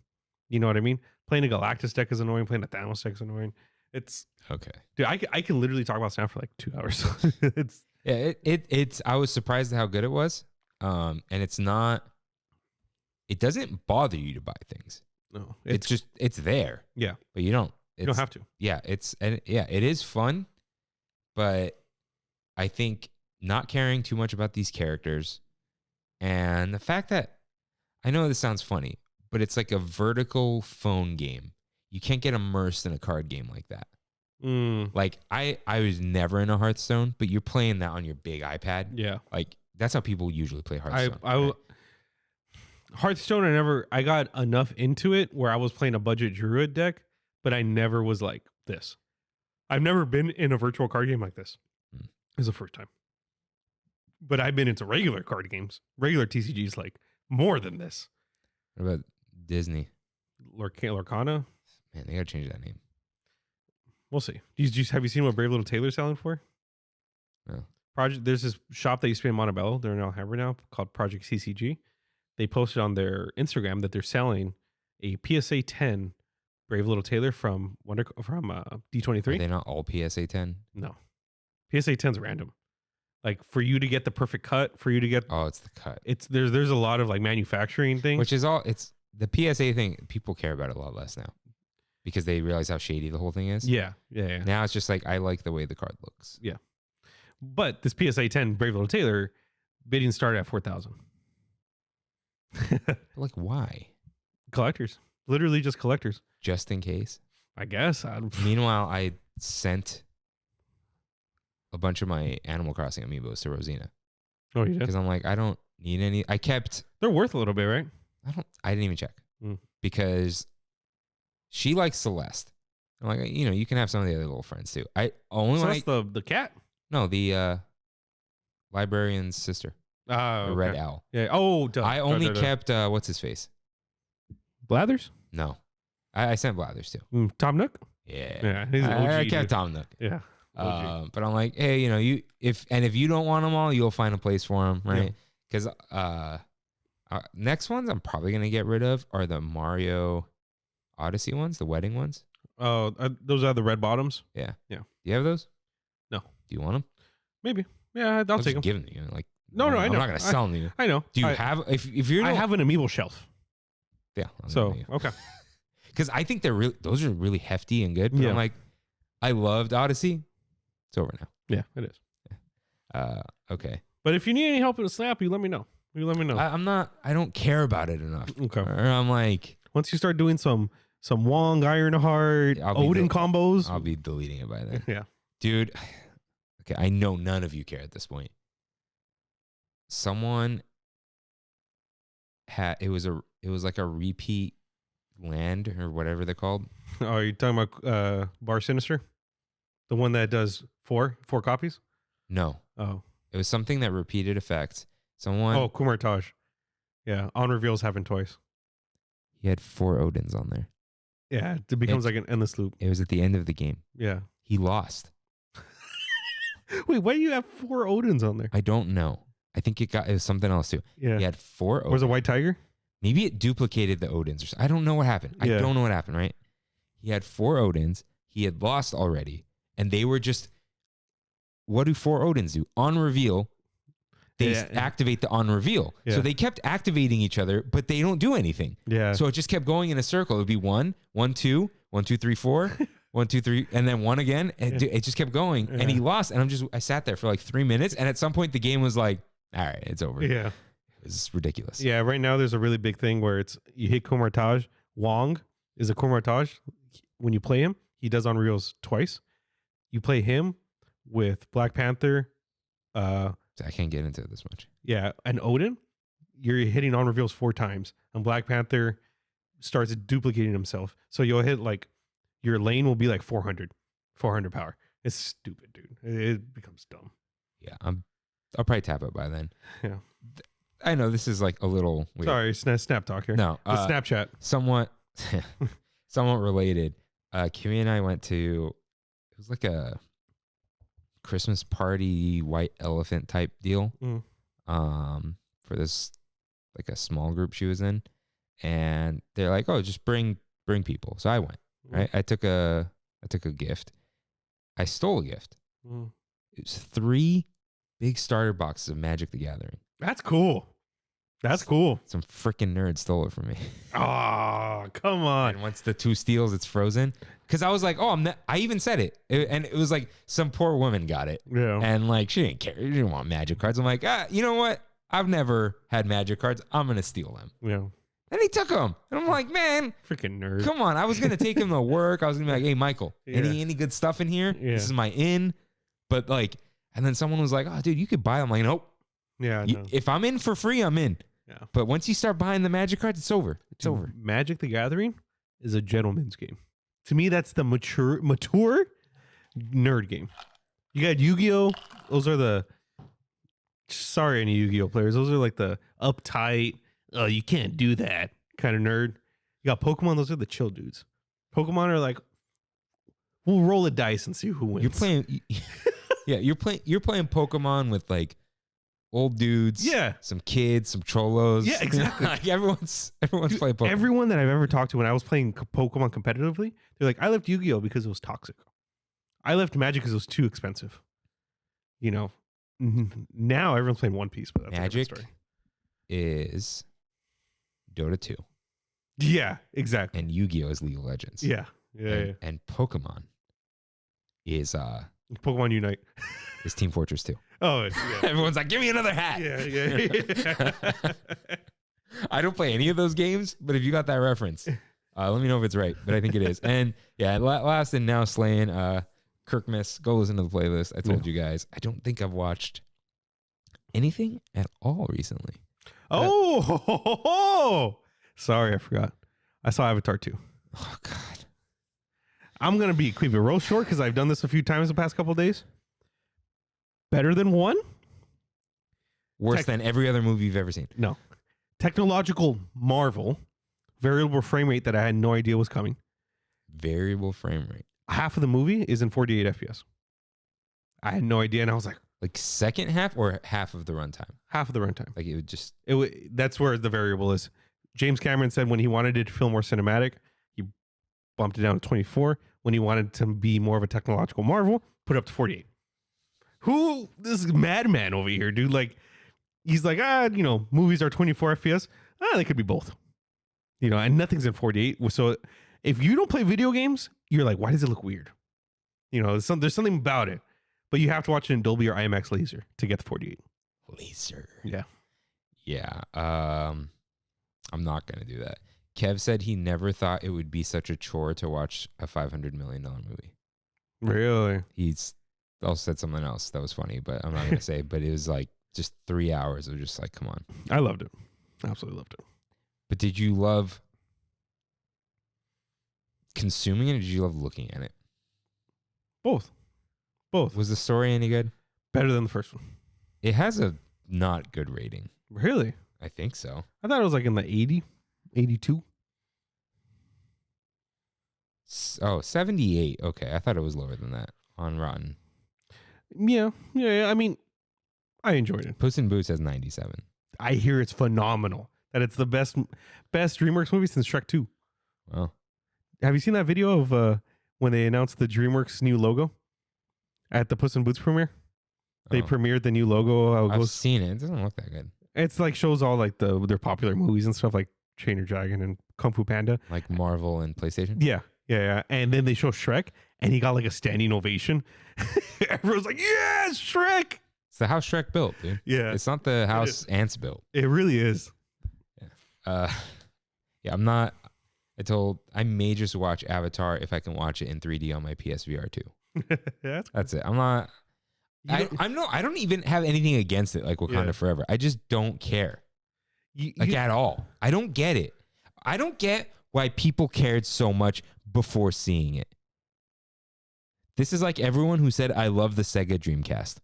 You know what I mean? Playing a Galactus deck is annoying. Playing a Thanos deck is annoying. It's okay, dude. I can literally talk about Snap for like 2 hours. It's. I was surprised at how good it was. And it's not. It doesn't bother you to buy things. No, it's there. Yeah, but you don't have to. Yeah, it is fun, but I think not caring too much about these characters, and the fact that I know this sounds funny, but it's like a vertical phone game. You can't get immersed in a card game like that. Like I was never in a Hearthstone, but you're playing that on your big iPad. Yeah. Like that's how people usually play Hearthstone. Hearthstone, I got enough into it where I was playing a budget Druid deck, but I never was like this. I've never been in a virtual card game like this. It's the first time. But I've been into regular card games, regular TCGs like more than this. What about Disney? Lorcana? Man, they gotta change that name. We'll see. Have you seen what Brave Little Taylor's selling for? No. There's this shop that used to be in Montebello. They're in Alhambra now, called Project CCG. They posted on their Instagram that they're selling a PSA 10 Brave Little Taylor from D23. Are they not all PSA 10? No. PSA 10's random. Like for you to get the perfect cut, for you to get it's the cut. There's a lot of like manufacturing things. Which is it's the PSA thing, people care about it a lot less now. Because they realize how shady the whole thing is. Yeah. Now it's just like, I like the way the card looks. Yeah. But this PSA 10 Brave Little Taylor bidding started at 4,000. Like, why? Collectors. Literally just collectors. Just in case? I guess. Meanwhile, I sent a bunch of my Animal Crossing amiibos to Rosina. Oh, you did? Because I'm like, I don't need any. They're worth a little bit, right? I didn't even check. Because she likes Celeste. I'm like, you can have some of the other little friends too. Celeste, the cat? No, the librarian's sister. The red owl. Yeah. Oh, I only kept what's his face? Blathers? No, I sent Blathers too. Tom Nook? Yeah. He's an OG, I kept Tom Nook. Yeah. But I'm like, hey, if you don't want them all, you'll find a place for them, right? Because next ones I'm probably gonna get rid of are the Mario Odyssey ones, the wedding ones. Oh, those are the red bottoms. Yeah. Do you have those? No. Do you want them? Maybe. Yeah, I'll take them. Give them to you. Like, no, I know. I'm not gonna sell them to you. I know. Do you have? If you're, I have an amiibo shelf. Yeah. Okay. Because I think those are really hefty and good. But I'm like, I loved Odyssey. It's over now. Yeah, it is. Yeah. Okay. But if you need any help with a Snap, you let me know. I don't care about it enough. Okay. Or I'm like, once you start doing some Wong, Ironheart, Odin combos, I'll be deleting it by then. Yeah. Dude. Okay. I know none of you care at this point. Someone it was like a repeat land or whatever they're called. Oh, are you talking about Bar Sinister? The one that does four copies? No. Oh. It was something that repeated effects. Someone. Oh, Kumar Taj. Yeah, on reveals happen twice. He had 4 Odins on there. Yeah, it becomes like an endless loop. It was at the end of the game. Yeah. He lost. Wait, why do you have 4 Odins on there? I don't know. I think it was something else too. Yeah. He had 4 Odins. Was it White Tiger? Maybe it duplicated the Odins. Or I don't know what happened. Yeah. I don't know what happened, right? He had 4 Odins. He had lost already. And they were just, what do 4 Odins do? On reveal, they activate the on reveal. Yeah. So they kept activating each other, but they don't do anything. Yeah. So it just kept going in a circle. It would be 1, 1, 2, 1, 2, 3, 4, 1, 2, 3, and then 1 again. And it just kept going. And he lost. And I sat there for like 3 minutes. And at some point the game was like, all right, it's over. Yeah. It's ridiculous. Yeah, right now there's a really big thing where it's you hit Kumar Taj. Wong is a Kumar Taj. When you play him, he does on reels twice. You play him with Black Panther. I can't get into it this much. Yeah, and Odin, you're hitting on reveals 4 times. And Black Panther starts duplicating himself. So you'll hit like, your lane will be like 400 power. It's stupid, dude. It becomes dumb. Yeah, I'll probably tap it by then. Yeah. I know this is like a little weird. Sorry, snap talk here. No. The Snapchat. Somewhat related. Kimmy and I went to, it was like a Christmas party white elephant type deal. For this, like a small group she was in. And they're like, oh, just bring people. So I went, right? I took a gift. I stole a gift. It was 3 big starter boxes of Magic the Gathering. That's cool. That's cool. Some freaking nerd stole it from me. Oh, come on. And once the 2 steals, it's frozen. Because I was like, oh, I even said it. And it was like some poor woman got it. Yeah. And like, she didn't care. She didn't want Magic cards. I'm like, you know what? I've never had Magic cards. I'm going to steal them. Yeah. And he took them. And I'm like, man. Freaking nerd. Come on. I was going to take him to work. I was going to be like, hey, Michael, any good stuff in here? Yeah. This is my in. But like, and then someone was like, oh, dude, you could buy them. I'm like, nope. Yeah. No. If I'm in for free, I'm in. Yeah. But once you start buying the Magic cards, it's over. It's over. Magic the Gathering is a gentleman's game. To me, that's the mature nerd game. You got Yu-Gi-Oh! Those are the, sorry, any Yu-Gi-Oh! Players. Those are like the uptight, oh, you can't do that kind of nerd. You got Pokemon. Those are the chill dudes. Pokemon are like, we'll roll a dice and see who wins. You're playing, yeah. You're playing Pokemon with like old dudes, some kids, some cholos. Yeah, exactly. Like everyone's playing Pokemon. Everyone that I've ever talked to when I was playing Pokemon competitively, they're like, I left Yu-Gi-Oh! Because it was toxic. I left Magic because it was too expensive. You know, now everyone's playing One Piece, but that's Magic a different story. Is Dota 2. Yeah, exactly. And Yu-Gi-Oh! Is League of Legends. Yeah. And Pokemon is Pokemon Unite. is Team Fortress 2. Oh, yeah. Everyone's like, give me another hat. Yeah. I don't play any of those games, but if you got that reference, let me know if it's right. But I think it is. And yeah, last and now slaying Kirkmas. Go listen to the playlist. I told you guys. I don't think I've watched anything at all recently. Oh, sorry, I forgot. I saw Avatar 2. Oh God. I'm gonna keep it real short because I've done this a few times the past couple of days. Better than 1? Worse than every other movie you've ever seen. No. Technological marvel. Variable frame rate that I had no idea was coming. Variable frame rate. Half of the movie is in 48 FPS. I had no idea, and I was like, second half or half of the runtime? Half of the runtime. Like it would just... That's where the variable is. James Cameron said when he wanted it to feel more cinematic, he bumped it down to 24. When he wanted to be more of a technological marvel, put it up to 48. This is madman over here, dude. Like, he's like, movies are 24 FPS. They could be both. And nothing's in 48. So if you don't play video games, you're like, why does it look weird? There's something about it. But you have to watch it in Dolby or IMAX Laser to get the 48. Laser. Yeah. Yeah. I'm not going to do that. Kev said he never thought it would be such a chore to watch a $500 million movie. Really? He's also said something else that was funny, but I'm not going to say. But it was like just 3 hours of just like, come on. I loved it. Absolutely loved it. But did you love consuming it or did you love looking at it? Both. Was the story any good? Better than the first one. It has a not good rating. Really? I think so. I thought it was like in the 80, 82. Oh, 78. Okay. I thought it was lower than that on Rotten. Yeah. I mean, I enjoyed it. Puss in Boots has 97. I hear it's phenomenal. That it's the best DreamWorks movie since Shrek 2. Wow. Have you seen that video of when they announced the DreamWorks new logo at the Puss in Boots premiere? They premiered the new logo. I've seen it. It doesn't look that good. It's like shows all like their popular movies and stuff like Trainer Dragon and Kung Fu Panda. Like Marvel and PlayStation? Yeah. And then they show Shrek and he got like a standing ovation. Everyone's like, yes, Shrek. It's the house Shrek built, dude. Yeah. It's not the house ants built. It really is. Yeah. I may just watch Avatar if I can watch it in 3D on my PSVR 2. That's it. I don't even have anything against it like Wakanda Forever. I just don't care. At all. I don't get it. I don't get why people cared so much before seeing it. This is like everyone who said, I love the Sega Dreamcast.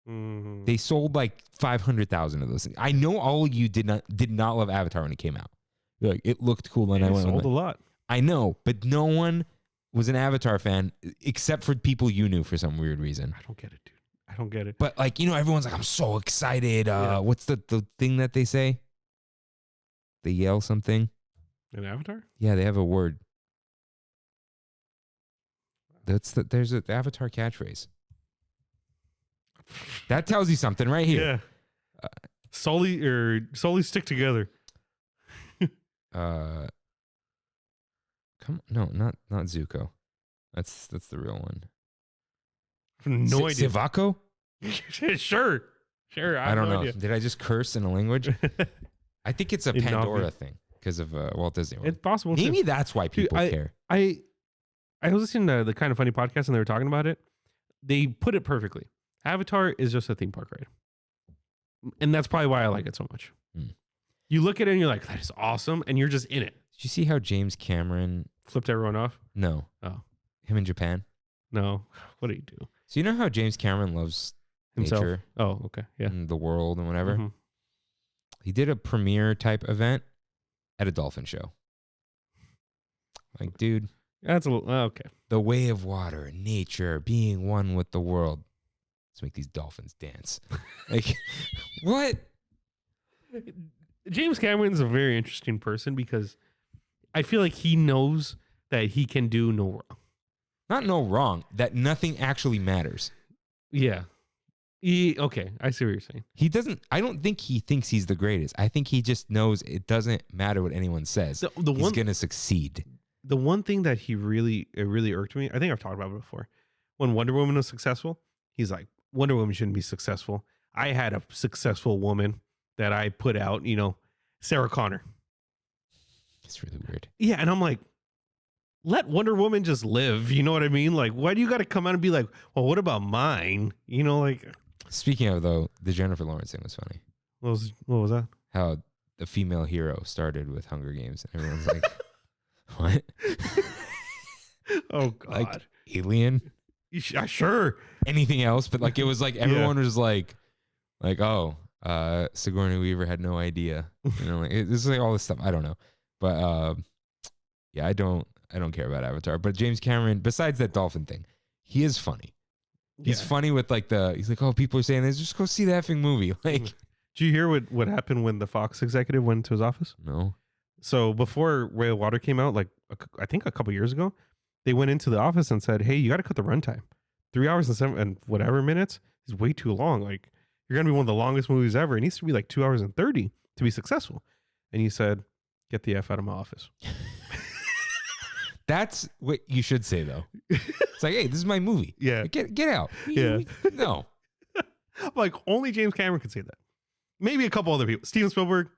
Mm-hmm. They sold like 500,000 of those. I know all of you did not love Avatar when it came out. You're like, it looked cool. And I went sold a lot. I know, but no one was an Avatar fan except for people you knew for some weird reason. I don't get it, dude. I don't get it. But like, everyone's like, I'm so excited. What's the thing that they say? They yell something. An Avatar? Yeah, they have a word. There's an Avatar catchphrase. That tells you something right here. Yeah. Solely stick together. No, not Zuko. That's the real one. No idea. Sivako? Sure. I don't know. Idea. Did I just curse in a language? I think it's a Pandora thing because of Walt Disney World. It's possible. Maybe that's why people care. I was listening to the Kind of Funny podcast and they were talking about it. They put it perfectly. Avatar is just a theme park ride. And that's probably why I like it so much. You look at it and you're like, that is awesome. And you're just in it. Did you see how James Cameron flipped everyone off? No. Oh. Him in Japan? No. What did he do? So you know how James Cameron loves himself? Nature? Oh, okay. Yeah. And the world and whatever. Mm-hmm. He did a premiere type event at a dolphin show. Like, dude. That's a little, okay. The way of water, nature, being one with the world. Let's make these dolphins dance. Like, what? James Cameron's a very interesting person because I feel like he knows that he can do no wrong. Not no wrong, that nothing actually matters. Yeah. Okay, I see what you're saying. I don't think he thinks he's the greatest. I think he just knows it doesn't matter what anyone says. He's going to succeed. The one thing that it really irked me, I think I've talked about it before. When Wonder Woman was successful, he's like, Wonder Woman shouldn't be successful. I had a successful woman that I put out, Sarah Connor. It's really weird. Yeah, and I'm like, let Wonder Woman just live. You know what I mean? Like, why do you got to come out and be like, well, what about mine? Speaking of, though, the Jennifer Lawrence thing was funny. What was that? How the female hero started with Hunger Games. And everyone's like, what? Oh, God. Like, Alien? Sure. Anything else? But, like, it was like everyone was like, oh, Sigourney Weaver had no idea. Like, this is like all this stuff. I don't know. But, yeah, I don't care about Avatar. But James Cameron, besides that dolphin thing, he is funny. He's funny with he's like, oh, people are saying this, just go see the effing movie. Like, did you hear what happened when the Fox executive went to his office? No. So before Way of Water came out, I think a couple years ago, they went into the office and said, hey, you got to cut the runtime. 3 hours and 7 and whatever minutes is way too long. Like, you're going to be one of the longest movies ever. It needs to be like 2 hours and 30 to be successful. And he said, get the F out of my office. That's what you should say, though. It's like, hey, this is my movie. Yeah. Get out. Yeah. No. Like, only James Cameron could say that. Maybe a couple other people. Steven Spielberg.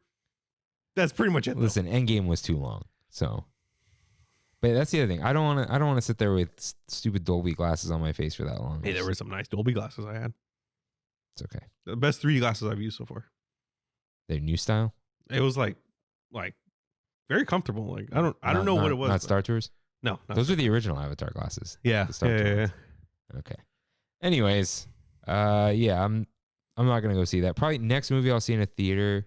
That's pretty much it. Listen, Endgame was too long. So, but that's the other thing. I don't want to sit there with stupid Dolby glasses on my face for that long. Hey, there were some nice Dolby glasses I had. It's okay. The best 3D glasses I've used so far. Their new style? It was like very comfortable. Like I don't know what it was. Not Star Tours. No, those are the original Avatar glasses. Yeah, The Star Tours ones. Okay. Anyways, yeah, I'm not gonna go see that. Probably next movie I'll see in a theater.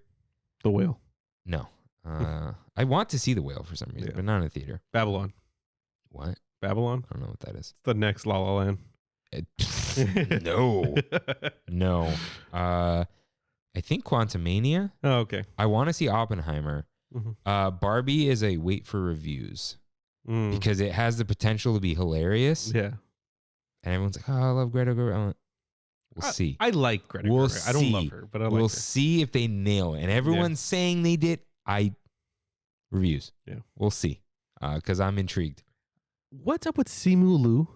The Whale. No. I want to see The Whale for some reason, but not in a theater. Babylon. What? Babylon? I don't know what that is. It's the next La La Land. No. No. I think Quantumania. Oh, okay. I want to see Oppenheimer. Mm-hmm. Barbie is a wait for reviews because it has the potential to be hilarious. Yeah. And everyone's like, oh, I love Greta Gerwig. We'll see. I like Greta Gerwig. I don't love her, but I like her. We'll see if they nail it. And everyone's saying they did. Reviews. Yeah. We'll see. Because I'm intrigued. What's up with Simu Liu?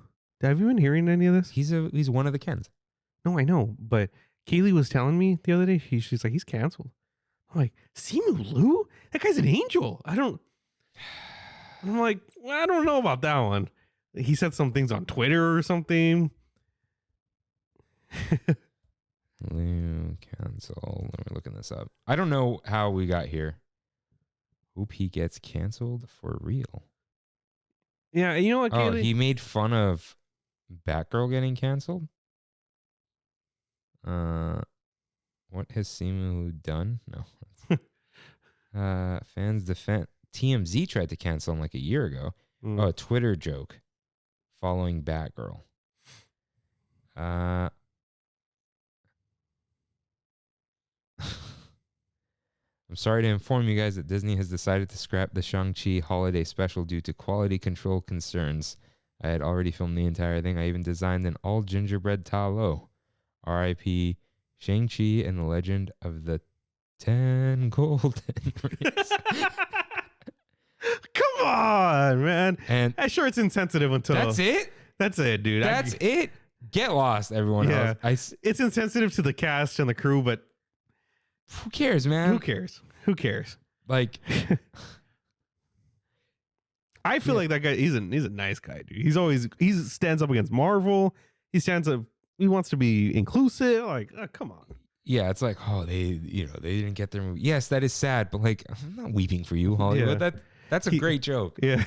Have you been hearing any of this? He's one of the Kens. No, I know. But Kaylee was telling me the other day, she's like, he's canceled. I'm like, Simu Liu? That guy's an angel. I'm like, well, I don't know about that one. He said some things on Twitter or something. Liu cancel. Let me look this up. I don't know how we got here. Hope he gets canceled for real. Yeah, you know what, Kaylee? Oh, he made fun of Batgirl getting canceled? What has Simu done? No. Fans defend. TMZ tried to cancel him like a year ago. Oh, a Twitter joke following Batgirl. I'm sorry to inform you guys that Disney has decided to scrap the Shang-Chi holiday special due to quality control concerns. I had already filmed the entire thing. I even designed an all gingerbread talo. R.I.P. Shang-Chi and the Legend of the 10 Golden Rings. Come on, man. And sure, it's insensitive until... That's it? That's it, dude. That's it? Get lost, everyone else. It's insensitive to the cast and the crew, but... Who cares, man? Who cares? Like... I feel like that guy, he's a nice guy, dude. He stands up against Marvel. He wants to be inclusive. Like, come on. Yeah, it's like, oh, they didn't get their movie. Yes, that is sad, but like, I'm not weeping for you, Hollywood. Yeah. That's a great joke. Yeah.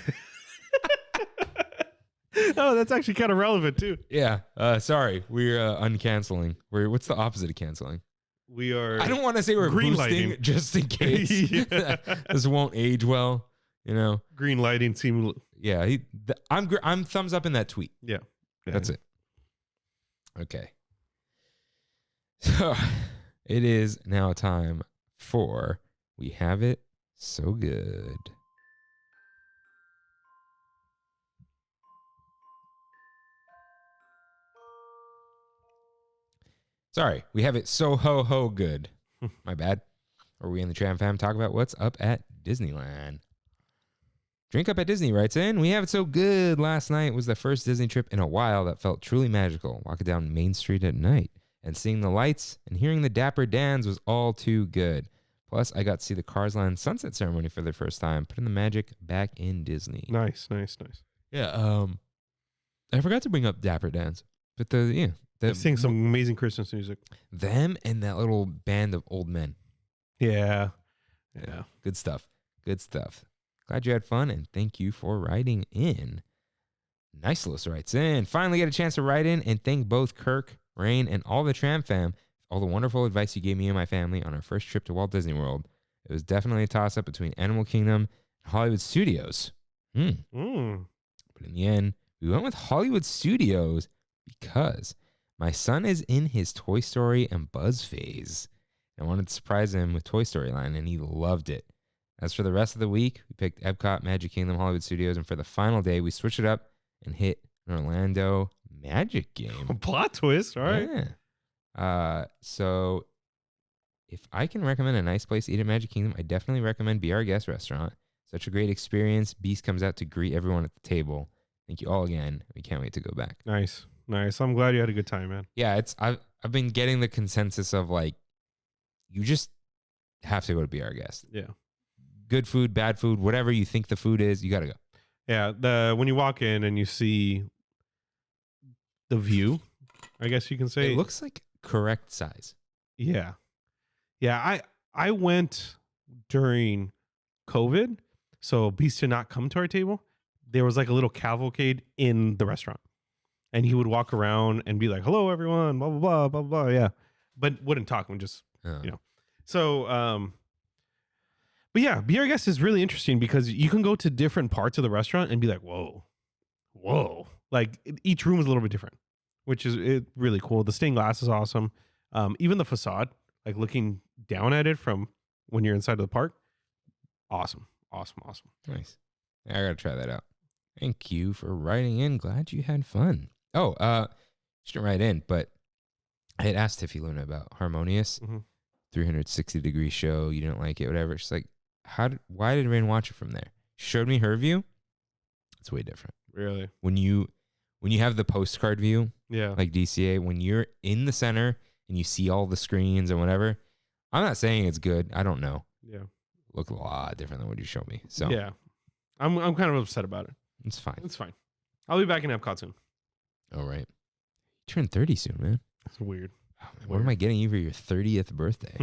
Oh, that's actually kind of relevant too. Yeah. Sorry, we're uncanceling. What's the opposite of canceling? We are. I don't want to say we're boosting just in case. This won't age well. You know, green lighting seem. Yeah, I'm thumbs up in that tweet. Yeah. That's it. Okay. So it is now time for We Have It So Good. Sorry, we have it so ho good. My bad. Are we in the Tram Fam talk about what's up at Disneyland? Drink Up at Disney writes in, we have it so good. Last night was the first Disney trip in a while that felt truly magical. Walking down Main Street at night and seeing the lights and hearing the Dapper Dans was all too good. Plus, I got to see the Cars Land sunset ceremony for the first time, putting the magic back in Disney. Nice. Yeah, I forgot to bring up Dapper Dans, but they sing some amazing Christmas music. Them and that little band of old men. Yeah. Good stuff. Glad you had fun, and thank you for writing in. Niceless writes in. Finally get a chance to write in and thank both Kirk, Rain, and all the Tram Fam for all the wonderful advice you gave me and my family on our first trip to Walt Disney World. It was definitely a toss-up between Animal Kingdom and Hollywood Studios. But in the end, we went with Hollywood Studios because my son is in his Toy Story and Buzz phase. I wanted to surprise him with Toy Story Land, and he loved it. As for the rest of the week, we picked Epcot, Magic Kingdom, Hollywood Studios, and for the final day, we switched it up and hit an Orlando Magic game. A plot twist, all right. Yeah. So if I can recommend a nice place to eat at Magic Kingdom, I definitely recommend Be Our Guest Restaurant. Such a great experience. Beast comes out to greet everyone at the table. Thank you all again. We can't wait to go back. Nice. I'm glad you had a good time, man. Yeah, I've been getting the consensus of like, you just have to go to Be Our Guest. Yeah. Good food, bad food, whatever you think the food is, you got to go. Yeah, when you walk in and you see the view, I guess you can say. It looks like correct size. Yeah. I went during COVID, So Beast did not come to our table. There was like a little cavalcade in the restaurant. And he would walk around and be like, hello, everyone, blah, blah, blah, blah, blah. Yeah. But wouldn't talk and just, you know. So, but yeah, Be Our Guest is really interesting because you can go to different parts of the restaurant and be like, whoa. Like each room is a little bit different, which is really cool. The stained glass is awesome. Even the facade, like looking down at it from when you're inside of the park. Awesome. Nice. I got to try that out. Thank you for writing in. Glad you had fun. Oh, she didn't write in, but I had asked Tiffy Luna about Harmonious, 360-degree show. You didn't like it, whatever. She's like, why did Rain watch it from there? She showed me her view. It's way different. Really? When you have the postcard view, like DCA, when you're in the center and you see all the screens and whatever, I'm not saying it's good. I don't know. Yeah. Look a lot different than what you showed me. So yeah, I'm kind of upset about it. It's fine. It's fine. I'll be back in Epcot soon. All right. You turn 30 soon, man. That's weird. Oh, man, what am I getting you for your 30th birthday?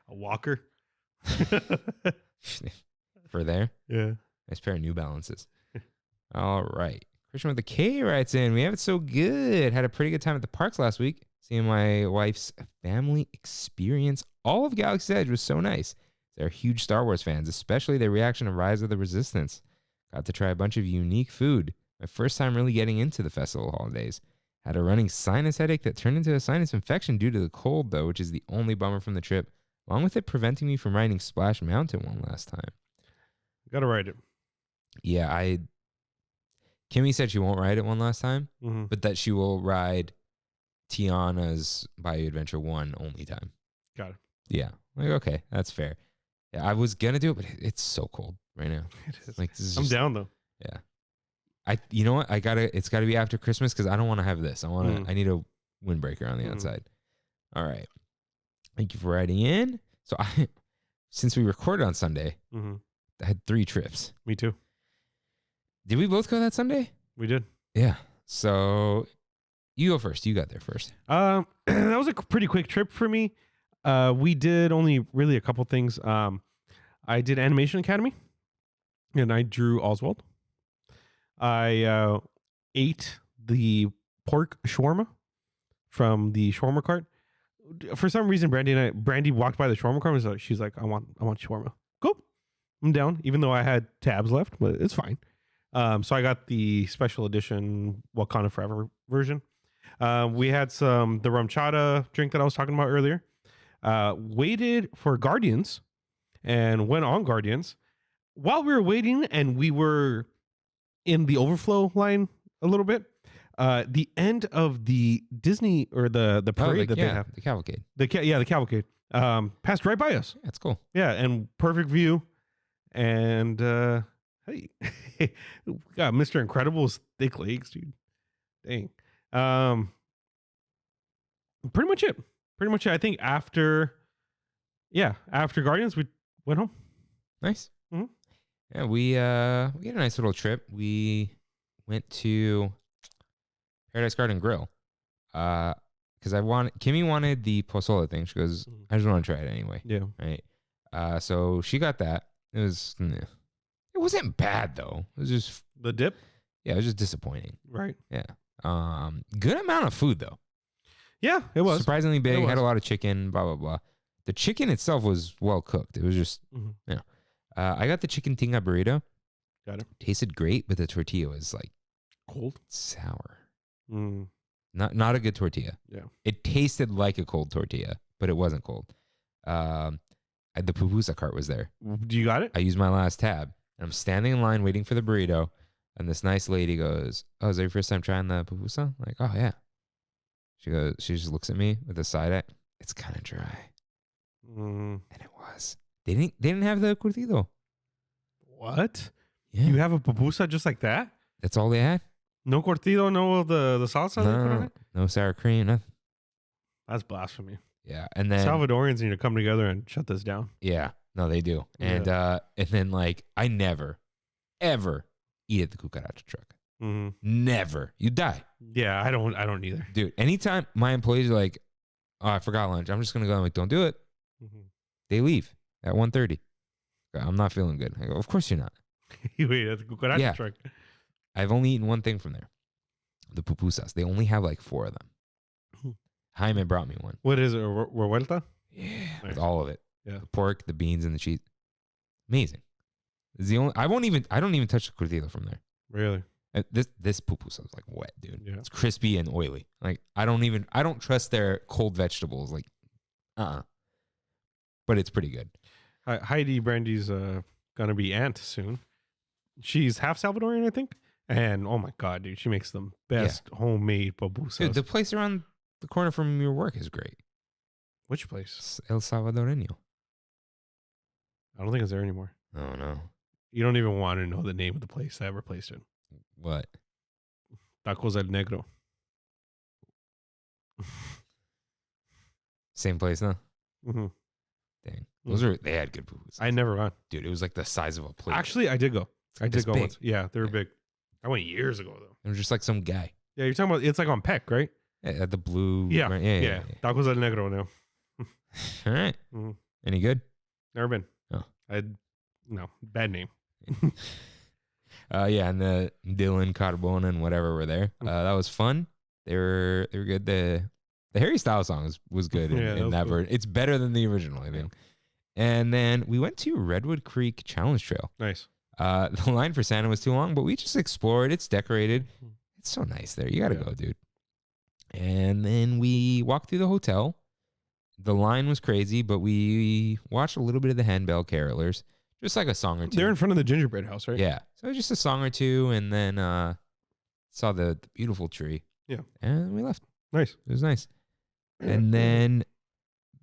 A walker. For there? Yeah. Nice pair of New Balances. All right. Christian with the K writes in. We have it so good. Had a pretty good time at the parks last week. Seeing my wife's family experience all of Galaxy's Edge was so nice. They're huge Star Wars fans, especially their reaction to Rise of the Resistance. Got to try a bunch of unique food. My first time really getting into the festival holidays. Had a running sinus headache that turned into a sinus infection due to the cold, though, which is the only bummer from the trip, along with it preventing me from riding Splash Mountain one last time. Gotta ride it. Yeah, Kimmy said she won't ride it one last time, but that she will ride Tiana's Bayou Adventure 1 only time. Got it. Yeah. Like, okay, that's fair. Yeah, I was going to do it, but it's so cold right now. It is. Like, this is I'm down, though. Yeah. You know what? It's gotta be after Christmas because I don't want to have this. I need a windbreaker on the outside. All right. Thank you for writing in. So since we recorded on Sunday, I had 3 trips. Me too. Did we both go that Sunday? We did. Yeah. So you go first. You got there first. That was a pretty quick trip for me. We did only really a couple things. I did Animation Academy and I drew Oswald. I ate the pork shawarma from the shawarma cart. For some reason, Brandy walked by the shawarma cart and was like, she's like, I want shawarma. Cool. I'm down, even though I had tabs left, but it's fine. So I got the special edition Wakanda Forever version. We had the rum chata drink that I was talking about earlier. Waited for Guardians and went on Guardians. While we were waiting and we were in the overflow line a little bit, the end of the Disney or the parade that they have, the cavalcade, the cavalcade, passed right by us. Yeah, that's cool. Yeah, and perfect view. And hey, got Mr. Incredible's thick legs, dude. Dang. Pretty much it. I think after Guardians, we went home. Nice. Mm-hmm. Yeah, we had a nice little trip. We went to Paradise Garden Grill because Kimmy wanted the pozole thing. She goes, I just want to try it anyway. Yeah. Right. So she got that. It wasn't bad though. It was just the dip. Yeah, it was just disappointing. Right. Yeah. Good amount of food though. Yeah, it was surprisingly big. Had a lot of chicken. Blah blah blah. The chicken itself was well cooked. It was just I got the chicken tinga burrito. Got it. Tasted great, but the tortilla was like cold, sour. Not a good tortilla. Yeah. It tasted like a cold tortilla, but it wasn't cold. The pupusa cart was there. Do you got it? I used my last tab. And I'm standing in line waiting for the burrito, and this nice lady goes, "Oh, is that your first time trying the pupusa?" I'm like, "Oh yeah." She just looks at me with a side eye. It's kind of dry, and it was. They didn't have the curtido. What? Yeah. You have a pupusa just like that? That's all they had. No curtido, no the salsa. No sour cream, nothing. That's blasphemy. Yeah, and then Salvadorians need to come together and shut this down. Yeah, no, they do. And then like I never, ever eat at the cucaracha truck. Never. You die. Yeah, I don't either, dude. Anytime my employees are like, "Oh, I forgot lunch. I'm just gonna go." I'm like, "Don't do it." They leave at 1:30. I'm not feeling good. I go, of course you're not. Wait, that's a good Yeah. truck. I've only eaten one thing from there. The pupusas. They only have like 4 of them. Jaime brought me one. What is it? Revuelta? Yeah. Nice. With all of it. Yeah. The pork, the beans, and the cheese. Amazing. It's the only. I don't even touch the curtido from there. Really? This pupusa is like wet, dude. Yeah. It's crispy and oily. Like I don't trust their cold vegetables. Like, but it's pretty good. Heidi Brandy's gonna be aunt soon. She's half Salvadorian, I think. And oh my god, dude, she makes the best homemade pupusas. Dude, the place around the corner from your work is great. Which place? El Salvadoreño. I don't think it's there anymore. Oh no. You don't even want to know the name of the place that replaced it. What? Tacos El Negro. Same place, huh? Mm-hmm. Dang. Mm-hmm. They had good pupusas. I never went. Dude, it was like the size of a plate. Actually, I did go. I did It's go big. once. Yeah, they were big. I went years ago though. It was just like some guy. Yeah, you're talking about it's like on Peck, right? At the blue. Yeah. right? Yeah. Tacos El Negro now. All right. Mm-hmm. Any good? Never been. Oh. No, bad name. Yeah, and the Dylan Carbona and whatever were there. That was fun. They were good. The Harry Styles song was good in that version. It's better than the original, I think. And then we went to Redwood Creek Challenge Trail. Nice. The line for Santa was too long, but we just explored. It's decorated. It's so nice there. You got to go, dude. And then we walked through the hotel. The line was crazy, but we watched a little bit of the Handbell Carolers. Just like a song or two. They're in front of the gingerbread house, right? Yeah. So just a song or two, and then saw the beautiful tree. Yeah. And we left. Nice. It was nice. And then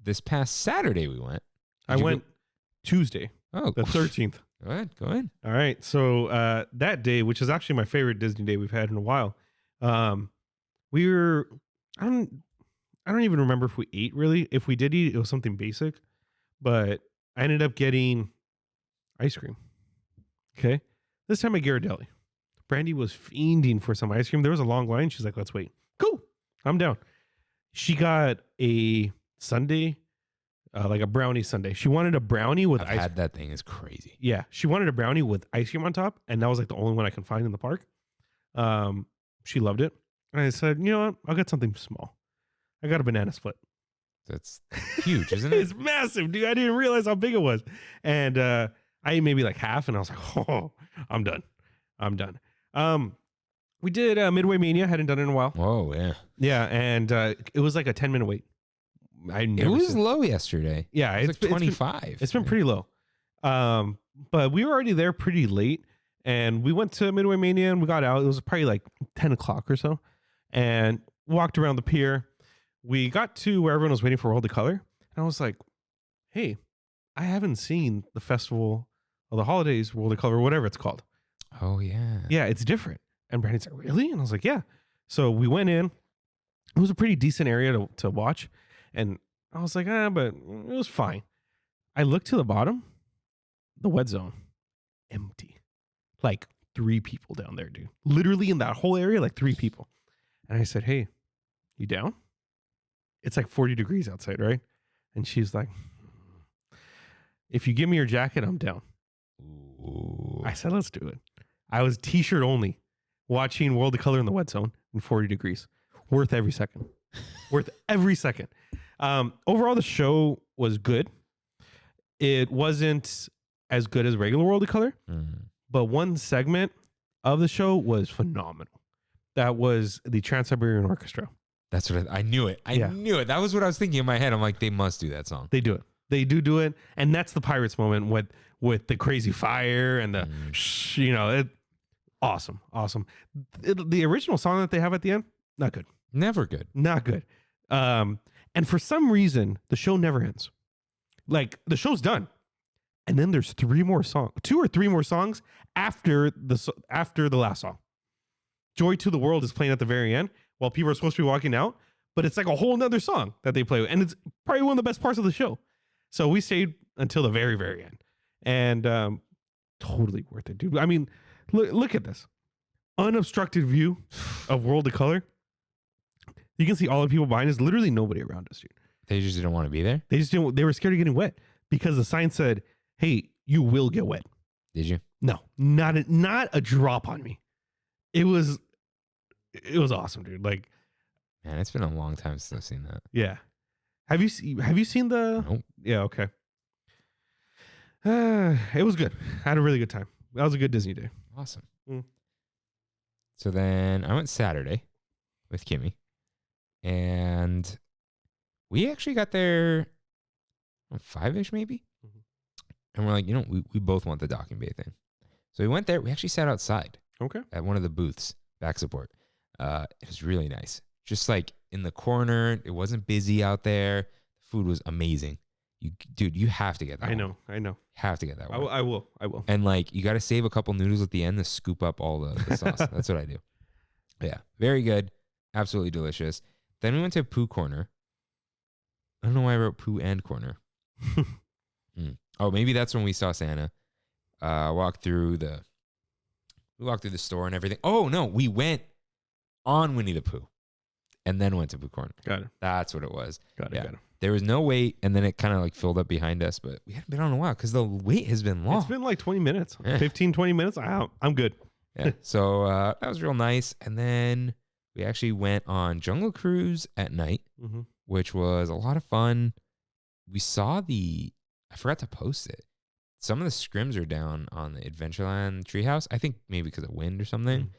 this past Saturday we went. I went Tuesday, Oh, the 13th. Go ahead. All right. So that day, which is actually my favorite Disney day we've had in a while, we were, I don't even remember if we ate really. If we did eat, it was something basic, but I ended up getting ice cream. Okay. This time at Ghirardelli. Brandy was fiending for some ice cream. There was a long line. She's like, let's wait. Cool. I'm down. She got a sundae, like a brownie sundae. She wanted a brownie with I've ice had that thing. It's crazy. Yeah. She wanted a brownie with ice cream on top. And that was like the only one I could find in the park. She loved it. And I said, you know what? I'll get something small. I got a banana split. That's huge, isn't it? It's massive, dude. I didn't realize how big it was. And I ate maybe like half, and I was like, oh, I'm done. We did Midway Mania. Hadn't done it in a while. Whoa, yeah. Yeah, and it was like a 10-minute wait. It was low yesterday. Yeah, It was like 25. It's been pretty low. But we were already there pretty late, and we went to Midway Mania, and we got out. It was probably like 10 o'clock or so, and walked around the pier. We got to where everyone was waiting for World of Color, and I was like, hey, I haven't seen the Festival of the Holidays, World of Color, whatever it's called. Oh, yeah. Yeah, it's different. And Brandon's like, really? And I was like, yeah. So we went in. It was a pretty decent area to watch. And I was like, but it was fine. I looked to the bottom, the wet zone, empty. Like 3 people down there, dude. Literally in that whole area, like 3 people. And I said, hey, you down? It's like 40 degrees outside, right? And she's like, if you give me your jacket, I'm down. Ooh. I said, let's do it. I was t-shirt only, watching World of Color in the wet zone in 40 degrees. Worth every second. Worth every second. Overall, the show was good. It wasn't as good as regular World of Color, but one segment of the show was phenomenal. That was the Trans-Siberian Orchestra. That's what I knew it. I knew it. That was what I was thinking in my head. I'm like, they must do that song. They do it. They do it. And that's the Pirates moment with the crazy fire and the, awesome. The original song that they have at the end, not good. Never good. Not good. And for some reason, the show never ends. Like, the show's done. And then there's 2 or 3 more songs after the last song. Joy to the World is playing at the very end while people are supposed to be walking out. But it's like a whole nother song that they play. And it's probably one of the best parts of the show. So we stayed until the very, very end. And totally worth it, dude. I mean, look at this. Unobstructed view of World of Color. You can see all the people behind us. Literally nobody around us, dude. They just didn't want to be there? They were scared of getting wet because the sign said, hey, you will get wet. Did you? No, not a drop on me. It was awesome, dude. Like, man, it's been a long time since I've seen that. Yeah. Have you seen the? Nope. Yeah. Okay. It was good. I had a really good time. That was a good Disney day. Awesome. So then I went Saturday with Kimmy, and we actually got there 5-ish maybe. And we're like, we both want the docking bay thing. So we went there. We actually sat outside. Okay. At one of the booths, back support. It was really nice. Just like in the corner. It wasn't busy out there. The food was amazing. You have to get that one. I know. Have to get that one. I will. And like, you got to save a couple noodles at the end to scoop up all the sauce. That's what I do. Yeah. Very good. Absolutely delicious. Then we went to Pooh Corner. I don't know why I wrote Pooh and Corner. Oh, maybe that's when we saw Santa. We walked through the store and everything. Oh no, we went on Winnie the Pooh, and then went to Pooh Corner. Got it. That's what it was. Got it. There was no wait, and then it kind of like filled up behind us, but we hadn't been on in a while because the wait has been long. It's been like 20 minutes, 15, 20 minutes. I'm good. Yeah. So that was real nice, and then we actually went on Jungle Cruise at night, which was a lot of fun. We saw I forgot to post it. Some of the scrims are down on the Adventureland Treehouse. I think maybe because of wind or something.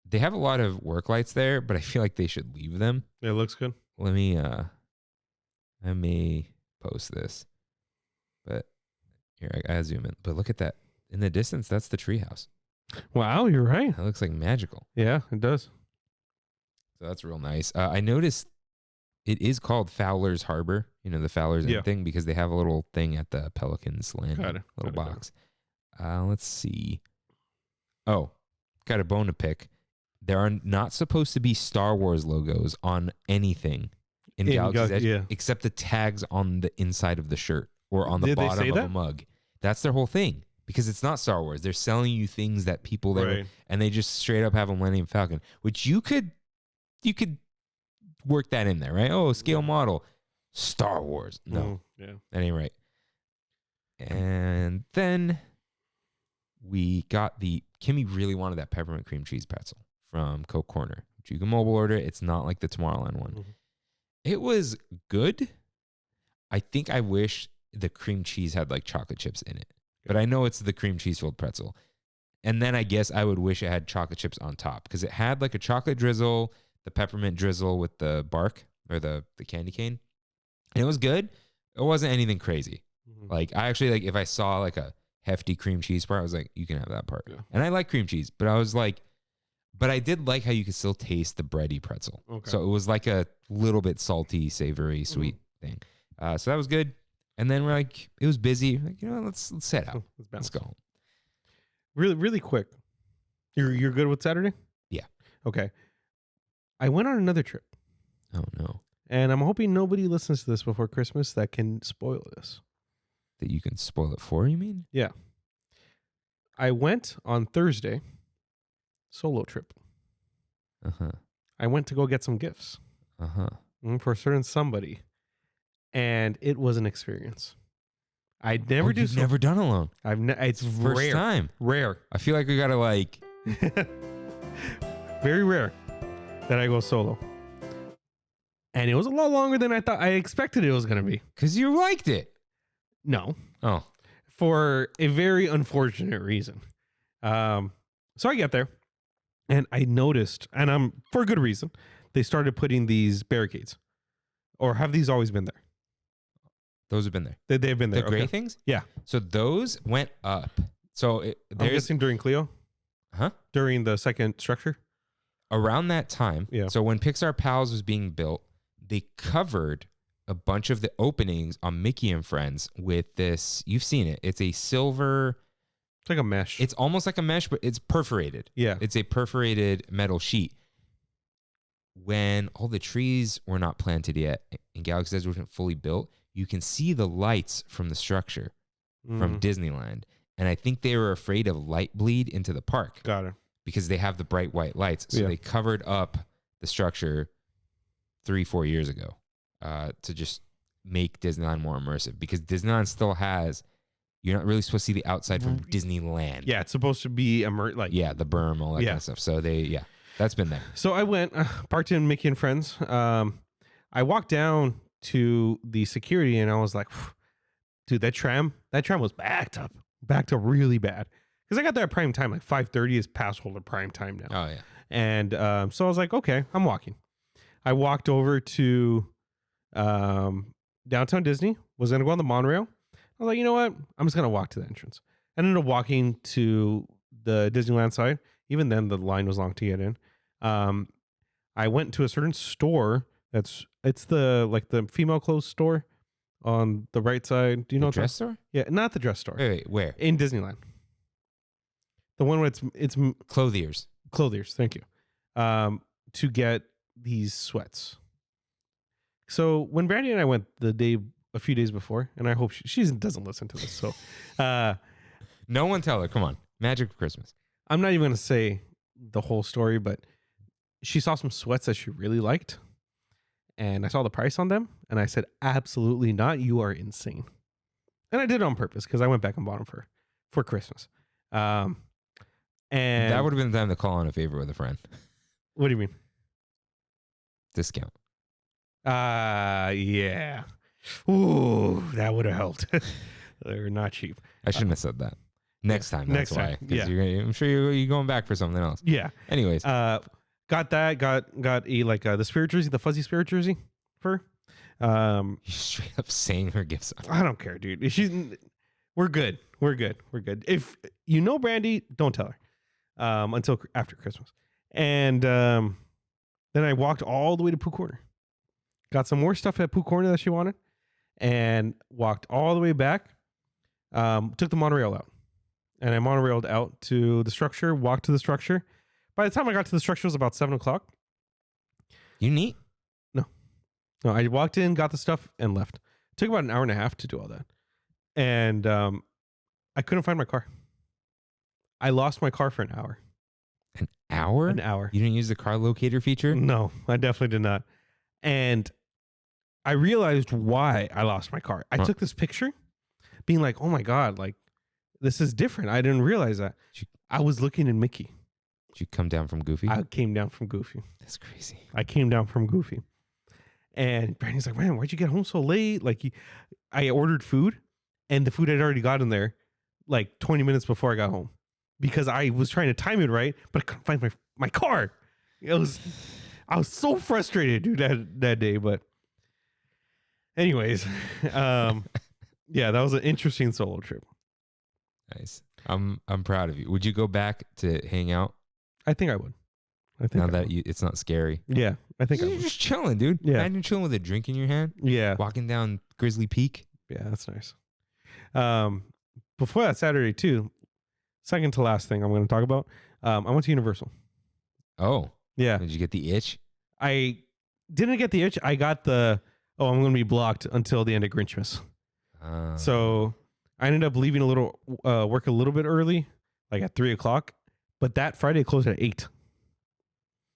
They have a lot of work lights there, but I feel like they should leave them. Yeah, it looks good. Let me, I may post this, but here, I gotta zoom in. But look at that. In the distance, that's the treehouse. Wow, you're right. That looks like magical. Yeah, it does. So that's real nice. I noticed it is called Fowler's Harbor, the Fowler's Inn thing, because they have a little thing at the Pelicans Landing, little box. Let's see. Oh, got a bone to pick. There are not supposed to be Star Wars logos on anything in Galaxy's Edge, except the tags on the inside of the shirt or on the bottom of a mug. That's their whole thing, because it's not Star Wars. They're selling you things that people there, and they just straight up have a Millennium Falcon, which you could work that in there, right? Oh, scale model, Star Wars. No, that ain't right. And then we got Kimmy really wanted that peppermint cream cheese pretzel from Coke Corner, which you can mobile order. It's not like the Tomorrowland one. It was good. I think I wish the cream cheese had like chocolate chips in it, but I know it's the cream cheese filled pretzel. And then I guess I would wish it had chocolate chips on top, because it had like a chocolate drizzle, the peppermint drizzle with the bark or the candy cane. And it was good. It wasn't anything crazy. Like, I actually, like, if I saw like a hefty cream cheese part, I was like, you can have that part. Yeah. And I like cream cheese, but I was like, but I did like how you could still taste the bready pretzel. Okay. So it was like a little bit salty, savory, sweet thing. So that was good. And then we're like, it was busy. Like, let's set out. Let's go home. Really, really quick. You're good with Saturday? Yeah. Okay. I went on another trip. Oh no. And I'm hoping nobody listens to this before Christmas that can spoil this. That you can spoil it for, you mean? Yeah. I went on Thursday, solo trip. I went to go get some gifts. For a certain somebody. And it was an experience. I never do. You've never done alone. It's first rare. time. Rare. I feel like we gotta like. Very rare that I go solo. And it was a lot longer than I expected it was gonna be. Because you liked it. No. Oh. For a very unfortunate reason. So I get there, and I noticed, and for a good reason, they started putting these barricades. Or have these always been there? Those have been there. They've been there. The gray things? Yeah. So those went up. So I'm guessing during Cleo? Huh? During the second structure? Around that time. Yeah. So when Pixar Pals was being built, they covered a bunch of the openings on Mickey and Friends with this. You've seen it. It's a silver. It's like a mesh. It's almost like a mesh, but it's perforated. Yeah. It's a perforated metal sheet. When all the trees were not planted yet and Galaxy's Edge wasn't fully built, you can see the lights from the structure from Disneyland. And I think they were afraid of light bleed into the park. Got it. Because they have the bright white lights. So they covered up the structure 3-4 years ago to just make Disneyland more immersive. Because Disneyland still has You're not really supposed to see the outside from Disneyland. Yeah, it's supposed to be the berm, all that kind of stuff. So that's been there. So I went, parked in Mickey and Friends. I walked down to the security and I was like, dude, that tram was backed up really bad. Because I got there at prime time, like 5:30 is pass holder prime time now. Oh, yeah. And so I was like, okay, I'm walking. I walked over to downtown Disney, was going to go on the monorail. I was like, you know what? I'm just going to walk to the entrance. I ended up walking to the Disneyland side. Even then, the line was long to get in. I went to a certain store. It's the female clothes store on the right side. Do you know the dress store? Yeah, not the dress store. Wait, where? In Disneyland. The one where it's Clothiers. Clothiers, thank you. To get these sweats. So when Brandy and I went a few days before, and I hope she doesn't listen to this. So, no one tell her. Come on, Magic of Christmas. I'm not even going to say the whole story, but she saw some sweats that she really liked, and I saw the price on them, and I said, "Absolutely not! You are insane." And I did it on purpose because I went back and bought them for Christmas. And that would have been the time to call on a favor with a friend. What do you mean? Discount. Yeah. Ooh, that would have helped. They're not cheap. I shouldn't have said that. Next time. That's next why. time. Yeah. I'm sure you're going back for something else. Yeah. Anyways. Got that. Got a the spirit jersey, the fuzzy spirit jersey for. You straight up saying her gifts. I don't care, dude. We're good. We're good. If you know Brandy, don't tell her until after Christmas. And then I walked all the way to Pooh Corner. Got some more stuff at Pooh Corner that she wanted, and walked all the way back. Took the monorail out, and I monorailed out to the structure. Walked to the structure. By the time I got to the structure, it was about 7:00. You neat? No, I walked in, got the stuff, and left. Took about an hour and a half to do all that, and I couldn't find my car. I lost my car for an hour. An hour? An hour. You didn't use the car locator feature? No, I definitely did not. And I realized why I lost my car. I took this picture being like, oh my God, like this is different. I didn't realize that. I was looking in Mickey. Did you come down from Goofy? I came down from Goofy. That's crazy. I came down from Goofy. And Brandon's like, man, why'd you get home so late? Like I ordered food and the food had already gotten there like 20 minutes before I got home because I was trying to time it right, but I couldn't find my car. I was so frustrated, dude, that day. But anyways, yeah, that was an interesting solo trip. Nice. I'm proud of you. Would you go back to hang out? I think I would. Now that it's not scary. Yeah, I think you're just chilling, dude. Yeah. Imagine chilling with a drink in your hand. Yeah. Walking down Grizzly Peak. Yeah, that's nice. Before that Saturday too, second to last thing I'm going to talk about. I went to Universal. Oh. Yeah. Did you get the itch? I didn't get the itch. I got I'm going to be blocked until the end of Grinchmas. So I ended up leaving work a little bit early, like at 3:00. But that Friday closed at 8.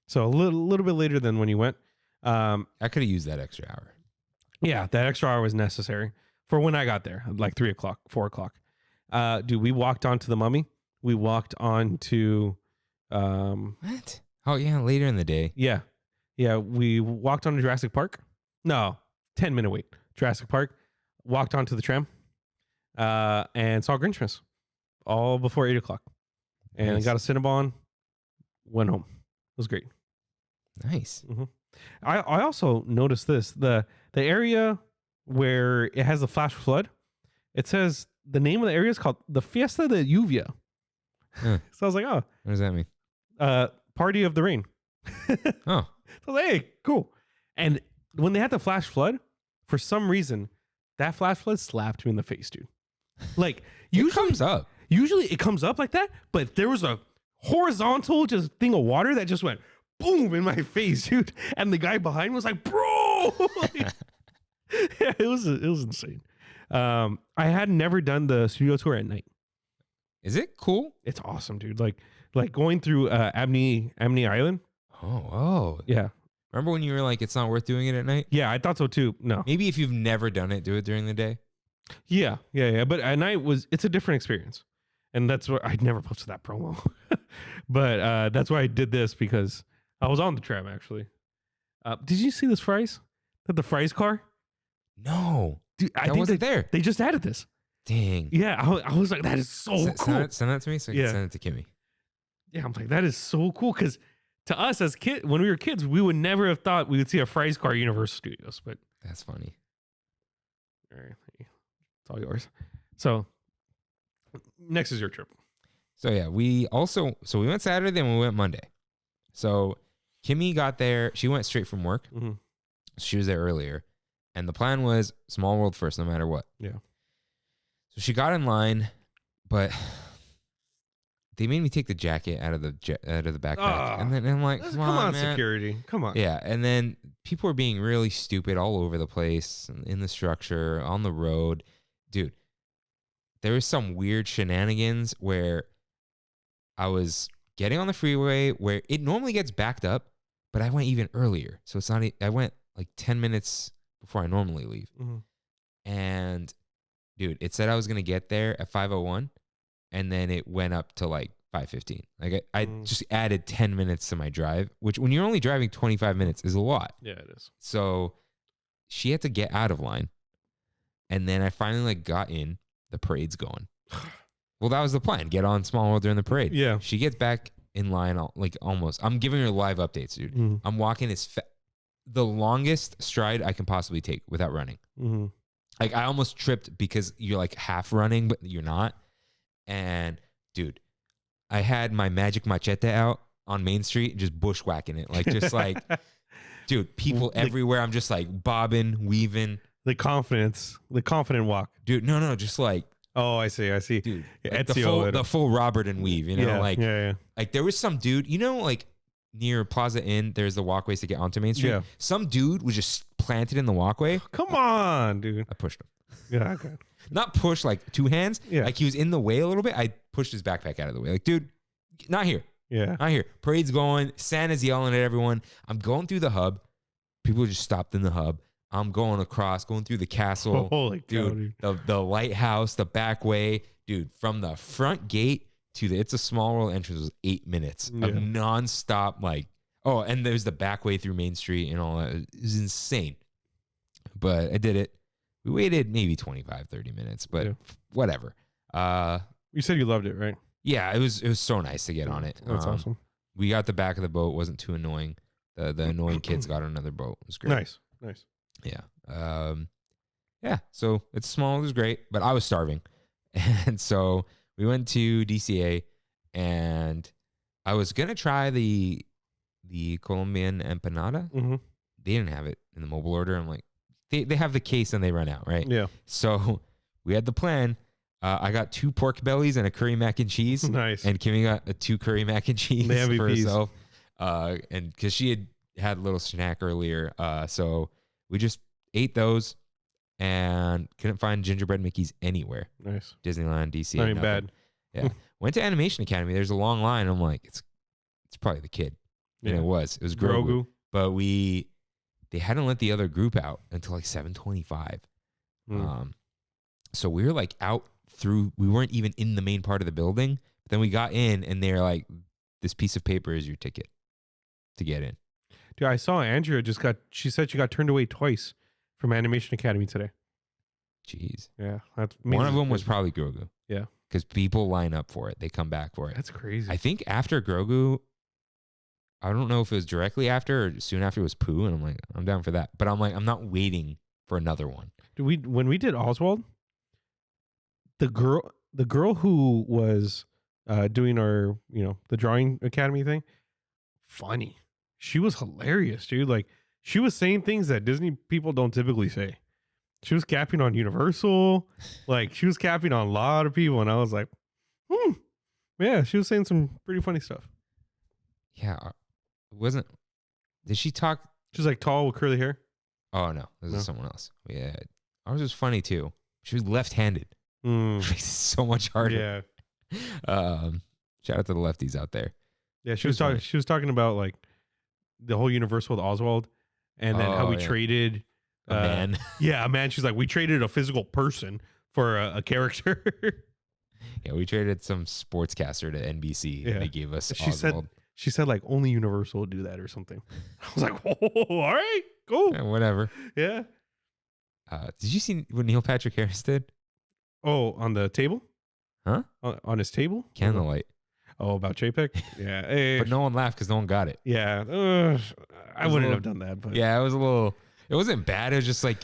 So a little bit later than when you went. I could have used that extra hour. Yeah, that extra hour was necessary for when I got there, like 3:00, 4:00. Dude, we walked onto the Mummy. We walked on to what? Oh yeah, later in the day. Yeah. Yeah, we walked on to Jurassic Park. No, 10-minute wait. Jurassic Park. Walked onto the tram. And saw Grinchmas. All before 8:00. And Nice. got a Cinnabon. Went home. It was great. Nice. Mm-hmm. I also noticed this. The area where it has the flash flood, it says the name of the area is called the Fiesta de Lluvia. Huh. So I was like, oh. What does that mean? Party of the rain. Oh. So I was like, hey, cool. And when they had the flash flood, for some reason, that flash flood slapped me in the face, dude. Like, It comes up. Usually it comes up like that, but there was a horizontal just thing of water that just went boom in my face, dude. And the guy behind was like, bro. Yeah, it was insane. I had never done the studio tour at night. Is it cool? It's awesome, dude. Like going through Amity Island. Oh. Yeah. Remember when you were like, it's not worth doing it at night? Yeah, I thought so too. No. Maybe if you've never done it, do it during the day. Yeah. But at night it's a different experience. And that's what I'd never posted that promo. But that's why I did this, because I was on the tram actually. Did you see this Fries? The Fries car? No. Dude, I that think wasn't there. They just added this. Dang. Yeah, I was like, that is so cool. Send that to me so I can send it to Kimmy. Yeah, I'm like, that is so cool, because to us as when we were kids, we would never have thought we would see a Fries car at Universal Studios. But that's funny. All right, it's all yours. So next is your trip. So yeah, we went Saturday, then we went Monday. So Kimmy got there. She went straight from work. Mm-hmm. She was there earlier, and the plan was Small World first, no matter what. Yeah. So she got in line, but they made me take the jacket out of the backpack, and then I'm like, come on, man. Security, come on. Yeah, and then people were being really stupid all over the place, in the structure, on the road, dude. There was some weird shenanigans where I was getting on the freeway where it normally gets backed up, but I went even earlier, so it's not. I went like 10 minutes before I normally leave, and dude, it said I was gonna get there at 5:01. And then it went up to like 5:15. Like I just added 10 minutes to my drive, which when you're only driving 25 minutes is a lot. Yeah, it is. So she had to get out of line. And then I finally like got in. The parade's going. Well, that was the plan. Get on Small World during the parade. Yeah. She gets back in line like almost. I'm giving her live updates, dude. I'm walking the longest stride I can possibly take without running. Like I almost tripped because you're like half running, but you're not. And dude, I had my magic machete out on Main Street, just bushwhacking it. Like, just like, dude, people everywhere. I'm just like bobbing, weaving. The confident walk. Dude, no, just like. Oh, I see. Dude, yeah, like the full Robert and weave, you know? Yeah. Like there was some dude, you know, like near Plaza Inn, there's the walkways to get onto Main Street. Yeah. Some dude was just planted in the walkway. Come on, dude. I pushed him. Yeah, okay. Not push like two hands. Yeah. Like he was in the way a little bit. I pushed his backpack out of the way. Like, dude, not here. Yeah. Not here. Parade's going. Santa's yelling at everyone. I'm going through the hub. People just stopped in the hub. I'm going across, going through the castle. Holy cow, dude. The lighthouse, the back way. Dude, from the front gate to the It's a Small World entrance was 8 minutes of nonstop, like, oh, and there's the back way through Main Street and all that. It was insane. But I did it. We waited maybe 25, 30 minutes, but whatever. You said you loved it, right? Yeah, it was so nice to get on it. That's awesome. We got the back of the boat. It wasn't too annoying. The annoying kids got on another boat. It was great. Nice. Yeah. Yeah. So It's Small. It was great, but I was starving. And so we went to DCA and I was going to try the Colombian empanada. They didn't have it in the mobile order. I'm like, they have the case and they run out, right? Yeah. So we had the plan. I got 2 pork bellies and a curry mac and cheese. Nice. And Kimmy got a 2 curry mac and cheese for herself. And because she had a little snack earlier. So we just ate those and couldn't find gingerbread Mickeys anywhere. Nice. Disneyland, DC. Not even bad. Yeah. Went to Animation Academy. There's a long line. I'm like, it's probably the kid. And it was Grogu. But they hadn't let the other group out until like 7:25. So we were like out through, we weren't even in the main part of the building. But then we got in and they're like, this piece of paper is your ticket to get in. Dude, I saw Andrea she said she got turned away twice from Animation Academy today. Jeez. Yeah. One of them was probably Grogu. Yeah. Because people line up for it. They come back for it. That's crazy. I think after Grogu, I don't know if it was directly after or soon after it was Pooh. And I'm like, I'm down for that. But I'm like, I'm not waiting for another one. When we did Oswald, the girl who was doing our, the drawing academy thing, funny. She was hilarious, dude. Like, she was saying things that Disney people don't typically say. She was capping on Universal. Like, she was capping on a lot of people. And I was like, yeah, she was saying some pretty funny stuff. Yeah. Did she talk? She's like tall with curly hair. Oh, no. This is someone else. Yeah. Ours was funny, too. She was left-handed. Which makes it so much harder. Yeah. Shout out to the lefties out there. Yeah, she was talking about like the whole Universal with Oswald, and then how we traded a man. Yeah, a man. She's like, we traded a physical person for a character. Yeah, we traded some sportscaster to NBC. Yeah. And they gave us She Oswald. said like only Universal would do that or something. I was like, oh, all right, cool. Yeah, whatever. Yeah. Did you see what Neil Patrick Harris did? Oh, on the table? Huh? On his table? Candlelight. Oh, about JPEG? Yeah. Hey, But no one laughed because no one got it. yeah. I wouldn't have done that. But Yeah, it was a little. It wasn't bad. It was just like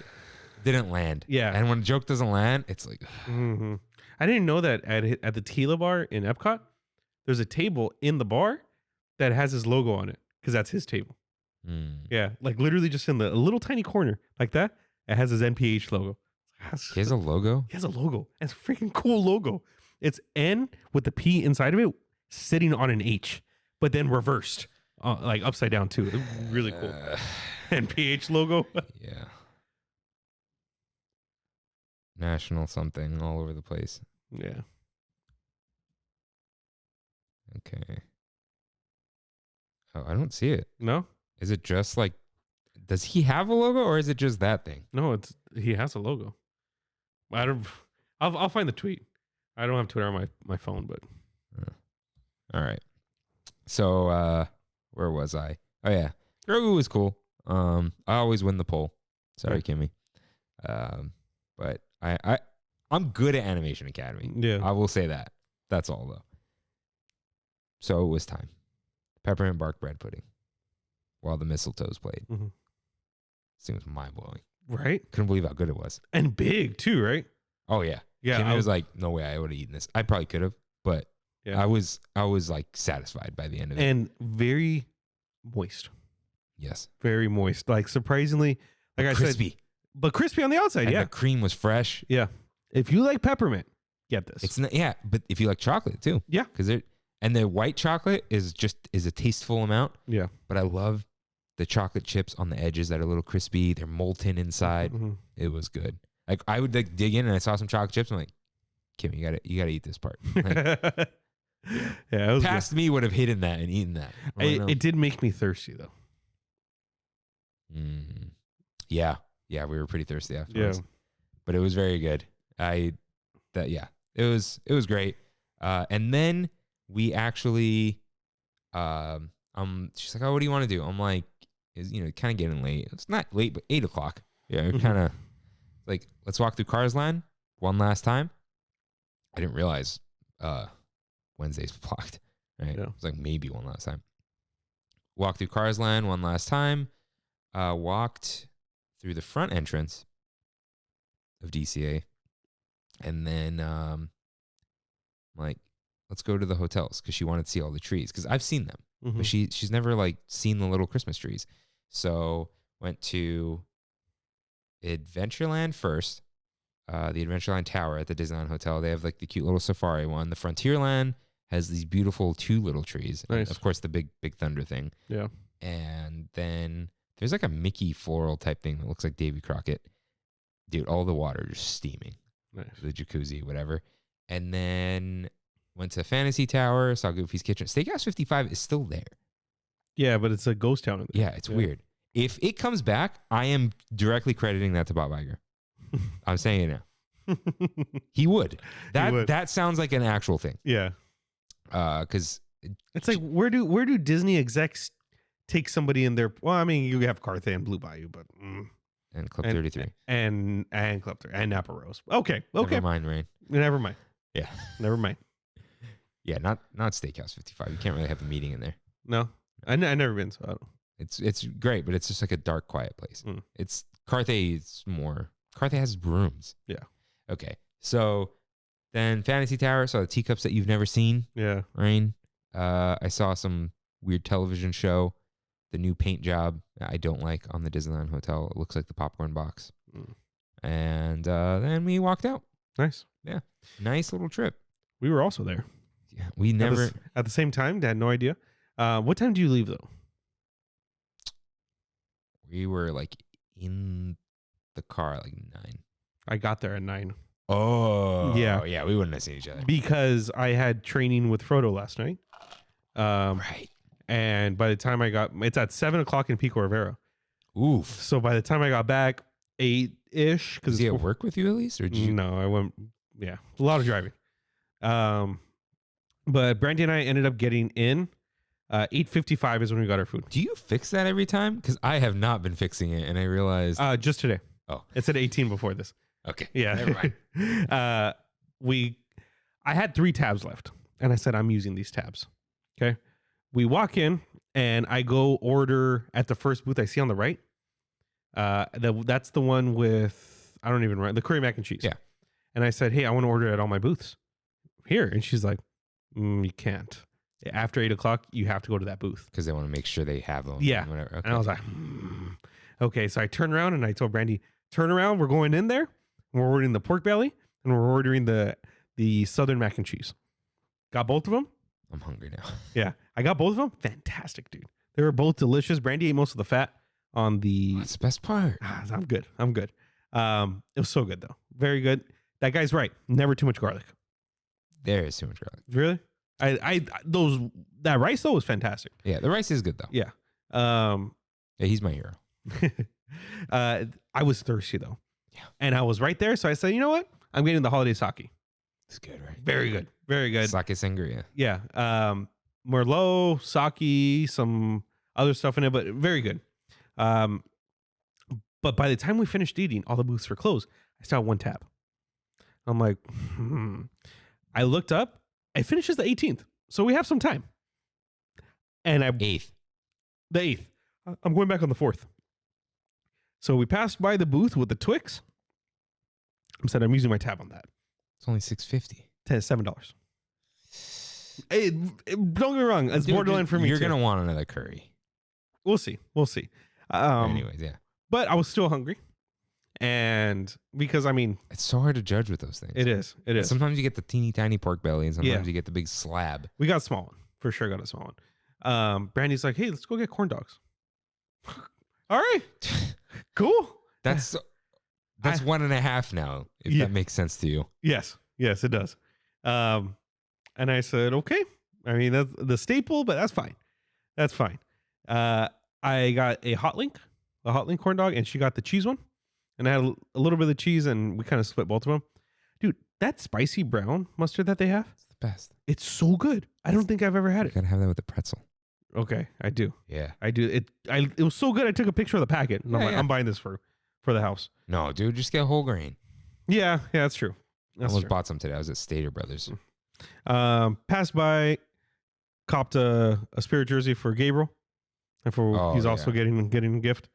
didn't land. Yeah. And when a joke doesn't land, it's like Mhm. I didn't know that at the Tila bar in Epcot, there's a table in the bar that has his logo on it because that's his table. Yeah, like literally just in a little tiny corner like that, it has his NPH logo. He has a logo. He has a logo. It's a freaking cool logo. It's N with the P inside of it sitting on an H, but then reversed, like upside down too. It's really cool. NPH logo. Yeah. National something all over the place. Yeah. Okay. Oh, I don't see it. No, Is it just like? Does he have a logo or is it just that thing? no, he has a logo. I don't. I'll find the tweet. I don't have Twitter on my phone, but All right. So where was I? Oh yeah, Grogu was cool. I always win the poll. Sorry, Kimmy. But I'm good at Animation Academy. yeah. I will say that. That's all though. So it was time. Peppermint bark bread pudding. While the mistletoes played. Mhm. This thing was mind blowing. Right? Couldn't believe how good it was. And big too, right? Oh yeah. Yeah. Kimmy was like, no way I would have eaten this. I probably could have, but Yeah. I was like satisfied by the end of it. And very moist. Yes. Very moist. Like surprisingly, like I said, Crispy. but crispy on the outside. And Yeah. the cream was fresh. Yeah. If you like peppermint, get this. It's not, yeah, but if you like chocolate too. Yeah. Because and the white chocolate is a tasteful amount. Yeah. But I love the chocolate chips on the edges that are a little crispy. They're molten inside. Mhm. It was good. Like I would like dig in and I saw some chocolate chips. I'm like, Kim, you gotta eat this part. Like, Yeah. It was past me would have hidden that and eaten that. I'm like, no. it did make me thirsty though. Yeah. Yeah, we were pretty thirsty afterwards. Yeah. But it was very good. It was great. And then we actually she's like, oh, what do you want to do? I'm like, kind of getting late. It's not late, but 8:00. Yeah, kind of like, let's walk through Cars Land one last time. I didn't realize Wednesday's blocked. Right. Yeah. It was like maybe one last time. Walk through Cars Land one last time. Walked through the front entrance of DCA. And then like, let's go to the hotels because she wanted to see all the trees because I've seen them. Mhm. But she's never like seen the little Christmas trees. So went to Adventureland first, the Adventureland Tower at the Disneyland Hotel. They have like the cute little safari one. The Frontierland has these beautiful 2 little trees. Nice. And of course, the big Thunder thing. Yeah. And then there's like a Mickey floral type thing that looks like Davy Crockett. Dude, all the water just steaming. Nice. The jacuzzi, whatever. And then went to Fantasy Tower, saw Goofy's Kitchen. Steakhouse 55 is still there. Yeah, but it's a ghost town. Yeah, it's weird. If it comes back, I am directly crediting that to Bob Iger. I'm saying it now. He would. That sounds like an actual thing. Yeah. Because It's like where do Disney execs take somebody in their? Well, I mean, you have Carthay and Blue Bayou, but and Club 33 and Club 33 and Napa Rose. Okay. Never mind, Rain. Never mind. Yeah. Never mind. Yeah, not Steakhouse 55. You can't really have a meeting in there. No, I never been. So I don't. It's great, but it's just like a dark, quiet place. It's Carthay is more. Carthay has rooms. Yeah. Okay. So then Fantasy Tower saw the teacups that you've never seen. Yeah. Rain. I saw some weird television show. The new paint job I don't like on the Disneyland Hotel. It looks like the popcorn box. And then we walked out. Nice. Yeah. Nice little trip. We were also there. Yeah. We never. At the same time, Dad, no idea. What time do you leave though? We were like in the car at like 9. I got there at 9. Oh. Yeah. Yeah. We wouldn't have seen each other. Because I had training with Frodo last night. Right. And by the time it's at 7:00 in Pico Rivera. Oof. So by the time I got back, 8-ish. Was he at work with you at least? Or did you? No, I went, a lot of driving. But Brandy and I ended up getting in. 8:55 is when we got our food. Do you fix that every time? Because I have not been fixing it, and I realized just today. Oh, it said 18 before this. Okay, yeah, never mind. I had 3 tabs left, and I said I'm using these tabs. Okay, we walk in, and I go order at the first booth I see on the right. That's the one with I don't even remember the curry mac and cheese. Yeah, and I said, hey, I want to order at all my booths here, and she's like, you can't. After 8 o'clock, you have to go to that booth because they want to make sure they have them. Yeah. Whatever. Okay. And I was like, okay. So I turned around and I told Brandy, turn around. We're going in there. And we're ordering the pork belly and we're ordering the Southern mac and cheese. Got both of them. I'm hungry now. Yeah. I got both of them. Fantastic, dude. They were both delicious. Brandy ate most of the fat on the. That's the best part. I'm good. It was so good though. Very good. That guy's right. Never too much garlic. There is too much garlic. Really? That rice though was fantastic. Yeah, the rice is good though. Yeah. Yeah, he's my hero. I was thirsty though. Yeah. And I was right there, so I said, you know what? I'm getting the holiday sake. It's good, right? Very good. Very good. Sake sangria. Yeah. Merlot, sake, some other stuff in it, but very good. But by the time we finished eating, all the booths were closed. I still had 1 tab. I'm like, I looked up. It finishes the 18th, so we have some time. And the 8th. I'm going back on the 4th. So we passed by the booth with the Twix. I said, I'm using my tab on that. It's only $6.50. $7. Hey, don't get me wrong. It's borderline for me. You're gonna want another curry. We'll see. Anyways, yeah. But I was still hungry, and because it's so hard to judge with those things. It is. Sometimes you get the teeny tiny pork belly, and sometimes you get the big slab. We got a small one for sure. Got a small one. Brandy's like, hey, let's go get corn dogs. All right, cool. That's 1.5 now. If that makes sense to you. Yes, it does. And I said, okay. That's the staple, but that's fine. I got a hot link corn dog, and she got the cheese one. And I had a little bit of the cheese, and we kind of split both of them. Dude, that spicy brown mustard that they have, it's the best. It's so good. I don't think I've ever had it. You gotta have that with the pretzel. Okay, I do. Yeah, I do. It was so good. I took a picture of the packet, and I'm like, I'm buying this for the house. No, dude, just get whole grain. Yeah, that's true. I almost bought some today. I was at Stater Brothers. Passed by, copped a Spirit jersey for Gabriel, and he's also getting a gift.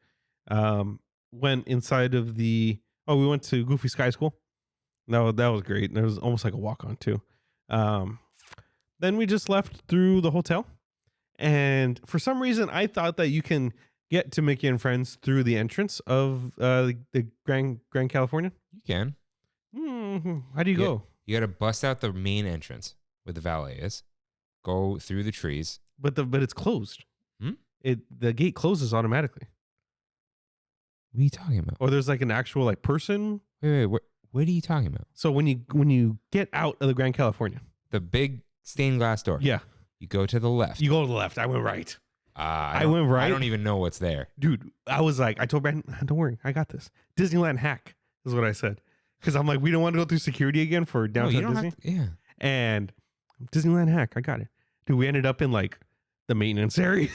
Went inside of we went to Goofy Sky School. That was great. And it was almost like a walk on too. Then we just left through the hotel, and for some reason I thought that you can get to Mickey and Friends through the entrance of the Grand Californian. You can. How do you go? You got to bust out the main entrance where the valet is. Go through the trees. But it's closed. The gate closes automatically. What are you talking about? Or there's like an actual like person. Wait. What are you talking about? So when you get out of the Grand Californian, the big stained glass door. Yeah. You go to the left. You go to the left. I went right. I went right. I don't even know what's there. Dude, I was like, I told Brandon, don't worry, I got this. Disneyland hack is what I said. Because I'm like, we don't want to go through security again for downtown Disney. Yeah. And Disneyland hack, I got it. Dude, we ended up in like the maintenance area.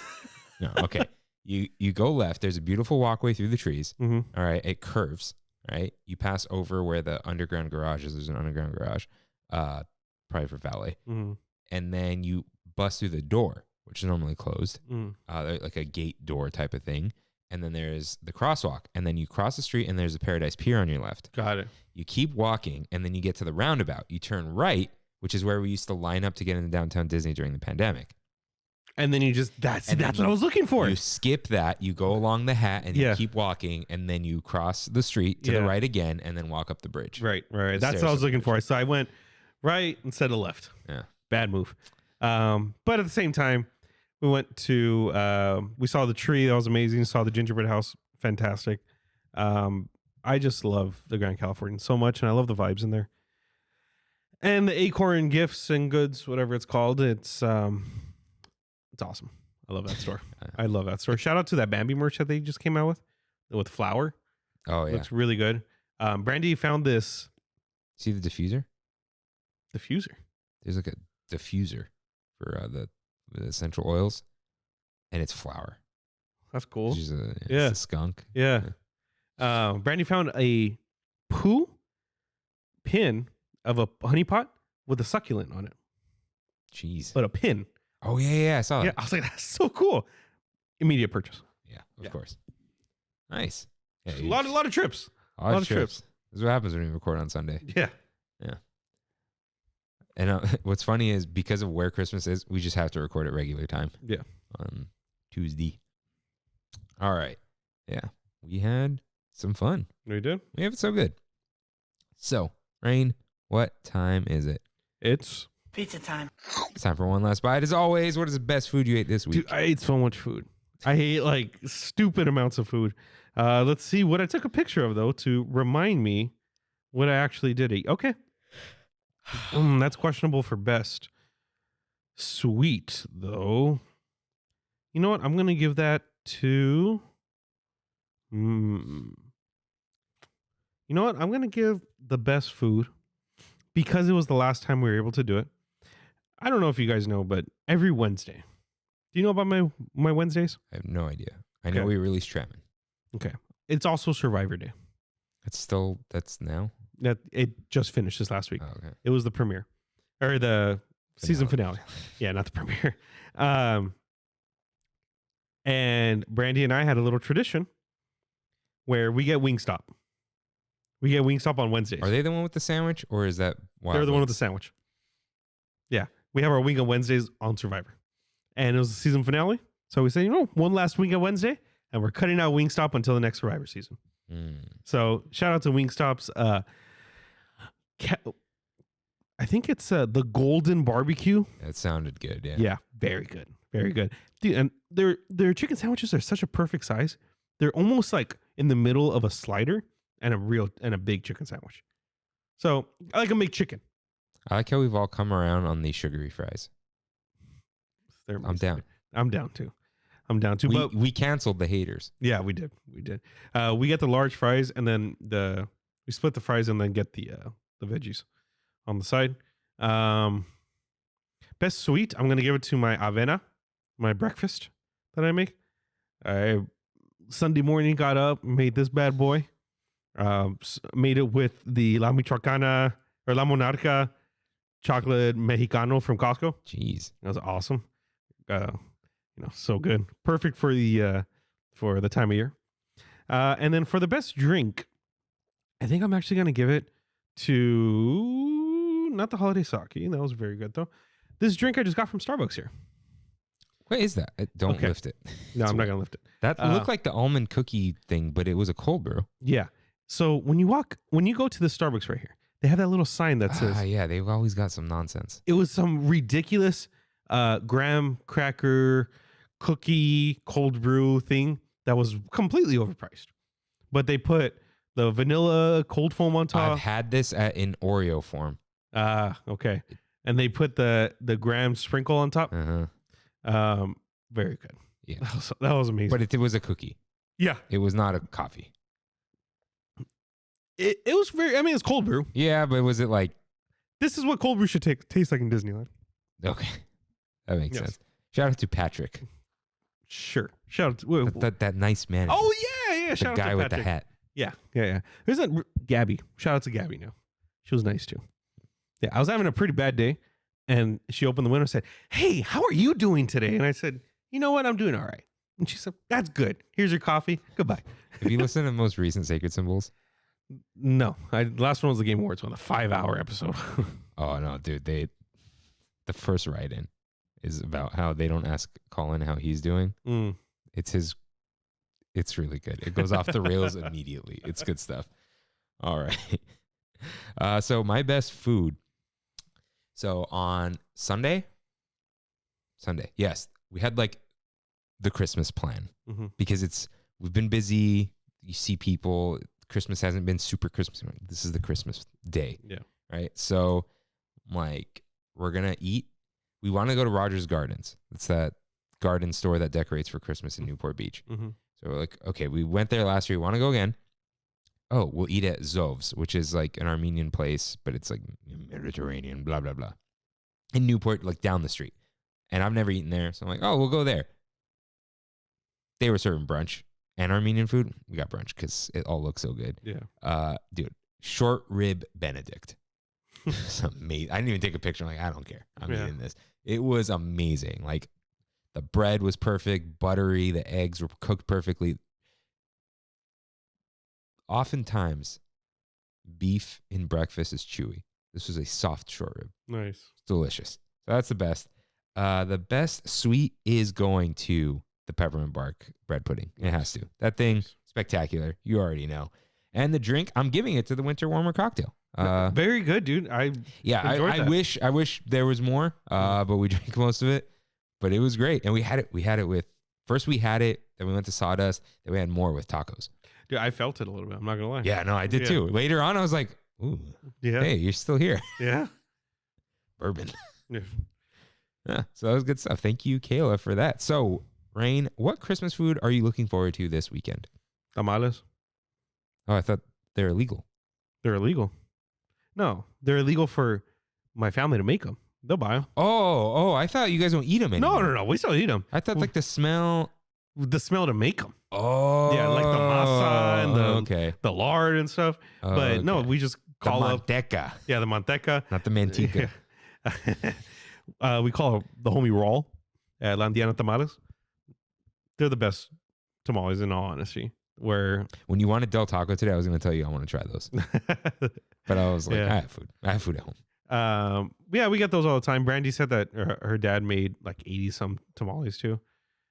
No, okay. You go left. There's a beautiful walkway through the trees. Mm-hmm. All right. It curves. Right. You pass over where the underground garage is. There's an underground garage, probably for valet. Mm-hmm. And then you bust through the door, which is normally closed, Mm-hmm. like a gate door type of thing. And then there's the crosswalk. And then you cross the street and there's a Paradise Pier on your left. Got it. You keep walking and then you get to the roundabout. You turn right, which is where we used to line up to get into downtown Disney during the pandemic. And then you just, that's what I was looking for. You skip that, you go along the hat and you keep walking, and then you cross the street to the right again and then walk up the bridge. Right. That's what I was looking for. So I went right instead of left. Yeah. Bad move. But at the same time, we went to, we saw the tree. That was amazing. Saw the gingerbread house. Fantastic. I just love the Grand Californian so much, and I love the vibes in there. And the Acorn Gifts and Goods, whatever it's called, it's awesome. I love that store. I love that store. Shout out to that Bambi merch that they just came out with flour. Oh yeah. Looks really good. Brandy found this See the diffuser? diffuser. There's like a diffuser for the essential oils, and it's flour. That's cool. It's Yeah. a skunk. Yeah. Brandy found a poo pin of a honey pot with a succulent on it, Jeez. but a pin. Oh yeah. I saw Yeah, it. I was like, that's so cool. Immediate purchase. Yeah, of Yeah. course. Nice. Yeah, A lot of trips. a lot of trips. This is what happens when we record on Sunday. Yeah. And what's funny is because of where Christmas is, we just have to record at regular time. Yeah. On Tuesday. All right. Yeah. We had some fun. We did. We have it so good. So, Rain, what time is it? It's Pizza time. It's time for one last bite. As always, what is the best food you ate this week? dude, I ate so much food. I ate like stupid amounts of food. Let's see what I took a picture of though to remind me what I actually did eat. Okay. That's questionable for best. Sweet though. You know what? I'm gonna give that to. You know what? I'm gonna give the best food because it was the last time we were able to do it. I don't know if you guys know, but every Wednesday. Do you know about my Wednesdays? I have no idea. I know Okay. we released Trammin. Okay. It's also Survivor Day. That's now? That it just finished this last week. Oh, okay. It was the premiere or the season finale. Yeah, not the premiere. And Brandy and I had a little tradition where we get Wingstop. We get Wingstop on Wednesdays. Are they the one with the sandwich, or is that Wild They're the one with the Wings? sandwich. Yeah. We have our Wing on Wednesdays on Survivor. And it was the season finale. So we said, one last Wing on Wednesday, and we're cutting out Wingstop until the next Survivor season. So shout out to Wingstop's I think it's the Golden Barbecue. That sounded good. Yeah. Yeah, very good. Very good. Dude, and their chicken sandwiches are such a perfect size. They're almost like in the middle of a slider and a big chicken sandwich. So I like a McChicken. I like how we've all come around on these sugary fries. I'm down. I'm down too. But We canceled the haters. yeah, we did. We get the large fries and then we split the fries and then get the veggies on the side. Best sweet, I'm gonna give it to my avena, my breakfast that I make. I Sunday morning got up, made this bad boy. Made it with the La Michoacana or La Monarca chocolate mexicano from Costco. Jeez. That was awesome. So good. Perfect for the time of year. And then for the best drink, I think I'm actually going to give it to not the holiday sake. That was very good though. This drink I just got from Starbucks here. What is that? Don't Okay. lift it. No, I'm not going to lift it. That looked like the almond cookie thing, but it was a cold brew. Yeah. So when you go to the Starbucks right here, they have that little sign that says, Yeah, they've always got some nonsense. it was some ridiculous graham cracker cookie cold brew thing that was completely overpriced. But they put the vanilla cold foam on top. I've had this in Oreo form. Okay. And they put the graham sprinkle on top. Uh-huh. Very good. Yeah. That was amazing. But it was a cookie. Yeah. It was not a coffee. It was it's cold brew. Yeah, but was it like... This is what cold brew should taste like in Disneyland. Okay. That makes Yes. sense. Shout out to Patrick. Sure. Shout out to That nice man. Oh yeah. The Shout out guy to with the Patrick. hat. Yeah. There's that Gabby. Shout out to Gabby now. She was nice too. Yeah, I was having a pretty bad day, and she opened the window and said, "Hey, how are you doing today?" And I said, "You know what? I'm doing all right." And she said, "That's good. Here's your coffee. Goodbye." Have you listened to the most recent Sacred Symbols? No, last one was the Game Awards one, the 5-hour episode. Oh, no, dude. The first write-in is about how they don't ask Colin how he's doing. It's really good. It goes off the rails immediately. It's good stuff. All right. So my best food. So on Sunday, yes, we had like the Christmas plan because we've been busy. You see people. Christmas hasn't been super Christmas. This is the Christmas day. Yeah. Right. So like we're going to eat. We want to go to Rogers Gardens. It's that garden store that decorates for Christmas in Newport Beach. Mm-hmm. So we're like, okay, we went there last year. We want to go again. oh, we'll eat at Zov's, which is like an Armenian place, but it's like Mediterranean, blah, blah, blah. In Newport, like down the street. And I've never eaten there. So I'm like, oh, we'll go there. They were serving brunch and Armenian food. We got brunch because it all looks so good. Yeah. Dude, short rib Benedict. It's amazing. I didn't even take a picture. I'm like, I don't care. I'm eating this. It was amazing. Like the bread was perfect, buttery. The eggs were cooked perfectly. Oftentimes, beef in breakfast is chewy. This was a soft short rib. Nice. It's delicious. So that's the best. The best sweet is going to the peppermint bark bread pudding. It has to. That thing, spectacular. You already know. And the drink, I'm giving it to the winter warmer cocktail. Very good, dude. I wish there was more, but we drank most of it. But it was great, and we had it with first we had it, then we went to Sawdust, then we had more with tacos. Dude, I felt it a little bit. I'm not gonna lie. Yeah, no, I did too. Later on, I was like, ooh, hey, you're still here. Yeah, bourbon. Yeah. Yeah, so that was good stuff. Thank you, Kayla, for that. So, Rain, what Christmas food are you looking forward to this weekend? Tamales. Oh, I thought they're illegal. They're illegal. No, they're illegal for my family to make them. They'll buy them. Oh, I thought you guys don't eat them anymore. No. We still eat them. I thought like the smell to make them. Oh. Yeah, like the masa and the lard and stuff. But no, we just call the up. manteca. Yeah, the manteca. Not the manteca. We call the homie roll at Landiana Tamales. They're the best tamales in all honesty. Where when you wanted Del Taco today, I was going to tell you I want to try those. But I was like, I have food. I have food at home. Yeah, we get those all the time. Brandy said that her dad made like 80 some tamales too.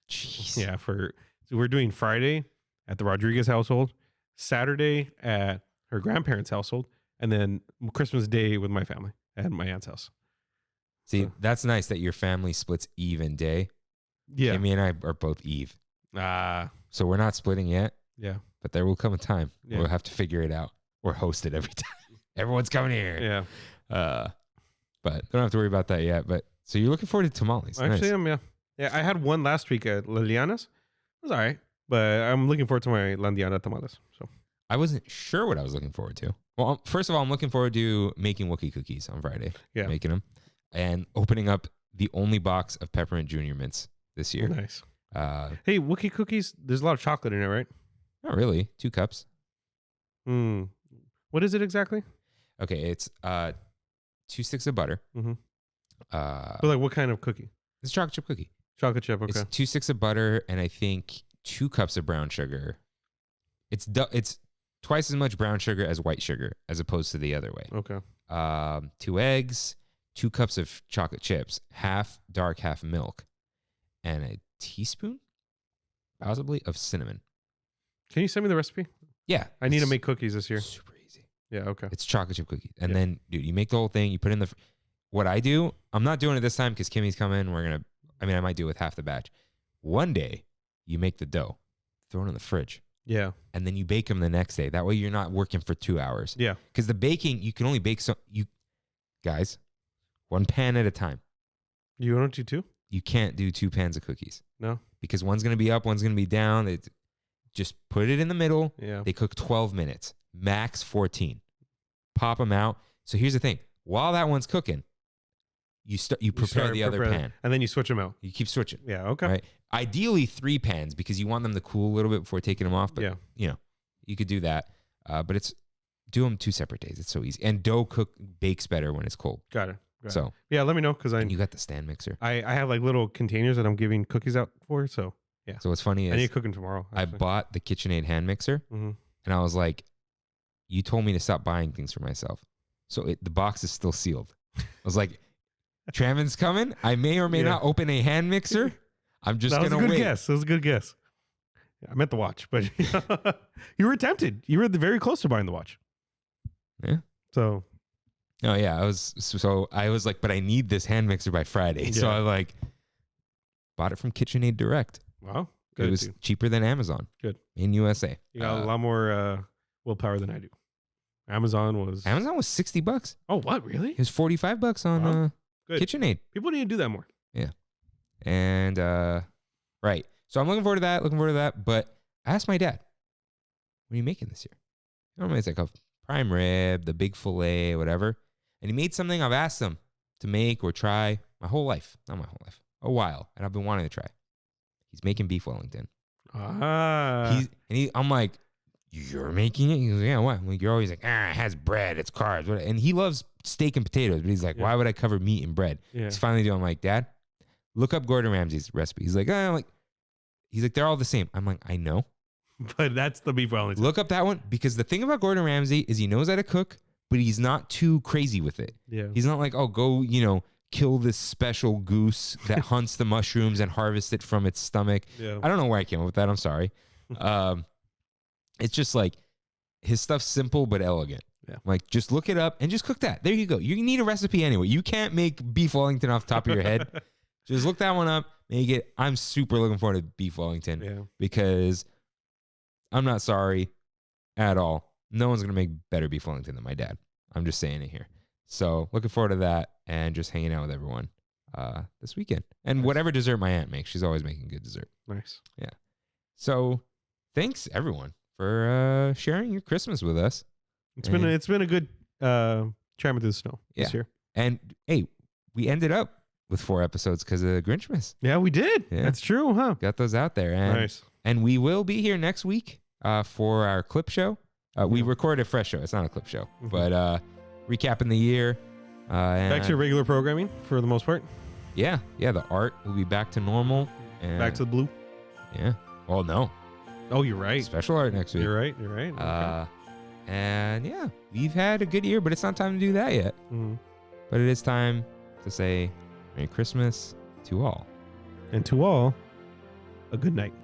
Jeez. Yeah, so we're doing Friday at the Rodriguez household, Saturday at her grandparents' household, and then Christmas Day with my family at my aunt's house. See, that's nice that your family splits even day. Yeah. Kimmy and I are both Eve. So we're not splitting yet. Yeah. But there will come a time Yeah. we'll have to figure it out or host it every time. Everyone's coming here. Yeah. But don't have to worry about that yet. But so you're looking forward to tamales. Actually, Nice. Yeah, I had one last week at Liliana's. It was all right. But I'm looking forward to my Landiana tamales. So I wasn't sure what I was looking forward to. Well, first of all, I'm looking forward to making Wookiee cookies on Friday. Yeah. Making them. And opening up the only box of Peppermint Junior Mints this year. Nice. Hey, Wookiee cookies, there's a lot of chocolate in it, right? Not really. 2 cups. What is it exactly? Okay, it's 2 sticks of butter. Mm-hmm. But like what kind of cookie? It's a chocolate chip cookie. Chocolate chip, okay. It's 2 sticks of butter and I think 2 cups of brown sugar. It's twice as much brown sugar as white sugar as opposed to the other way. Okay. 2 eggs, 2 cups of chocolate chips, half dark, half milk, and a teaspoon, possibly, of cinnamon. Can you send me the recipe? Yeah. I need to make cookies this year. Super easy. Yeah, okay. It's chocolate chip cookies. And then, dude, you make the whole thing. You put it in the... What I do, I'm not doing it this time because Kimmy's coming. I might do it with half the batch. One day, you make the dough. Throw it in the fridge. Yeah. And then you bake them the next day. That way you're not working for 2 hours. Yeah. Because the baking, you can only bake guys, 1 pan at a time. You want to do 2? You can't do 2 pans of cookies. No. Because one's going to be up, one's going to be down. Just put it in the middle. Yeah. They cook 12 minutes, max 14. Pop them out. So here's the thing. While that one's cooking, you prepare the other pan. And then you switch them out. You keep switching. Yeah, okay. Right? Ideally 3 pans because you want them to cool a little bit before taking them off. But, you could do that. But do them 2 separate days. It's so easy. And dough bakes better when it's cold. Got it. So yeah, let me know because you got the stand mixer. I have like little containers that I'm giving cookies out for. So yeah. So what's funny is I need to cook them tomorrow. Actually. I bought the KitchenAid hand mixer, and I was like, "You told me to stop buying things for myself." So the box is still sealed. I was like, "Trammin's coming. I may or may not open a hand mixer. I'm just gonna wait." That was a good guess. I meant the watch, but you were tempted. You were very close to buying the watch. Yeah. So. Oh yeah, I was like, but I need this hand mixer by Friday. Yeah. So I bought it from KitchenAid Direct. Wow. Good. It was cheaper than Amazon. Good. In USA. You got a lot more willpower than I do. Amazon was $60. Oh, what? Really? It was $45 on KitchenAid. People need to do that more. Yeah. And right. So I'm looking forward to that. But I asked my dad, what are you making this year? Normally it's like a prime rib, the big filet, whatever. And he made something I've asked him to make or try my whole life. Not my whole life. A while. And I've been wanting to try. He's making beef Wellington. I'm like, you're making it? He goes, yeah, what? I'm like, you're always like, it has bread, it's carbs. And he loves steak and potatoes, but he's like, why would I cover meat and bread? Yeah. He's finally doing, I'm like, Dad, look up Gordon Ramsay's recipe. He's like, he's like, they're all the same. I'm like, I know. But that's the beef Wellington. Look up that one, because the thing about Gordon Ramsay is he knows how to cook, but he's not too crazy with it. Yeah. He's not like, oh, go, kill this special goose that hunts the mushrooms and harvest it from its stomach. Yeah. I don't know where I came up with that. I'm sorry. It's just like his stuff's simple but elegant. Yeah. Like, just look it up and just cook that. There you go. You need a recipe anyway. You can't make beef Wellington off the top of your head. Just look that one up, make it. I'm super looking forward to beef Wellington because I'm not sorry at all. No one's going to make better beef Wellington than my dad. I'm just saying it here. So looking forward to that and just hanging out with everyone this weekend. And whatever dessert my aunt makes, she's always making good dessert. Nice. Yeah. So thanks everyone for sharing your Christmas with us. It's been a good Trammin Through the Snow this year. And hey, we ended up with 4 episodes because of Grinchmas. Yeah, we did. Yeah. That's true, huh? Got those out there. And, nice. And we will be here next week for our clip show. We recorded a fresh show. It's not a clip show, but recapping the year. Back to regular programming for the most part. Yeah. The art will be back to normal. And back to the blue. Yeah. Well, no. Oh, you're right. Special art next week. You're right. Okay. And yeah, we've had a good year, but it's not time to do that yet. Mm-hmm. But it is time to say Merry Christmas to all. And to all, a good night.